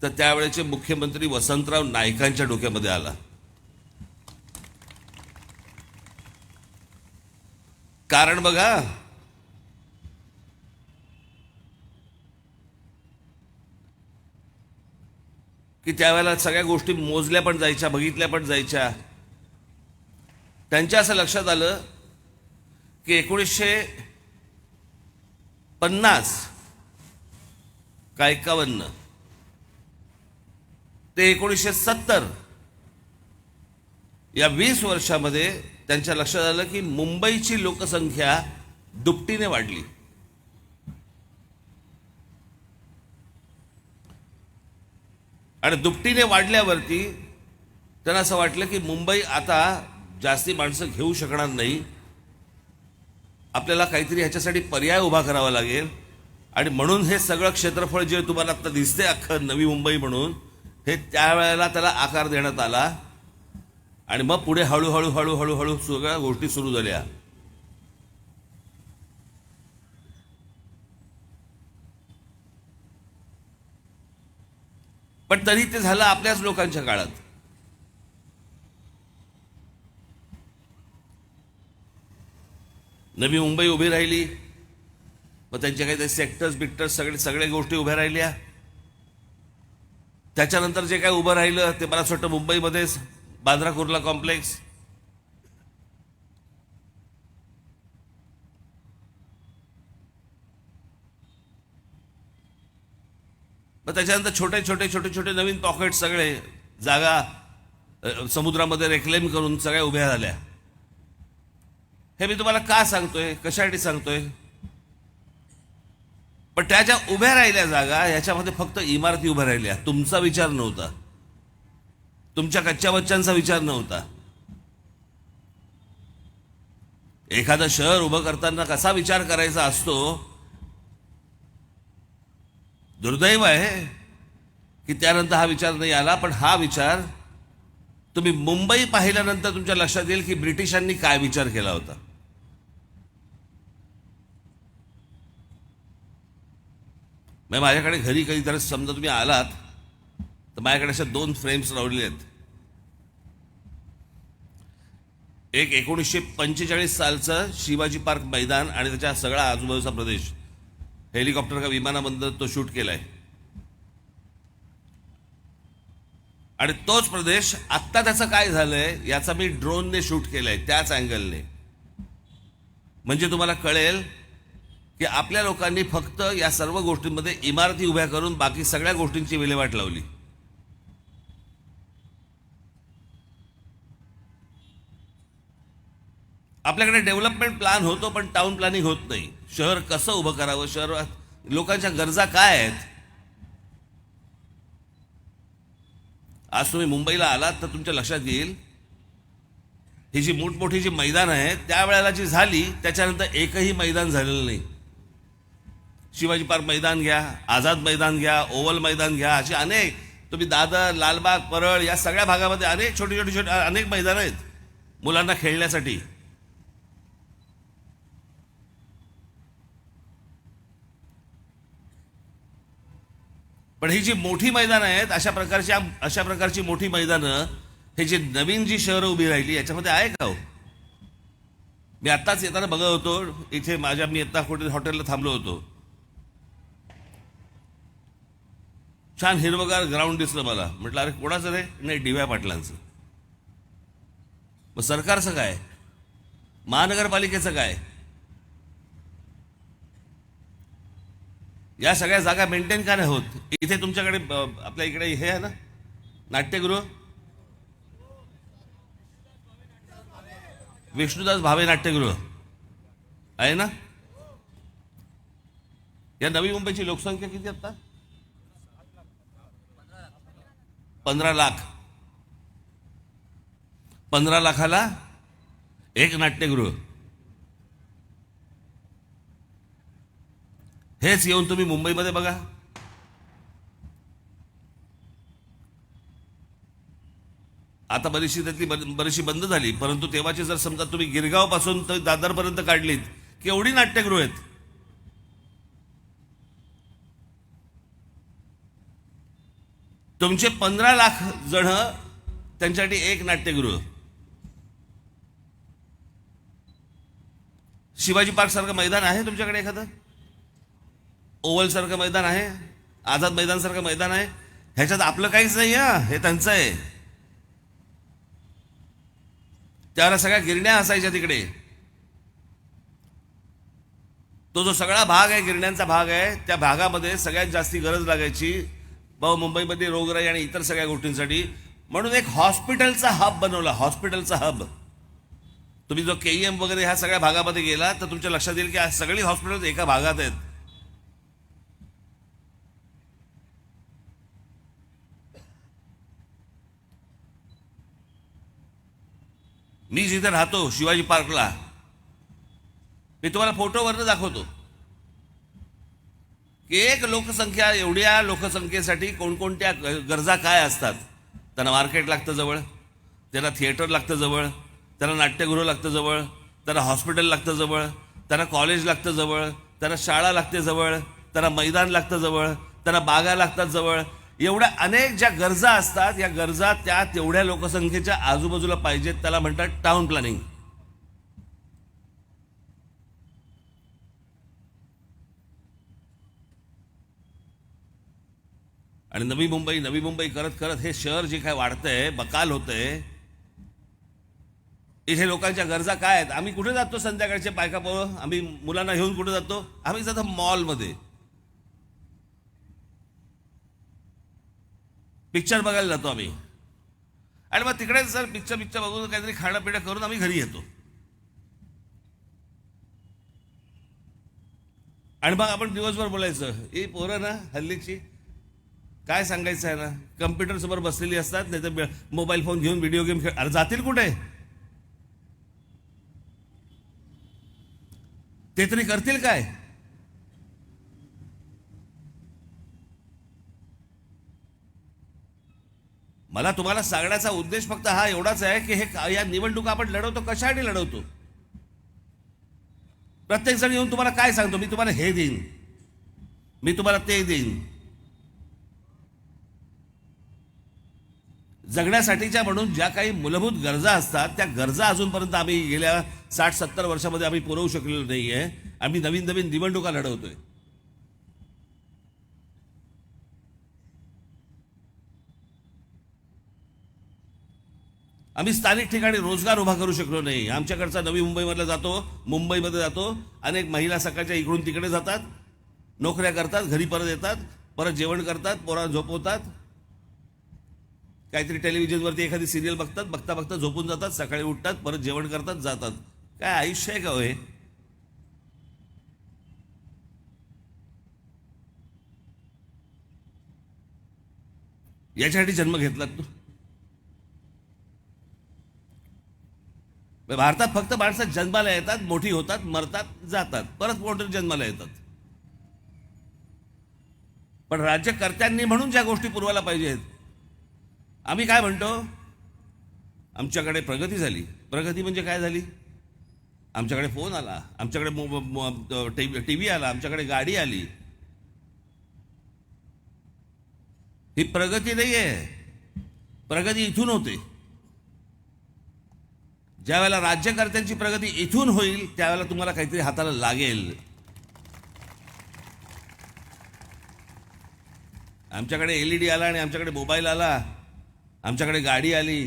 तर त्यावेळेचे मुख्यमंत्री वसंतराव नाईकांच्या डोक्यामध्ये आला. कारण बघा, की त्यावेळेला सगळ्या गोष्टी मोजल्या पण जायच्या, बघितल्या पण जायच्या. त्यांच्या असं लक्षात आलं की 1950 का 51 ते 1970 या 20 वर्षामध्ये त्यांच्या लक्षात आलं की मुंबईची लोकसंख्या दुपटीने वाढली. आणि दुपटीने वाढल्यावरती त्यांना असं वाटलं की मुंबई आता जास्ती माणसं घेऊ शकणार नाही, आपल्याला काहीतरी ह्याच्यासाठी पर्याय उभा करावा लागेल. आणि म्हणून हे सगळं क्षेत्रफळ जे तुम्हाला आता दिसते अख्खं नवी मुंबई म्हणून, हे त्यावेळेला त्याला आकार देण्यात आला. आणि मग पुढे हळूहळू हळूहळू हळू सगळ्या गोष्टी सुरू झाल्या. पण तरी ते झालं आपल्याच लोकांच्या काळात. नवी मुंबई उभी राहिली, मग त्यांच्या काही ते सेक्टर्स बिक्टर्स सगळ्या गोष्टी उभ्या राहिल्या. त्याच्यानंतर जे काय उभं राहिलं ते मला असं वाटतं मुंबईमध्येच बांद्रा कुर्ला कॉम्प्लेक्स, मग त्याच्यानंतर छोटे छोटे छोटे छोटे नवीन पॉकेट, सगळे जागा समुद्रामध्ये रेक्लेम करून सगळ्या उभ्या झाल्या. हे मी तुम्हाला का सांगतोय, कशासाठी सांगतोय? पण त्या ज्या उभ्या राहिल्या जागा, ह्याच्यामध्ये फक्त इमारती उभ्या राहिल्या. तुमचा विचार नव्हता, तुमच्या कच्च्या बच्चांचा विचार नव्हता. एखादं शहर उभं करताना कसा विचार करायचा असतो दुर्दैव आहे की त्यानंतर हा विचार नाही आला. पण हा विचार तुम्ही मुंबई पाहिल्यानंतर तुमच्या लक्षात येईल की ब्रिटिशांनी काय विचार केला होता. मग माझ्याकडे घरी कधीतरी समजा तुम्ही आलात तर माझ्याकडे अशा 2 फ्रेम्स लावलेले आहेत. एक 1945 सालचं शिवाजी पार्क मैदान आणि त्याच्या सगळा आजूबाजूचा प्रदेश हेलिकॉप्टर का विमानामधून तो शूट केलाय. आणि तोच प्रदेश आत्ता त्याचं काय झालंय याचा मी ड्रोनने शूट केलाय त्याच अँगलने. म्हणजे तुम्हाला कळेल की आपल्या लोकांनी फक्त या सर्व गोष्टींमध्ये इमारती उभ्या करून बाकी सगळ्या गोष्टींची विल्हेवाट लावली. आपल्याकडे डेव्हलपमेंट प्लॅन होतो पण टाउन प्लॅनिंग होत नाही. शहर कसं उभं करावं, शहर लोकांच्या गरजा काय आहेत. आज तुम्ही मुंबईला आलात तर तुमच्या लक्षात येईल ही जी मोठमोठी जी मैदान आहेत त्यावेळेला जी झाली त्याच्यानंतर एकही मैदान झालेलं नाही. शिवाजी पार्क मैदान घ्या, आझाद मैदान घ्या, ओव्हल मैदान घ्या, अशी अनेक तुम्ही दादर, लालबाग, परळ या सगळ्या भागामध्ये अनेक छोटी छोटी छोटी अनेक मैदान आहेत मुलांना खेळण्यासाठी. पण ही जी मोठी मैदानं आहेत अशा प्रकारची मोठी मैदानं हे जे नवीन जी शहरं उभी राहिली याच्यामध्ये आहे का हो? मी आत्ताच येताना बघत होतो इथे मी आता हॉटेलला थांबलो होतो. छान हिरवगार ग्राउंड दिसलं मला. म्हटलं अरे कोणाचं रे? नाही, डी.वाय. पाटलांचं. मग सरकारचं काय, महानगरपालिकेचं काय? या सगळ्या जागा मेंटेन का नाही होत? इथे तुमच्याकडे आपल्या इकडे हे आहे ना नाट्यगृह, विष्णुदास भावे नाट्यगृह आहे ना. या नवी मुंबईची लोकसंख्या किती आता? 15 लाख. 15 लाखाला एक नाट्यगृह. हेच येऊन तुम्ही मुंबईमध्ये बघा. आता बरीचशी बंद झाली, परंतु तेव्हाची जर समजा तुम्ही गिरगाव पासून तर दादरपर्यंत काढलीत केवढी नाट्यगृह आहेत. तुमचे 15 लाख जण त्यांच्यासाठी एक नाट्यगृह. शिवाजी पार्क सारखं मैदान आहे तुमच्याकडे एखादं? ओव्हल सारखं मैदान आहे, आझाद मैदान सारखं मैदान आहे? ह्याच्यात आपलं काहीच नाही आहे, हे त्यांचं आहे. त्याला सगळ्या गिरण्या असायच्या तिकडे. तो जो सगळा भाग आहे गिरण्यांचा भाग आहे त्या भागामध्ये सगळ्यात जास्ती गरज लागायची मुंबईमध्ये रोगराई आणि इतर सगळ्या गोष्टींसाठी. म्हणून एक हॉस्पिटलचा हब बनवला, हॉस्पिटलचा हब. तुम्ही जो KEM वगैरे ह्या सगळ्या भागामध्ये गेला तर तुमच्या लक्षात येईल की सगळी हॉस्पिटल एका भागात आहेत. मी जिथे राहतो शिवाजी पार्कला, मी तुम्हाला फोटोवरनं दाखवतो की एक लोकसंख्या, एवढ्या लोकसंख्येसाठी कोणकोणत्या गरजा काय असतात. त्यांना मार्केट लागतं जवळ, त्यांना थिएटर लागतं जवळ, त्यांना नाट्यगृह लागतं जवळ, त्यांना हॉस्पिटल लागतं जवळ, त्यांना कॉलेज लागतं जवळ, त्यांना शाळा लागते जवळ, त्यांना मैदान लागतं जवळ, त्यांना बागा लागतात जवळ. एवढ्या अनेक ज्या गरजा असतात या गरजा त्या तेवढ्या लोकसंख्येच्या आजूबाजूला पाहिजेत. त्याला म्हणतात टाउन प्लॅनिंग. आणि नवी मुंबई करत करत हे शहर जे काय वाढतंय, बकाल होतंय. इथे लोकांच्या गरजा काय आहेत? आम्ही कुठे जातो संध्याकाळचे बायका पोरं? आम्ही मुलांना घेऊन कुठे जातो? आम्ही जातो मॉलमध्ये पिक्चर बघायला जातो आम्ही. आणि मग तिकडे जर पिक्चर बघून काहीतरी खाणं पिणं करून आम्ही घरी येतो. आणि मग आपण दिवसभर बोलायचं, ही पोरं ना हल्लीची काय सांगायचं आहे ना, कम्प्युटर समोर बसलेली असतात, नाही तर मोबाईल फोन घेऊन व्हिडिओ गेम खेळ. अरे जातील कुठे? ते तरी करतील काय? मला तुम्हाला सांगण्याचा उद्देश फक्त हा एवढाच आहे की हे या निवडणुका आपण लढवतो कशासाठी लढवतो. प्रत्येक जण येऊन तुम्हाला काय सांगतो, मी तुम्हाला हे देईन, मी तुम्हाला ते देईन. जगण्यासाठीच्या म्हणून ज्या काही मूलभूत गरजा असतात त्या गरजा अजूनपर्यंत आम्ही गेल्या 60-70 वर्षामध्ये आम्ही पुरवू शकलेलो नाहीये. आम्ही नवीन नवीन निवडणुका लढवतोय. आम्ही स्थानिक ठिकाणी रोजगार उभा करू शकलो नाही. आमच्याकडचा नवी मुंबईमधला जातो, मुंबईमध्ये जातो, अनेक महिला सकाळच्या इकडून तिकडे जातात, नोकऱ्या करतात, घरी परत येतात, परत जेवण करतात, पोरांना झोपवतात, काहीतरी टेलिव्हिजनवरती एखादी सिरियल बघतात, बघता बघता झोपून जातात, सकाळी उठतात, परत जेवण करतात, जातात. काय आयुष्य आहे का हो हे? याच्यासाठी जन्म घेतलात तू? भारतात फक्त माणसं जन्माला येतात, मोठी होतात, मरतात, जातात, परत मोठे जन्माला येतात. पण राज्यकर्त्यांनी म्हणून ज्या गोष्टी पुरवायला पाहिजेत, आम्ही काय म्हणतो, आमच्याकडे प्रगती झाली. प्रगती म्हणजे काय झाली? आमच्याकडे फोन आला, आमच्याकडे टीव्ही आला, आमच्याकडे गाडी आली. ही प्रगती नाही आहे. प्रगती इथून होते. ज्या वेळेला राज्यकर्त्यांची प्रगती इथून होईल त्यावेळेला तुम्हाला काहीतरी हाताला लागेल. आमच्याकडे LED आला आणि आमच्याकडे मोबाईल आला, आमच्याकडे गाडी आली,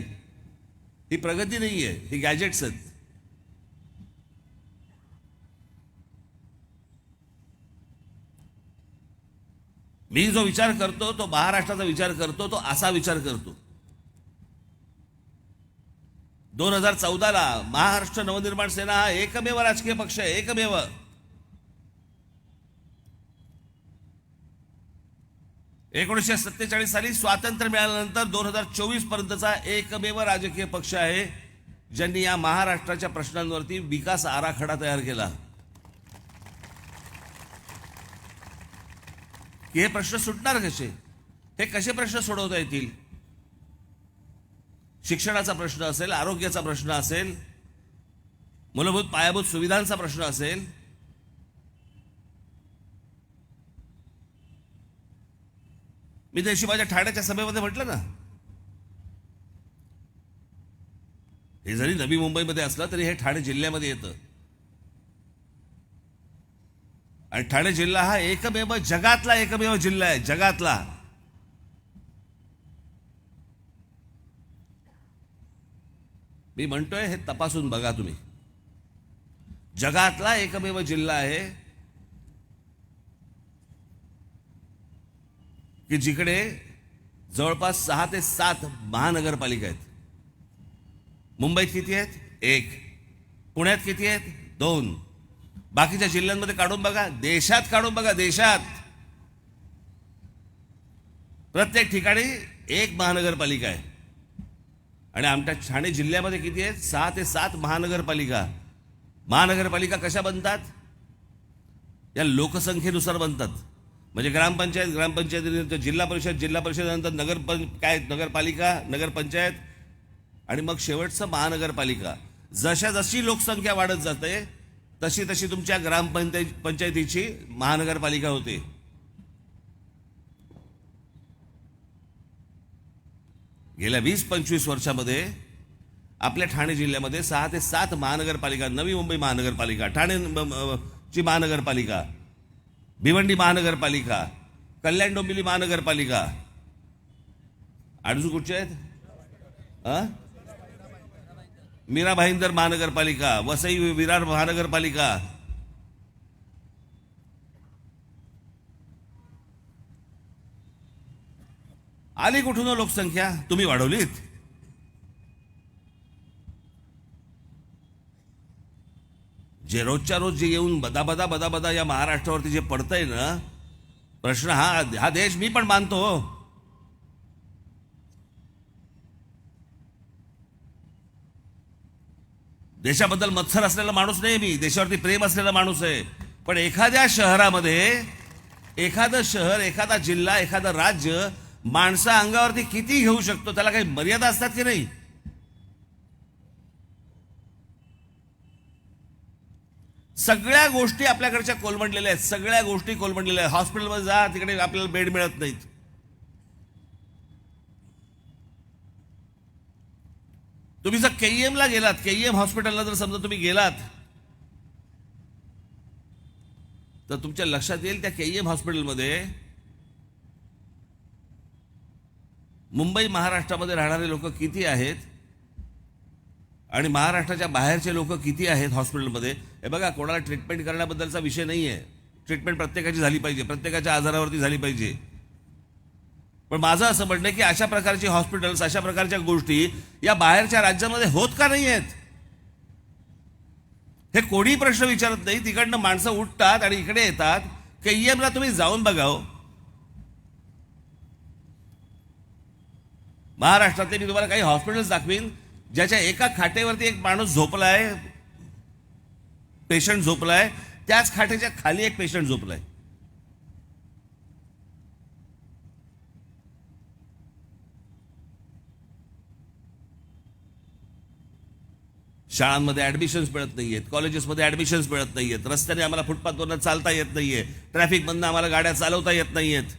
ही प्रगती नाही आहे, ही गॅजेट्स आहेत. मी जो विचार करतो तो महाराष्ट्राचा विचार करतो, तो असा विचार करतो. 2014ला महाराष्ट्र नवनिर्माण सेना हा एकमेव राजकीय पक्ष आहे, एकमेव. (1947) साली स्वातंत्र्य मिळाल्यानंतर 2024 पर्यंतचा एकमेव राजकीय पक्ष आहे ज्यांनी या महाराष्ट्राच्या प्रश्नांवरती विकास आराखडा तयार केला. की हे प्रश्न सुटणार कसे, हे कसे प्रश्न सोडवता येतील. शिक्षणाचा प्रश्न असेल, आरोग्याचा प्रश्न असेल, मूलभूत पायाभूत सुविधांचा प्रश्न असेल, मी त्याशी माझ्या ठाण्याच्या सभेमध्ये म्हटलं ना, हे जरी नवी मुंबईमध्ये असलं तरी हे ठाणे जिल्ह्यामध्ये येतं. आणि ठाणे जिल्हा हा एकमेव, जगातला एकमेव जिल्हा आहे, जगातला. मी म्हणतोय हे तपासून बघा तुम्ही. जगातला एकमेव जिल्हा आहे की जिकडे जवळपास 6 ते 7 महानगरपालिका आहेत. मुंबईत किती आहेत? 1. पुण्यात किती आहेत? 2. बाकीच्या जिल्ह्यांमध्ये काढून बघा, देशात काढून बघा, देशात प्रत्येक ठिकाणी 1 महानगरपालिका आहे. आणि आमच्या ठाणे जिल्ह्यामध्ये किती आहेत? 6 ते 7 महानगरपालिका. महानगरपालिका कशा बनतात? या लोकसंख्येनुसार बनतात. म्हणजे ग्रामपंचायत, जिल्हा परिषदेनंतर नगरपालिका, नगरपंचायत आणि मग शेवटचं महानगरपालिका. जशी लोकसंख्या वाढत जाते तशी तशी तुमच्या ग्रामपंचायतीची महानगरपालिका होते. गेल्या 20-25 वर्षामध्ये आपल्या ठाणे जिल्ह्यामध्ये 6 ते 7 महानगरपालिका, नवी मुंबई महानगरपालिका, ठाणे ची महानगरपालिका, भिवंडी महानगरपालिका, कल्याण डोंबिवली महानगरपालिका, अजून कुठचे आहेत? मीरा भाईंदर महानगरपालिका, वसई विरार महानगरपालिका. आली कुठून लोकसंख्या? तुम्ही वाढवलीत. जे रोजच्या रोज जे येऊन बदा या महाराष्ट्रावरती जे पडतंय ना प्रश्न, हा देश मी पण मानतो. देशाबद्दल मत्सर असलेला माणूस नाही मी, देशावरती प्रेम असलेला माणूस आहे. पण एखाद्या शहरामध्ये, एखादं शहर, एखादा जिल्हा, एखादं राज्य माणसा अंगावरती किती घेऊ शकतो, त्याला काही मर्यादा असतात की नाही? सगळ्या गोष्टी आपल्याकडच्या कोलमडलेल्या आहेत, सगळ्या गोष्टी कोलमडलेल्या आहेत. हॉस्पिटलमध्ये जा, तिकडे आपल्याला बेड मिळत नाहीत. तुम्ही जर KEM ला गेलात, KEM हॉस्पिटलला जर समजा तुम्ही गेलात, तर तुमच्या लक्षात येईल त्या KEM हॉस्पिटलमध्ये मुंबई महाराष्ट्रामध्ये राहणारे लोक किती आहेत आणि महाराष्ट्राच्या बाहेरचे लोक किती आहेत हॉस्पिटलमध्ये. हे बघा, कोणाला ट्रीटमेंट करण्याबद्दलचा विषय नाही आहे. ट्रीटमेंट प्रत्येकाची झाली पाहिजे, प्रत्येकाच्या आजारावरती झाली पाहिजे. पण माझं असं म्हणणं आहे की अशा प्रकारची हॉस्पिटल्स, अशा प्रकारच्या गोष्टी या बाहेरच्या राज्यामध्ये होत का नाही आहेत, हे कोणी प्रश्न विचारत नाही. तिकडनं माणसं उठतात आणि इकडे येतात. KEM ला तुम्ही जाऊन बघाव. महाराष्ट्रातले मी तुम्हाला काही हॉस्पिटल्स दाखवीन ज्याच्या एका खाटेवरती एक माणूस झोपलाय, पेशंट झोपलाय, त्याच खाटेच्या खाली एक पेशंट झोपलाय. शाळांमध्ये ऍडमिशन्स मिळत नाहीयेत, कॉलेजेसमध्ये ऍडमिशन्स मिळत नाहीयेत, रस्त्याने आम्हाला फुटपाथवरनं चालता येत नाहीये, ट्रॅफिकमधनं आम्हाला गाड्या चालवता येत नाहीयेत.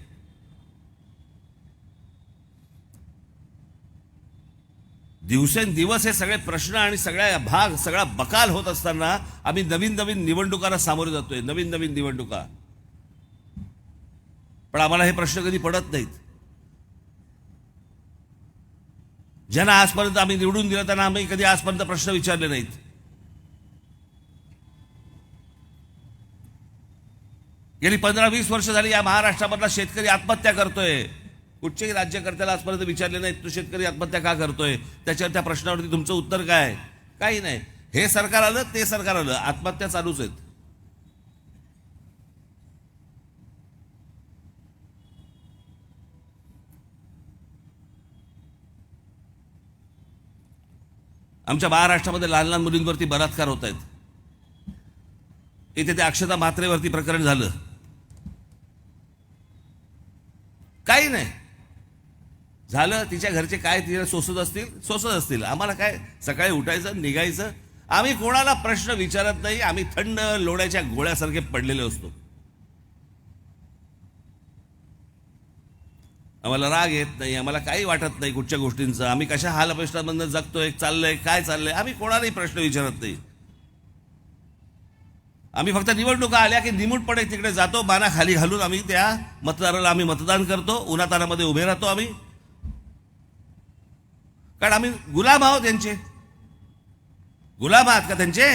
दिवसेंदिवस हे सगळे प्रश्न आणि सगळा बकाल होत असताना आम्ही नवीन नवीन निवडणुकांना सामोरे जातोय, नवीन नवीन निवडणुका. पण आम्हाला हे प्रश्न कधी पडत नाहीत. ज्यांना आजपर्यंत आम्ही निवडून दिलं त्यांना आम्ही कधी आजपर्यंत प्रश्न विचारले नाहीत. गेली 15-20 वर्ष झाली या महाराष्ट्रामधला शेतकरी आत्महत्या करतोय. कुठच्याही राज्यकर्त्याला आजपर्यंत विचारले नाहीत, तो शेतकरी आत्महत्या का करतोय, त्याच्यावर त्या प्रश्नावरती तुमचं उत्तर काय? काही नाही. हे सरकार आलं, ते सरकार आलं, आत्महत्या चालूच आहेत. आमच्या महाराष्ट्रामध्ये लहान लहान मुलींवरती बलात्कार होत आहेत. इथे त्या अक्षता म्हात्रेवरती प्रकरण झालं, काही नाही झालं. तिच्या घरचे काय तिला सोसत असतील. आम्हाला काय, सकाळी उठायचं, निघायचं. आम्ही कोणाला प्रश्न विचारत नाही. आम्ही थंड लोण्याच्या गोळ्यासारखे पडलेले असतो. आम्हाला राग येत नाही, आम्हाला काही वाटत नाही कुठच्या गोष्टींचं. आम्ही कशा हालअपेष्टांमधून जगतोय, चाललंय, काय चाललंय, आम्ही कोणालाही प्रश्न विचारत नाही. आम्ही फक्त निवडणुका आल्या की निमूटपणे तिकडे जातो, बाना खाली घालून आम्ही त्या मतदाराला आम्ही मतदान करतो, उन्हातानामध्ये उभे राहतो आम्ही. कारण आम्ही गुलाम आहोत त्यांचे. गुलाम आहात का त्यांचे?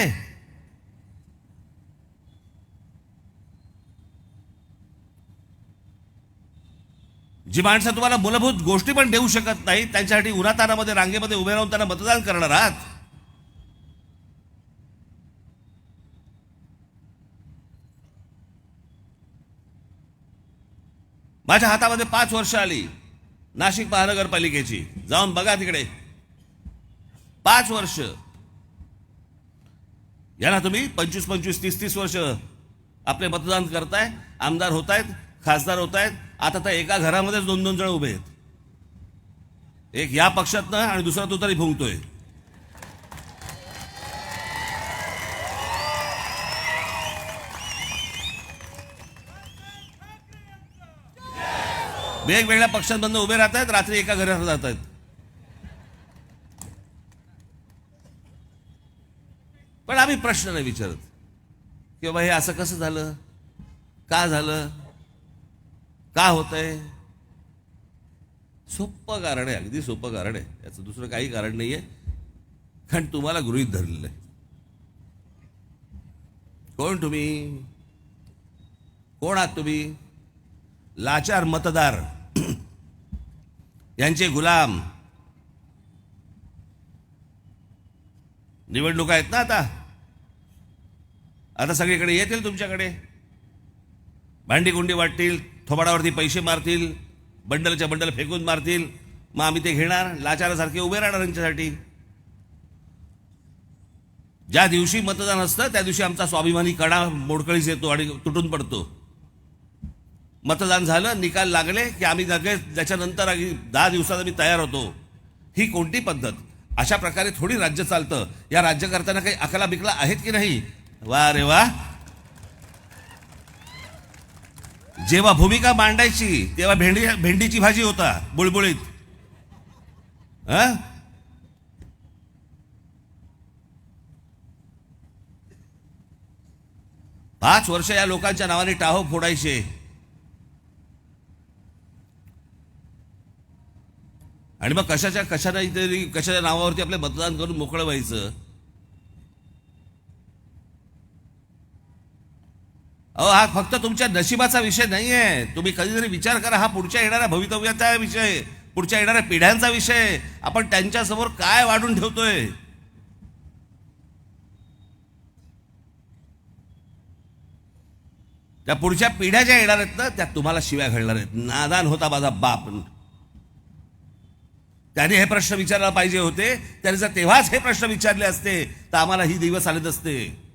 जी माणसं तुम्हाला मूलभूत गोष्टी पण देऊ शकत नाही, त्यांच्यासाठी उन्हातानामध्ये रांगेमध्ये उभे राहून त्यांना मतदान करणार आहात. माझ्या हातामध्ये 5 वर्ष आली नाशिक महानगरपालिकेची. जाऊन बघा तिकडे. 5 वर्ष. याला तुम्ही 25-25, 30-30 वर्ष आपले मतदान करताय, आमदार होतायत, खासदार होतायत. आता तर एका घरामध्येच 2-2 जण उभे आहेत. एक या पक्षातनं आणि दुसरा तो तरी फुंकतोय. वेगवेगळ्या पक्षांमधून उभे राहत आहेत, रात्री एका घरात जात आहेत. पण आम्ही प्रश्न नाही विचारत की बाबा हे असं कसं झालं, का झालं, का होतंय. सोपं कारण आहे, अगदी सोपं कारण आहे. याचं दुसरं काही कारण नाहीये. कारण तुम्हाला गृहीत धरलेलं आहे. कोण तुम्ही? कोण आहात तुम्ही? लाचार मतदार, यांचे गुलाम. निवडणुका आहेत ना आता सगळीकडे येतील तुमच्याकडे, भांडीकुंडी वाटतील, थोबाडावरती पैसे मारतील, बंडलच्या बंडल फेकून मारतील. मग आम्ही ते घेणार, लाचारासारखे उभे राहणार यांच्यासाठी. ज्या दिवशी मतदान असतं त्या दिवशी आमचा स्वाभिमानी कडा मोडकळीस येतो आणि तुटून पडतो. मतदान झालं, निकाल लागले की आम्ही लगेच त्याच्यानंतर 10 दिवसात आम्ही तयार होतो. ही कोणती पद्धत? अशा प्रकारे थोडी राज्य चालतं. या राज्यकर्त्यांना काही अकला बिकला आहेत की नाही? वा रे वा. जेव्हा भूमिका मांडायची तेव्हा भेंडीची भाजी होता बुळबुळीत. 5 वर्ष या लोकांच्या नावाने टाहो फोडायचे. आणि मग कशाच्या नावावरती आपले मतदान करून मोकळं व्हायचं. अहो, हा फक्त तुमच्या नशिबाचा विषय नाहीये. तुम्ही कधीतरी विचार करा, हा पुढच्या येणाऱ्या भवितव्याचा विषय, पुढच्या येणाऱ्या पिढ्यांचा विषय. आपण त्यांच्यासमोर काय वाढून ठेवतोय? त्या पुढच्या पिढ्या ज्या येणार आहेत ना, त्या तुम्हाला शिव्या घालणार आहेत. नादान होता माझा बाप. त्याने हे प्रश्न विचारायला पाहिजे होते. त्याने जर तेव्हाच हे प्रश्न विचारले असते तर आम्हाला ही दिवस आले नसते.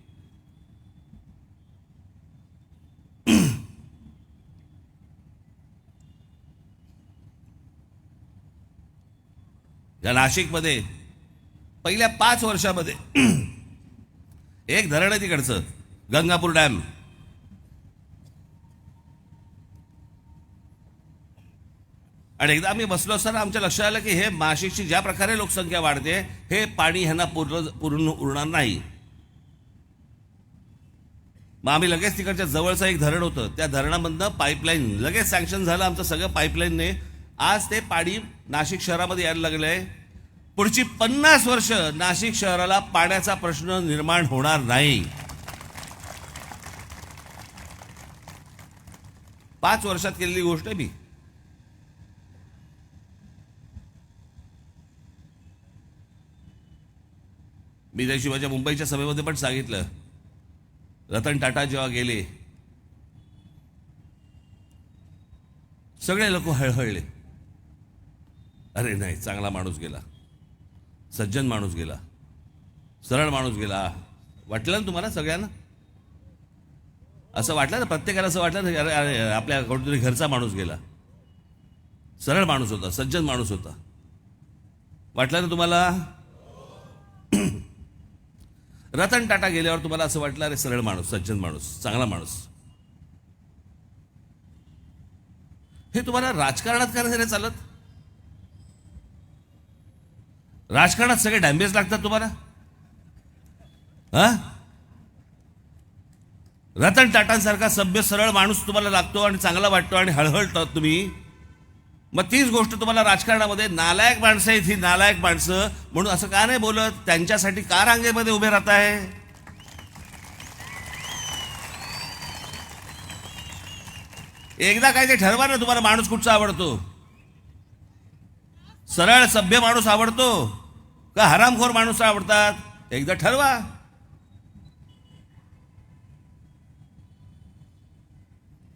या नाशिकमध्ये पहिल्या 5 वर्षामध्ये एक धरण आहे तिकडचं, गंगापूर डॅम. आणि एकदा आम्ही बसलो असताना आमच्या लक्षात आलं की हे नाशिकची ज्या प्रकारे लोकसंख्या वाढते, हे पाणी ह्यांना पुरून उरणार नाही. मग आम्ही लगेच तिकडच्या जवळचं एक धरण होतं, त्या धरणामधनं पाईपलाईन लगेच सँक्शन झालं आमचं सगळं पाईपलाईनने. आज ते पाणी नाशिक शहरामध्ये यायला लागलंय. पुढची 50 वर्ष नाशिक शहराला पाण्याचा प्रश्न निर्माण होणार नाही. 5 वर्षात केलेली गोष्ट आहे. मी त्या शिवाच्या मुंबईच्या सभेमध्ये पण सांगितलं, रतन टाटा जेव्हा गेले सगळे लोक हळहळले. अरे नाही, चांगला माणूस गेला, सज्जन माणूस गेला, सरळ माणूस गेला. वाटलं ना तुम्हाला सगळ्यांना? असं वाटलं ना? प्रत्येकाला असं वाटलं ना, अरे अरे आपल्या कोणतरी घरचा माणूस गेला, सरळ माणूस होता, सज्जन माणूस होता. वाटलं ना तुम्हाला? रतन टाटा गेल्यावर तुम्हाला असं वाटलं, अरे सरळ माणूस, सज्जन माणूस, चांगला माणूस. हे तुम्हाला राजकारणात का नाही चालत? राजकारणात सगळे डॅमेज लागतात तुम्हाला. रतन टाटांसारखा सभ्य सरळ माणूस तुम्हाला लागतो आणि चांगला वाटतो आणि हळहळतात तुम्ही. मग तीच गोष्ट तुम्हाला राजकारणामध्ये नालायक माणसं आहेत, ही नालायक माणसं म्हणून असं का नाही बोलत? त्यांच्यासाठी का रांगेमध्ये उभे राहत आहे? एकदा काय ते ठरवा ना, तुम्हाला माणूस कुठचा आवडतो? सरळ सभ्य माणूस आवडतो का हरामखोर माणूस आवडतात? एकदा ठरवा.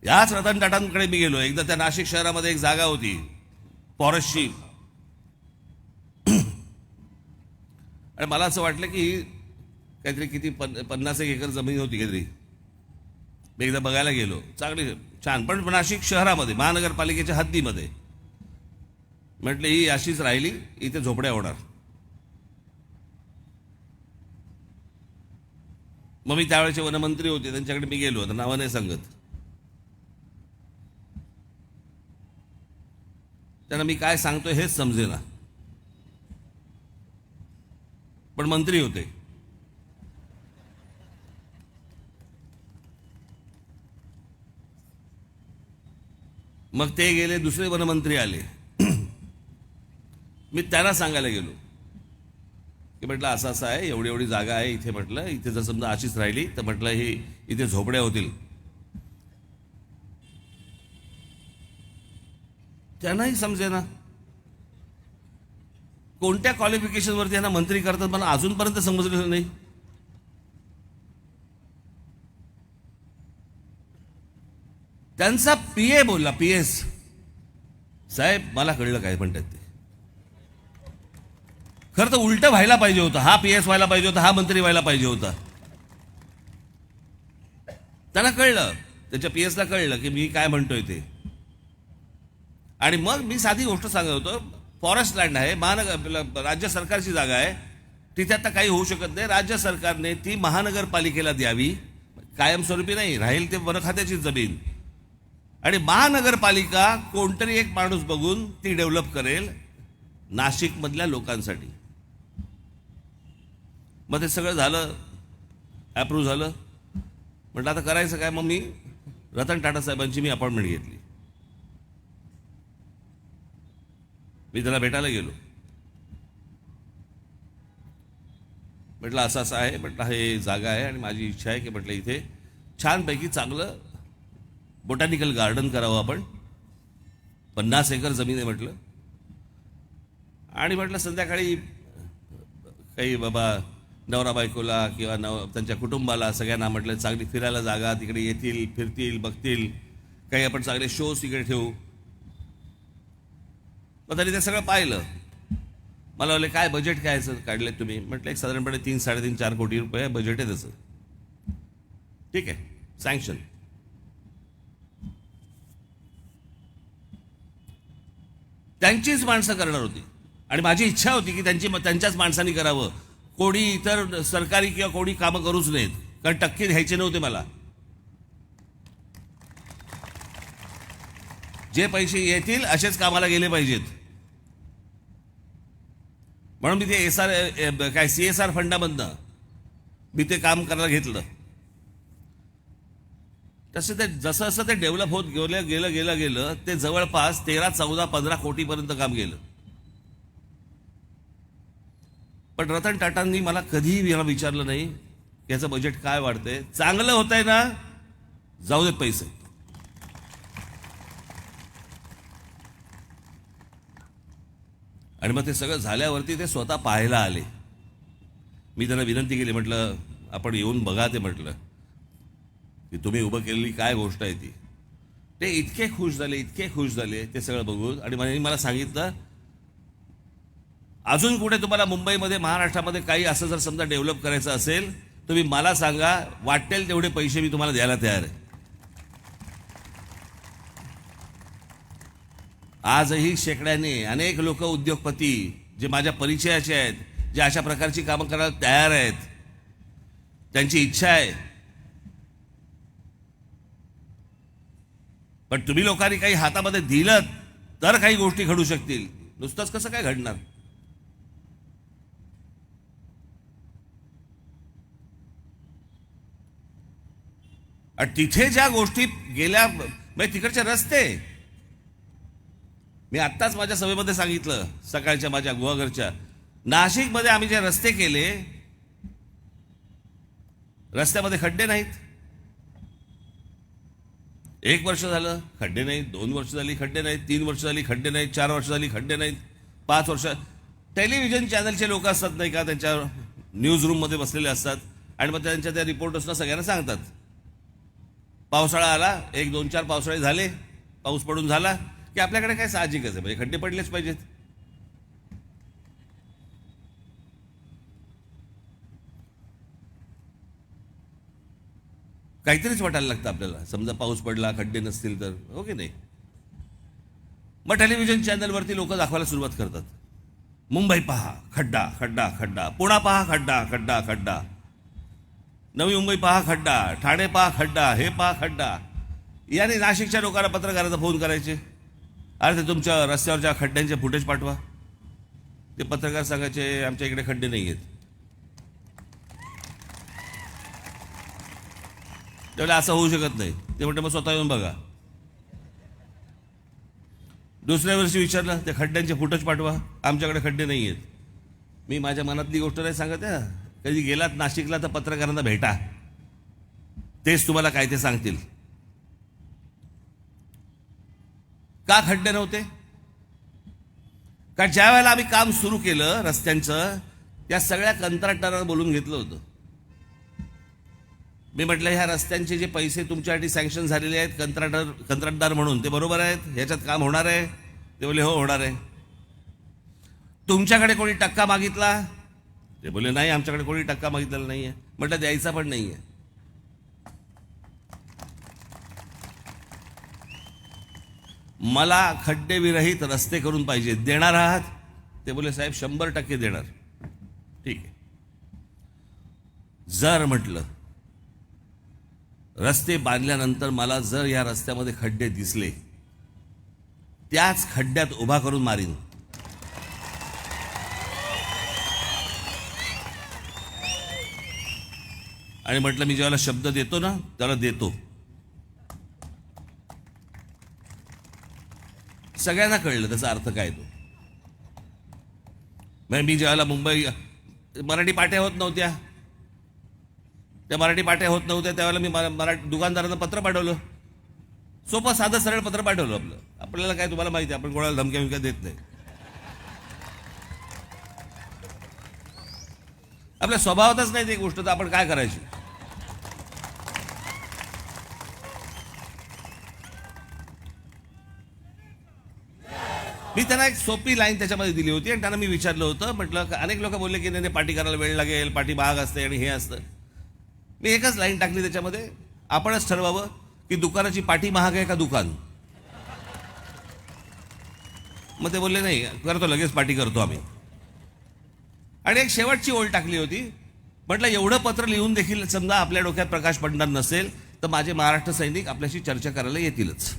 याच रतन टाटांकडे मी गेलो एकदा. त्या नाशिक शहरामध्ये एक जागा होती फॉरेस्टची, आणि मला असं वाटलं की काहीतरी किती 50 एकर जमीन होती काहीतरी. मी एकदा बघायला गेलो, चांगली छान, पण नाशिक शहरामध्ये महानगरपालिकेच्या हद्दीमध्ये. म्हटलं ही अशीच राहिली, इथे झोपड्या होणार. मग मी त्यावेळेचे वनमंत्री होते, त्यांच्याकडे मी गेलो, आता नावं नाही सांगत. त्यांना मी काय सांगतोय हेच समजेना, पण मंत्री होते. मग ते गेले, दुसरे वनमंत्री आले. मी त्यांना सांगायला गेलो की म्हटलं असं असं आहे, एवढी एवढी जागा आहे इथे. म्हटलं इथे जर समजा अशीच राहिली तर म्हटलं ही इथे झोपड्या होतील. त्यांनाही समजेना. कोणत्या क्वालिफिकेशनवरती यांना मंत्री करतात मला अजूनपर्यंत समजलेलं नाही. त्यांचा पीए बोलला, PS साहेब मला कळलं काय म्हणतात ते. खरं तर उलट व्हायला पाहिजे होतं, हा PS व्हायला पाहिजे होता, हा मंत्री व्हायला पाहिजे होता. त्यांना कळलं त्याच्या PS ला कळलं की मी काय म्हणतोय ते. आणि मग मी साधी गोष्ट सांगत होतो, फॉरेस्ट लँड आहे, राज्य सरकारची जागा आहे, तिथे आता काही होऊ शकत नाही. राज्य सरकारने ती महानगरपालिकेला द्यावी, कायमस्वरूपी नाही, राहील ते वन खात्याची जमीन. आणि महानगरपालिका कोणतरी एक माणूस बघून ती डेव्हलप करेल नाशिकमधल्या लोकांसाठी. मग ते सगळं झालं, ॲप्रूव्ह झालं. म्हटलं आता करायचं काय. मग मी रतन टाटा साहेबांची मी अपॉइंटमेंट घेतली. मी त्याला भेटायला गेलो. म्हटलं असं असं आहे, म्हटलं हे जागा आहे आणि माझी इच्छा आहे की म्हटलं इथे छानपैकी चांगलं बोटॅनिकल गार्डन करावं आपण. 50 एकर जमीन आहे म्हटलं. आणि म्हटलं संध्याकाळी काही बाबा नवरा बायकोला किंवा त्यांच्या कुटुंबाला सगळ्यांना म्हटलं चांगली फिरायला जागा तिकडे येतील, फिरतील, बघतील. काही आपण चांगले शोज तिकडे ठेवू. मग त्यांनी ते सगळं पाहिलं. मला बोलले काय बजेट काय काढले तुम्ही. म्हटलं एक साधारणपणे 3, 3.5, 4 कोटी रुपये बजेट आहे त्याचं. ठीक आहे, सँक्शन. त्यांचीच माणसं करणार होती आणि माझी इच्छा होती की त्यांच्याच माणसांनी करावं. कोणी इतर सरकारी किंवा कोणी कामं करूच नाहीत, कारण टक्के घ्यायचे नव्हते मला. जे पैसे येतील असेच कामाला गेले पाहिजेत. म्हणून मी ते CSR फंडामधनं मी ते काम करायला घेतलं. तसं ते जसं ते डेव्हलप होत गेलं ते जवळपास 13, 14, 15 कोटीपर्यंत काम गेलं. पण रतन टाटांनी मला कधीही विचारलं नाही याचं बजेट काय वाढतंय. चांगलं होतंय ना, जाऊ देत पैसे. आणि मग ते सगळं झाल्यावरती ते स्वतः पाहायला आले. मी त्यांना विनंती केली, म्हटलं आपण येऊन बघा ते, म्हटलं की तुम्ही उभं केलेली काय गोष्ट आहे ती. ते इतके खुश झाले ते सगळं बघून. आणि मला सांगितलं अजून कुठे तुम्हाला मुंबईमध्ये महाराष्ट्रामध्ये काही असं जर समजा डेव्हलप करायचं असेल तुम्ही मला सांगा, वाटेल तेवढे पैसे मी तुम्हाला द्यायला तयार आहे. आजही शेकड्याने अनेक लोक उद्योगपती जे माझ्या परिचयाचे आहेत, जे अशा प्रकारची कामं करायला तयार आहेत, त्यांची इच्छा आहे. पण तुम्ही लोकांनी काही हातामध्ये दिलं तर काही गोष्टी घडू शकतील. नुसतंच कसं काय घडणार. आणि तिथे ज्या गोष्टी गेल्या, म्हणजे तिकडचे रस्ते, मी आत्ताच माझ्या सभेमध्ये सांगितलं सकाळच्या माझ्या गुहागरच्या, नाशिकमध्ये आम्ही जे रस्ते केले, रस्त्यामध्ये खड्डे नाहीत. 1 वर्ष झालं खड्डे नाहीत, 2 वर्ष झाली खड्डे नाहीत, 3 वर्ष झाली खड्डे नाहीत, 4 वर्ष झाली खड्डे नाहीत, 5 वर्ष. टेलिव्हिजन चॅनलचे लोक असतात नाही का, त्यांच्या न्यूज रूममध्ये बसलेले असतात आणि मग त्यांच्या त्या रिपोर्टर्सना सगळ्यांना सांगतात. पावसाळा आला, 1, 2, 4 पावसाळे झाले, पाऊस पडून झाला की आपल्याकडे काय साहजिकच आहे, म्हणजे खड्डे पडलेच पाहिजेत. काहीतरीच वाटायला लागतं आपल्याला. समजा पाऊस पडला, खड्डे नसतील तर, हो की नाही. मग टेलिव्हिजन चॅनलवरती लोक दाखवायला सुरुवात करतात, मुंबई पहा खड्डा खड्डा खड्डा, पुणा पहा खड्डा खड्डा खड्डा, नवी मुंबई पहा खड्डा, ठाणे पहा खड्डा, हे पहा खड्डा. याने नाशिकच्या लोकांना पत्रकाराचा फोन करायचे, अरे ते तुमच्या रस्त्यावरच्या खड्ड्यांचे फुटेज पाठवा. ते पत्रकार सांगायचे आमच्या इकडे खड्डे नाही आहेत. त्यावेळेला असं होऊ शकत नाही. ते म्हणते मग स्वतः येऊन बघा. दुसऱ्या वर्षी विचारलं, ते खड्ड्यांचे फुटेज पाठवा, आमच्याकडे खड्डे नाही आहेत. मी माझ्या मनातली गोष्ट नाही सांगत आहे. कधी गेलात नाशिकला तर पत्रकारांना भेटा, तेच तुम्हाला काय ते सांगतील. का खड्डे नव्हते? कारण ज्या वेळेला आम्ही काम सुरू केलं रस्त्यांचं, त्या सगळ्या कंत्राटदारांना बोलून घेतलं होतं. मी म्हटलं ह्या रस्त्यांचे जे पैसे तुमच्यासाठी सँक्शन झालेले आहेत कंत्राटदार म्हणून, ते बरोबर आहेत, ह्याच्यात काम होणार आहे? ते बोले हो होणार आहे. तुमच्याकडे कोणी टक्का मागितला? ते बोले नाही, आमच्याकडे कोणी टक्का मागितलेला नाही आहे. म्हटलं द्यायचा पण नाही आहे. मला खड्डेविरहित रस्ते करून पाहिजे, देणार आहात? ते बोले साहेब 100% देणार. ठीक आहे. जर म्हटलं रस्ते बांधल्यानंतर मला जर या रस्त्यामध्ये खड्डे दिसले, त्याच खड्ड्यात उभा करून मारीन. आणि म्हटलं मी ज्याला शब्द देतो ना त्याला देतो. सगळ्यांना कळलं त्याचा अर्थ काय तो. मी ज्यावेळेला मुंबई मराठी पाट्या होत नव्हत्या, त्या मराठी पाट्या होत नव्हत्या त्यावेळेला मी मराठी दुकानदारांना पत्र पाठवलं. सोपं साधं सरळ पत्र पाठवलं. आपल्याला काय, तुम्हाला माहिती आहे आपण कोणाला धमक्या बिमक्या देत नाही. आपल्या स्वभावातच नाही ती गोष्ट, तर आपण काय करायची. मी त्यांना एक सोपी लाईन त्याच्यामध्ये दिली होती आणि त्यांना मी विचारलं होतं, म्हटलं अनेक लोक बोलले की नाही पार्टी करायला वेळ लागेल, पार्टी महाग असते आणि हे असतं. मी एकच लाईन टाकली त्याच्यामध्ये, आपणच ठरवावं की दुकानाची पाटी महाग आहे का दुकान. मग ते बोलले नाही करतो, लगेच पार्टी करतो आम्ही. आणि एक शेवटची ओळ टाकली होती, म्हटलं एवढं पत्र लिहून देखील समजा आपल्या डोक्यात प्रकाश पडणार नसेल तर माझे महाराष्ट्र सैनिक आपल्याशी चर्चा करायला येतीलच.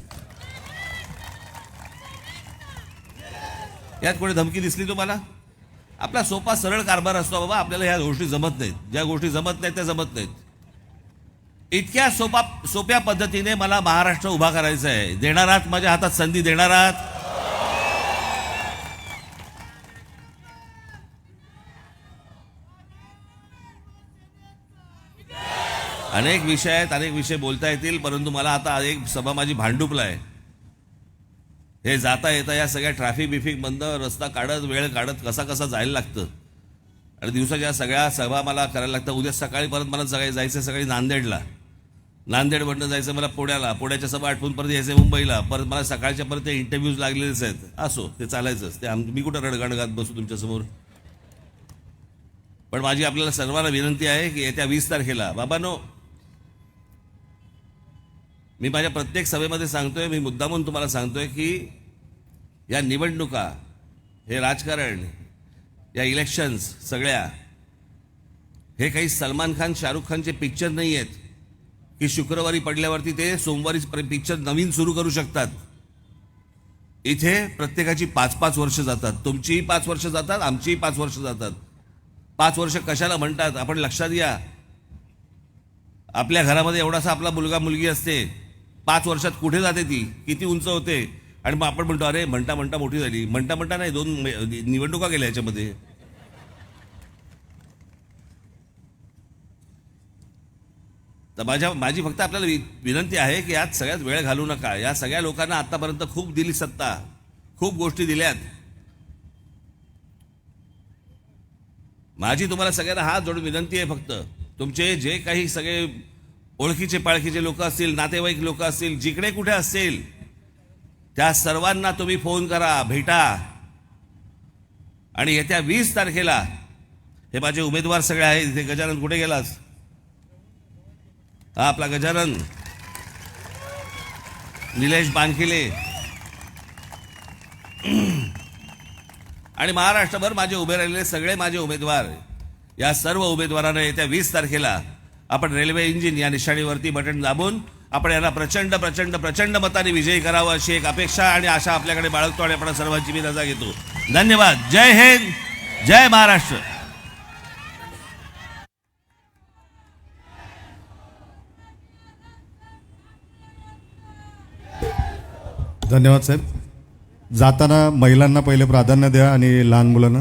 यात कोणी धमकी दिसली तुम्हाला? आपला सोपा सरळ कारभार असतो बाबा. आपल्याला ह्या गोष्टी जमत नाहीत, ज्या गोष्टी जमत नाहीत त्या जमत नाहीत. इतक्या सोप्या पद्धतीने मला महाराष्ट्र उभा करायचा आहे. देणार आहात? माझ्या हातात संधी देणार आहात? अनेक विषय आहेत, अनेक विषय बोलता येतील, परंतु मला आता एक सभा माझी भांडुपला आहे. हे जाता येता या सगळ्या ट्रॅफिक बिफिक बंद, रस्ता काढत, वेळ काढत कसा जायला लागतं. आणि दिवसाच्या सगळ्या सभा मला करायला लागतं. उद्या सकाळी परत मला जायचं सकाळी नांदेडला, नांदेडवरनं जायचं मला पुण्याला, पुण्याच्या सभा आठवून परत यायचं मुंबईला, परत मला सकाळच्या परत ते इंटरव्ह्यूज लागलेलेच आहेत. असो, ते चालायचंच. ते मी कुठं रडगाण गात बसू तुमच्यासमोर. पण माझी आपल्याला सर्वांना विनंती आहे की येत्या 20 तारखेला बाबांनो, मी माझ्या प्रत्येक सभेमध्ये सांगतोय, मी मुद्दामून तुम्हाला सांगतोय की या निवडणुका, हे राजकारण, या इलेक्शन्स सगळ्या, हे काही सलमान खान शाहरुख खानचे पिक्चर नाही आहेत की शुक्रवारी पडल्यावरती ते सोमवारी पिक्चर नवीन सुरू करू शकतात. इथे प्रत्येकाची 5-5 वर्ष जातात. तुमचीही 5 वर्ष जातात, आमचीही 5 वर्ष जातात. 5 वर्ष कशाला म्हणतात आपण लक्षात घ्या. आपल्या घरामध्ये एवढासा आपला मुलगा मुलगी असते, 5 वर्षात कुठे जाते ती, किती उंच होते, आणि मग आपण म्हणतो अरे म्हणता मोठी झाली. म्हणता नाही, 2 निवडणुका गेल्या याच्यामध्ये. तर माझी फक्त आपल्याला विनंती आहे की यात सगळ्यात वेळ घालू नका. या सगळ्या लोकांना आतापर्यंत खूप दिली सत्ता, खूप गोष्टी दिल्यात. माझी तुम्हाला सगळ्यांना हात जोडून विनंती आहे, फक्त तुमचे जे काही सगळे ओळखीचे पाळखीचे लोक असतील, नातेवाईक लोक असतील, जिकडे कुठे असतील, त्या सर्वांना तुम्ही फोन करा, भेटा. आणि येत्या 20 तारखेला हे माझे उमेदवार सगळे आहेत. इथे गजानन कुठे गेलास? हा आपला गजानन, निलेश बानखिले, आणि महाराष्ट्रभर माझे उभे राहिलेले सगळे माझे उमेदवार. या सर्व उमेदवारांना येत्या 20 तारखेला आपण रेल्वे इंजिन या निशाणीवरती बटन दाबून आपण यांना प्रचंड प्रचंड प्रचंड मताने विजयी करावं अशी एक अपेक्षा आणि आशा आपल्याकडे बाळगतो आणि आपण सर्वांची मी रजा घेतो. धन्यवाद. जय हिंद, जय महाराष्ट्र. धन्यवाद साहेब. जाताना महिलांना पहिले प्राधान्य द्या आणि लहान मुलांना.